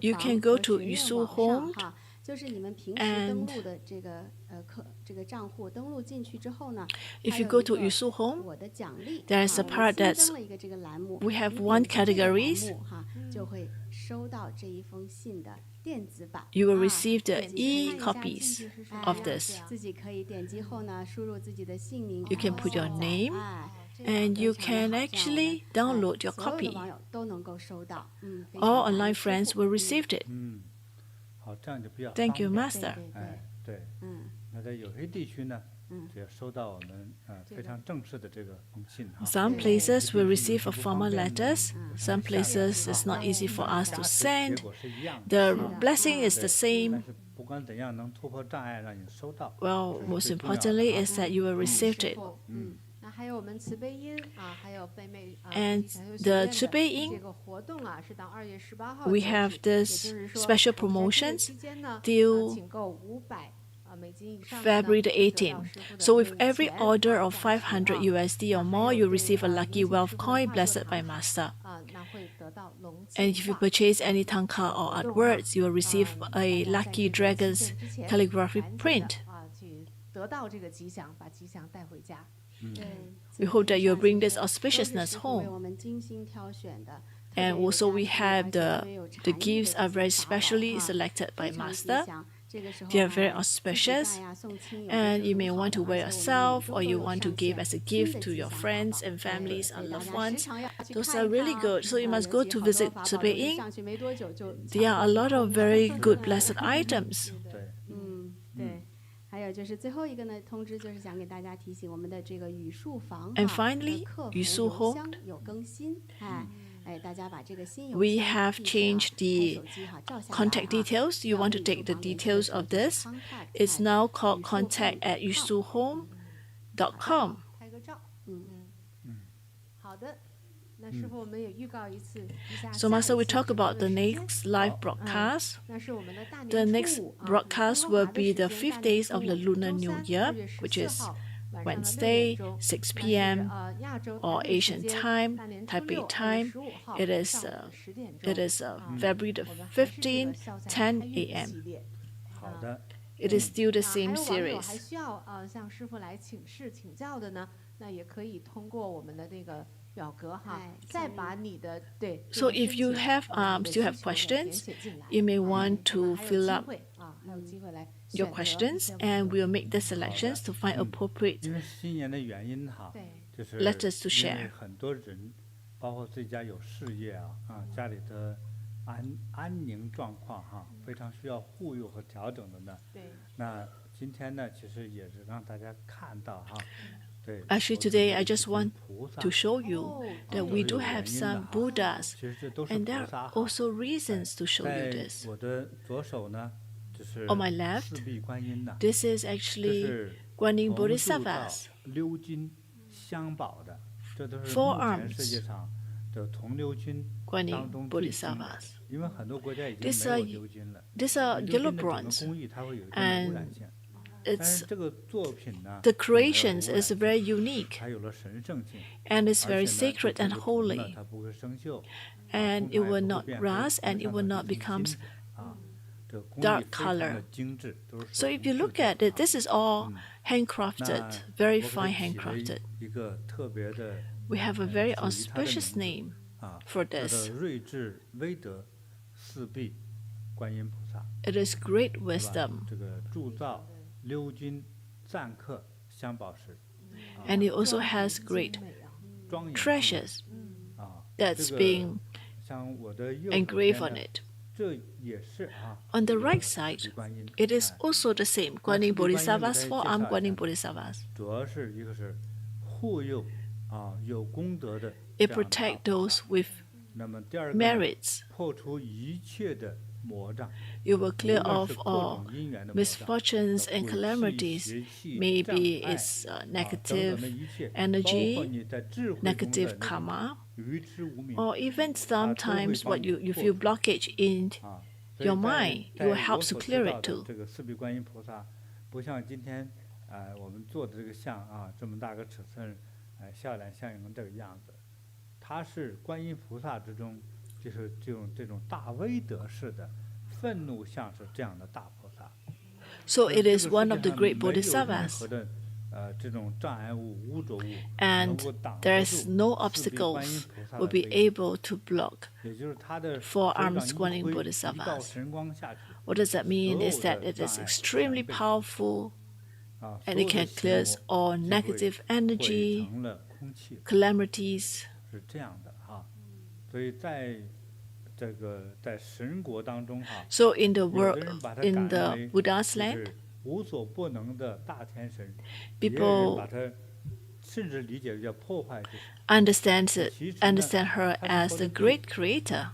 You can go to Yushu Home, and if you go to Yushu Home, there is a part that we have one categories. You will receive the e-copies of this. You can put your name, and you can actually download your copy. All online friends will receive it. Thank you, Master. Some places will receive a formal letters. Some places it's not easy for us to send. The blessing is the same. Well, most importantly is that you will receive it. And the 慈悲音, we have this special promotions till February the 18th. So with every order of 500 USD or more, you receive a lucky wealth coin blessed by Master. And if you purchase any tanka or artworks, you will receive a lucky dragon's calligraphy print. We hope that you'll bring this auspiciousness home. And also we have the gifts are very specially selected by Master. They are very auspicious, and you may want to wear yourself, or you want to give as a gift to your friends and families and loved ones. Those are really good. So you must go to visit 慈悲音. There are a lot of very good blessed items. And finally, Yushu Home. We have changed the contact details. You want to take the details of this. It's now called contact@yushuhome.com. So Master, we talk about the next live broadcast. The next broadcast will be the 5th days of the Lunar New Year, which is Wednesday, 6 p.m. or Asian time, Taipei time. It is February the 15th, 10 a.m. 好的。It is still the same 还 series. 需要向师傅来请示请教的呢，那也可以通过我们的那个表格哈，再把你的对。So if you have still have questions, you may want to fill up your questions, and we'll make the selections to find appropriate 因为新年的原因哈，就是 letters to 因为 share. 很多人，包括自己家有事业家里的安宁状况哈，非常需要护佑和调整的呢。对。那今天呢，其实也是让大家看到哈。对。Actually, today I just want to show you that we do have some Buddhas, and there are also reasons to show you this. 我的左手呢，就是 On my left, 四臂观音呐。this is actually Guanyin Bodhisattvas. 鎏金相保的，这都是 Four 目前世界上的铜鎏金 Guanyin 当中最精的。 Bodhisattvas. 因为很多国家已经没有鎏金了。These are 鎏 yellow 金的整个 bronze, 工艺它会有一定的污染性。但 it's 是这个作品呢， the creations is very unique, 它有了神圣性， and it's 而 very 且呢 sacred and 这个铜呢 holy, 它不会生锈， and 铜 it 它也 will 不 not 会变黑， rust, 不会 and it 像 will 镀 not 金 become 这个工艺 dark 非常的 color. 精致，都是 So 手 if you 工 look 制 at 的 it, this is all handcrafted, 那 very 我给它 fine 起了 handcrafted. 一个特别的 We have a very 属于它的 auspicious 名 name 字 for 叫 this. 做睿智威德四臂观音菩萨， It is great 是吧 wisdom, 这个铸造鎏金赞刻香宝石， and it also has great 庄严 treasures 这 that's 个 being 像我的右手 engraved 边 on 呢 it. 这也是On the 这个 right 四 side, 臂观音 it is 哎 also the same. Guanyin 四臂观音 Bodhisattvas, 给大家 four-arm 介绍一 Guanyin 下 Bodhisattvas. 主要是一个是护佑有功德的 It 这样的 protects 菩 those 萨。 with 那么第二个呢 merits. 破除一切的魔障， You will 无 clear 论 off 是各 all 种因缘的魔障， misfortunes and 鬼气、 calamities. 邪气、障 Maybe 碍 it's 等等 negative 的一切，包 energy, 括你在智慧中的 negative 那种 karma, 愚痴无明 or even 它都会 sometimes 帮 what 你 you 破 feel 除 blockage in 所以 your mind, 在 it will 我 help to 所 clear 知 it 道的 too. 这个四臂观音菩萨，不像今天我们做的这个像这么大个尺寸，笑脸相迎这个样子，它是观音菩萨之中，就是这种大威德式的愤怒像是这样的大菩萨。 So it is 这个 one 世 of 界 the 上 great 没有任 bodhisattvas, 何的这种障碍物、污浊物能 and 够挡 there 得 is 住 no 四臂观音 obstacles 菩萨 will 的 be 威德。 able to block 也就是他的 four 手掌 arms 一 Guanyin 挥，一道 Bodhisattvas. 神光下去， What does that mean 所 is 有 that 的 it 障 is 碍 extremely 全被 powerful, 所 and 有 it 的 can 邪 clear 魔 all 就会 negative 毁 energy, 成了空气， calamities. 是这样的所以在神国当中So in the 有 world, 的人把它 in 感 the 恩为 Buddha's 就 land, 是无所不能的大天神，也有人 people 把它甚至理解为叫破坏之神 understand her as the great creator.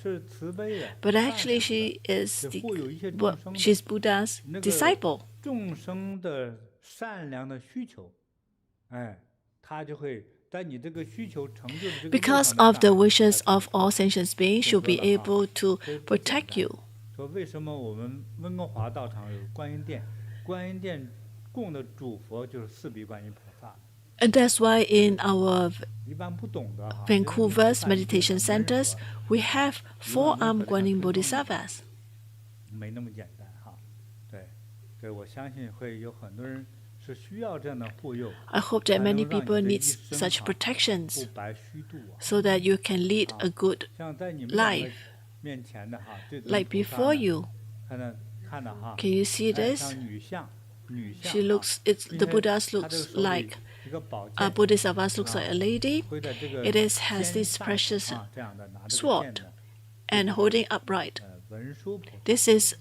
是慈悲的。 But 善 actually 良的 she is 是护佑一切 well, 众生的 she's Buddha's 那个 disciple. 众生的善良的需求，他就会在你这个需求成就的这个路 Because 上的 of the 障碍 wishes of all sentient beings, she'll be 就说了 able to 所以不简 protect 单 you. 说为什么我们温哥华道场有观音殿？观音殿供的主佛就是四臂观音菩萨。 And that's why in our 一般不懂的因 Vancouver's 为 meditation 菩萨一定 centers, 很 we have four-armed Guanyin Bodhisattvas. 没那么简单对，我相信会有很多人是需要这样的护佑， I hope 才 that 能 many 让你 people 这一 need 生 such 不 protections 白虚度 so that you can lead a good 像在你们两个 life 面前的对 like 菩萨 before 呢 you. 看到Can you see this? 像女像 She looks, the Buddha's looks like, 一个宝剑 Bodhisattvas looks like a lady. 挥在这个 It has 肩 this 上 precious 这样的拿着个剑 sword 的 and holding upright. 文殊菩萨 This is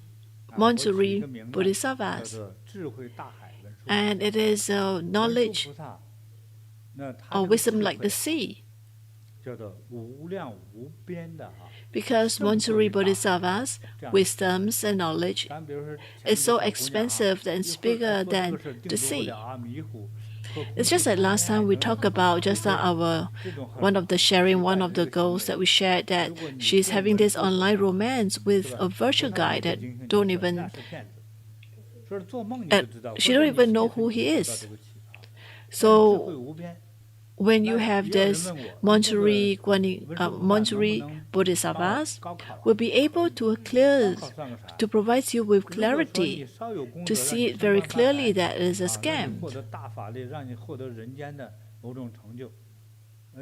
我起一 Manjushri 个名字叫 Bodhisattvas, 做智慧大海文殊 and it is 文殊 knowledge 菩萨那他 or 这个 wisdom 智 like the 慧 sea. 叫做无量无边的Because Manjushri Bodhisattvas, wisdoms and knowledge 咱比如说 is so 前面 expensive and it's 一会儿 bigger 说这 than 个是定 the 住不 sea. 了迷糊 It's just like last time we talked about just our one of the sharing one of the girls that we shared that she's having this online romance with a virtual guy that don't even 说是做梦你 uh, 就知道 she don't even know who he is. So when you have this Manjushri Bodhisattvas, will be able to provide you with clarity, to see it very clearly that it is a scam.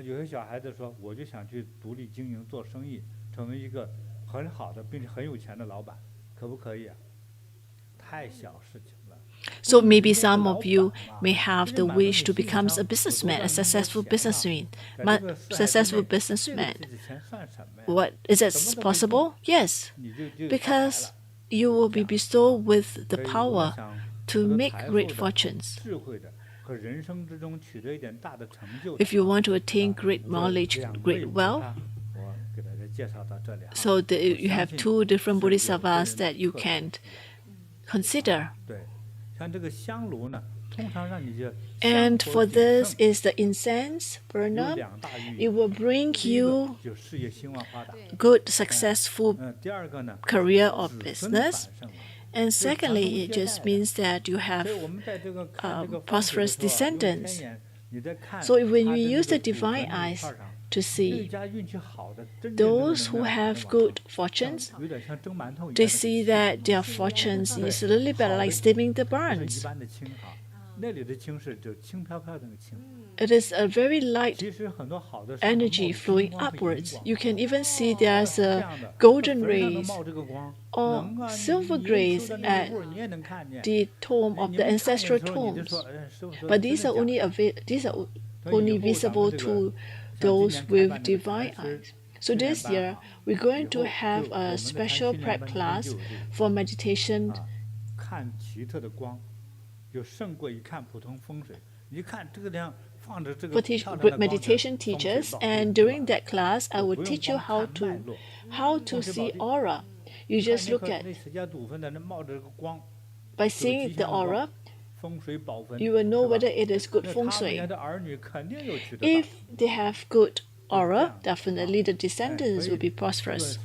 有些小孩子说，我就想去独立经营做生意，成为一个很好的并且很有钱的老板，可不可以啊？太小事情了。 So maybe some of you may have the wish to become a businessman, a successful businessman. What is it possible? Yes, because you will be bestowed with the power to make great fortunes. If you want to attain great knowledge, great wealth, so you have two different bodhisattvas that you can consider. And for this is the incense burner. It will bring you good, successful career or business. And secondly, it just means that you have prosperous descendants. So when you use the divine eyes to see those who have good fortunes, they see that their fortunes is a little bit like steaming the burns. It is a very light energy flowing upwards. You can even see there's a golden rays or silver rays at the tomb of the ancestral tombs. But these are only visible to those with divine eyes. So this year, we're going to have a special prep class for meditation. For meditation teachers, and during that class, I will teach you how to see aura. You just look at, by seeing the aura, you will know whether it is good feng shui. If they have good aura, definitely the descendants will be prosperous.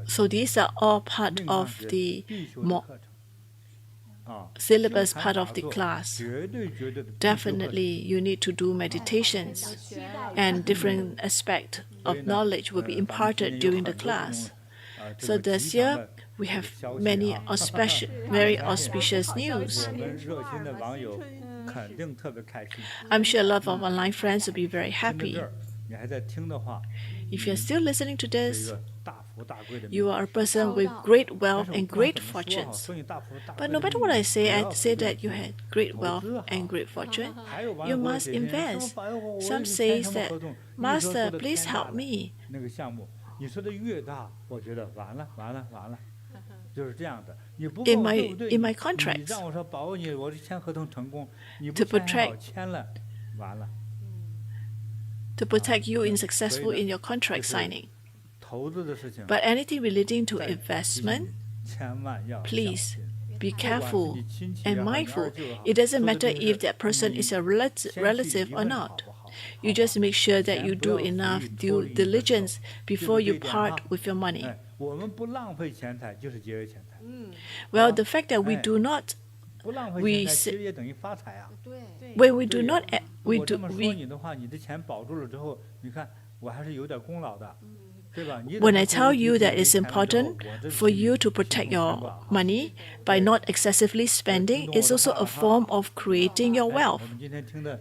So these are all part of the syllabus, part of the class. Definitely you need to do meditations, and different aspects of knowledge will be imparted during the class. So this year we have many very auspicious news. I'm sure a lot of online friends will be very happy. If you're still listening to this, you are a person with great wealth and great fortunes. But no matter what I say that you had great wealth and great fortune, you must invest. Some say that, Master, please help me. In my contracts, to protect you in successful in your contract signing. But anything relating to investment, please be careful and mindful. It doesn't matter if that person is a relative or not. You just make sure that you do enough due diligence before you part with your money. Well, the fact that we do not, when we do not, when I tell you that it's important for you to protect your money by not excessively spending, it's also a form of creating your wealth.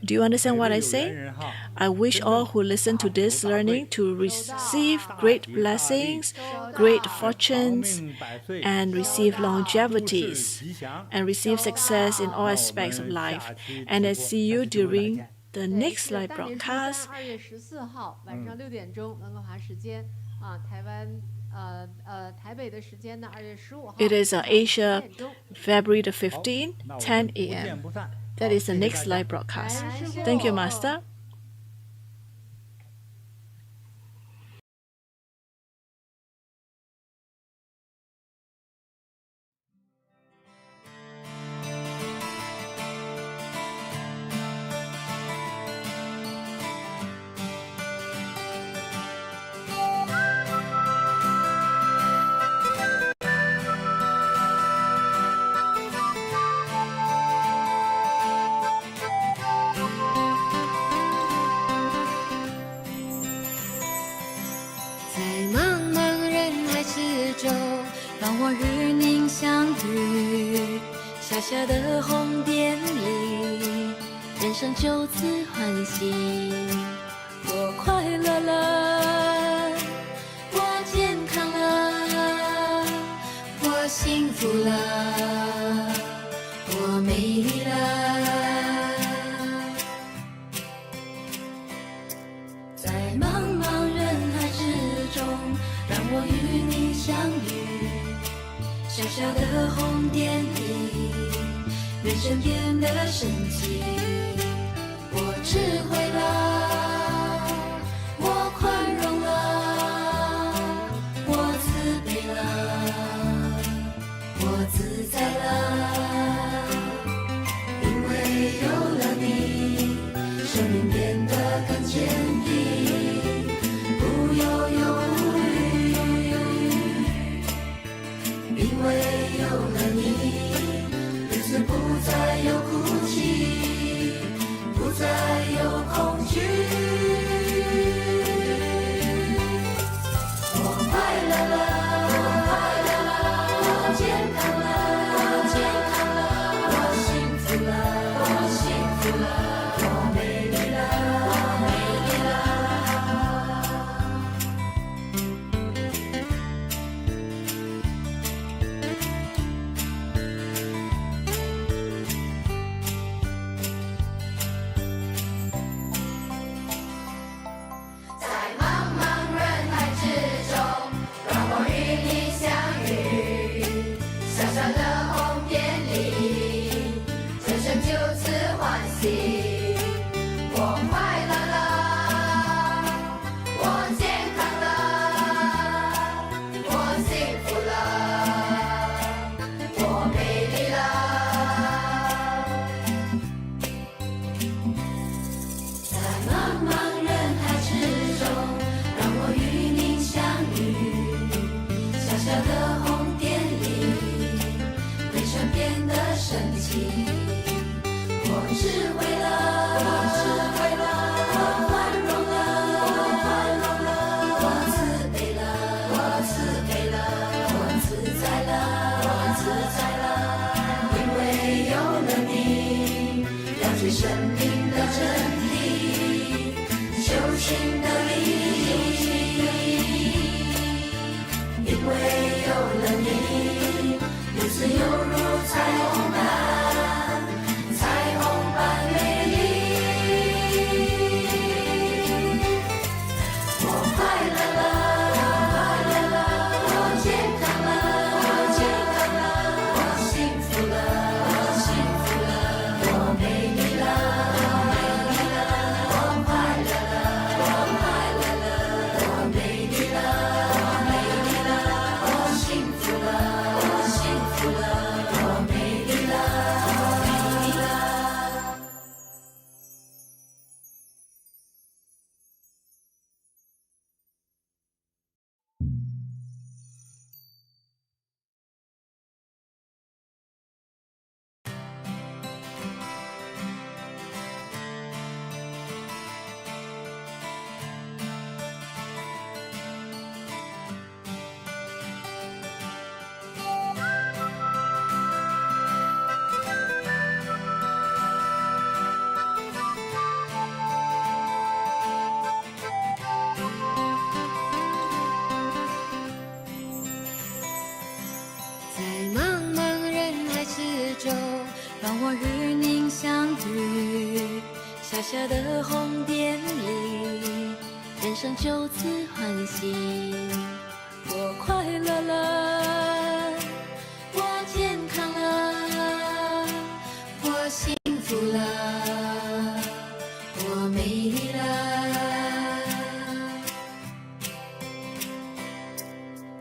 Do you understand what I say? I wish all who listen to this learning to receive great blessings, great fortunes, and receive longevities, and receive success in all aspects of life. And I see you during the next live broadcast. It is Asia, February the 15th, 10 a.m. That is the next live broadcast. Thank you, Master. 让我与您相遇，小小的红点里，人生就此欢喜。我快乐了，我健康了，我幸福了，我美丽了。在茫茫人海之中，让我与你相遇，小小的红点里，人生变得神奇。我智慧了，我宽容了，我慈悲了，我自在了。因为有了你，生命变得更坚定，不忧忧无虑。因为有了你，日子不再有哭泣，不再有恐惧。我快乐了，我快乐了，我健康了，我健康了，我幸福了，我幸福了，我美丽了，我美丽了。在茫茫人海之中，让我与你相遇，小小的红点里，人生就此欢喜。我快乐了，我健康了，我幸福了，我美丽了。在茫茫人海之中，让我与您相遇，小小的红点里，人生变得神奇。我智慧了，我智慧了，我宽容了，我宽容了，我慈悲了，我慈悲了，我自在了，我自在了。因为有了你，了解生命的真理，修行的意义。因为有了你，日子犹如彩虹般，彩虹般美丽。我快乐了，我快乐了，我健康了，我健康了，我幸福了，我幸福了，我美丽了，我美丽了。我快乐了，我快乐了，我美丽了，我美丽了。我幸福了，我幸福了，我美丽了，我美丽了。在茫茫人海之中，让我与您相遇，小小的红点里，人生就此欢喜。我快乐了，我健康了，我幸福了，我美丽了。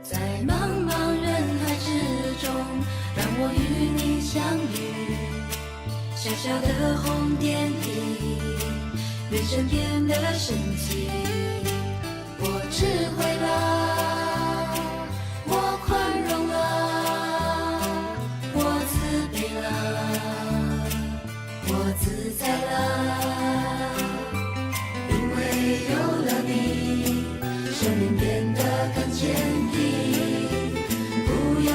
在茫茫人海之中，让我与你相遇，小小的红点里，人生变得神奇。我智慧了，我宽容了，我慈悲了，我自在了。因为有了你，生命变得更坚定，不忧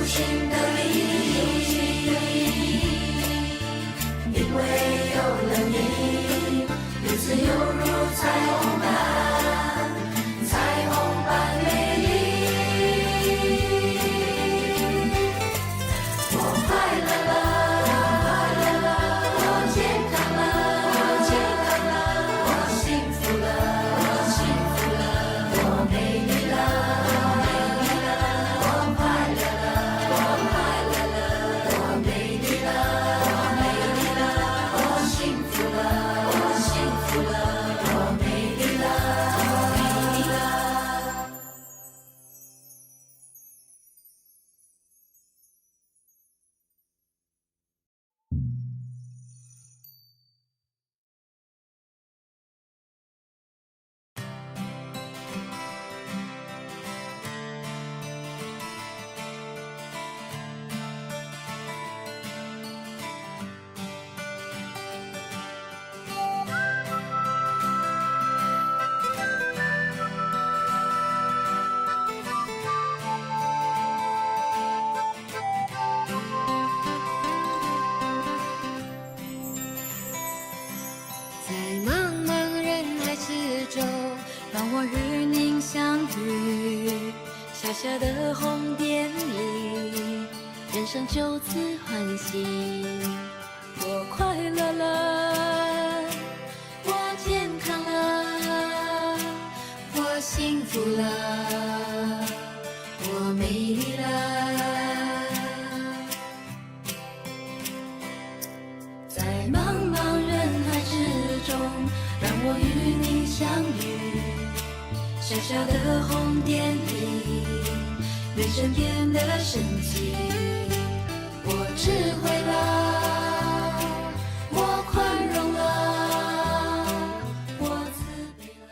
寻的意义，因为有了你，日子犹如彩虹般，彩虹般美丽。我快乐了，我健康了，我幸福了，我美丽了，我快乐了，我美丽了，我幸福了，我美丽了。在茫茫人海之中，让我与您相遇。小小的红点里，人生就此欢喜。我快乐了，我健康了，我幸福了，我美丽了。在茫茫人海之中，让我与你相遇。小小的红点里，人生变得神奇。我智慧了，我宽容了，我慈悲了。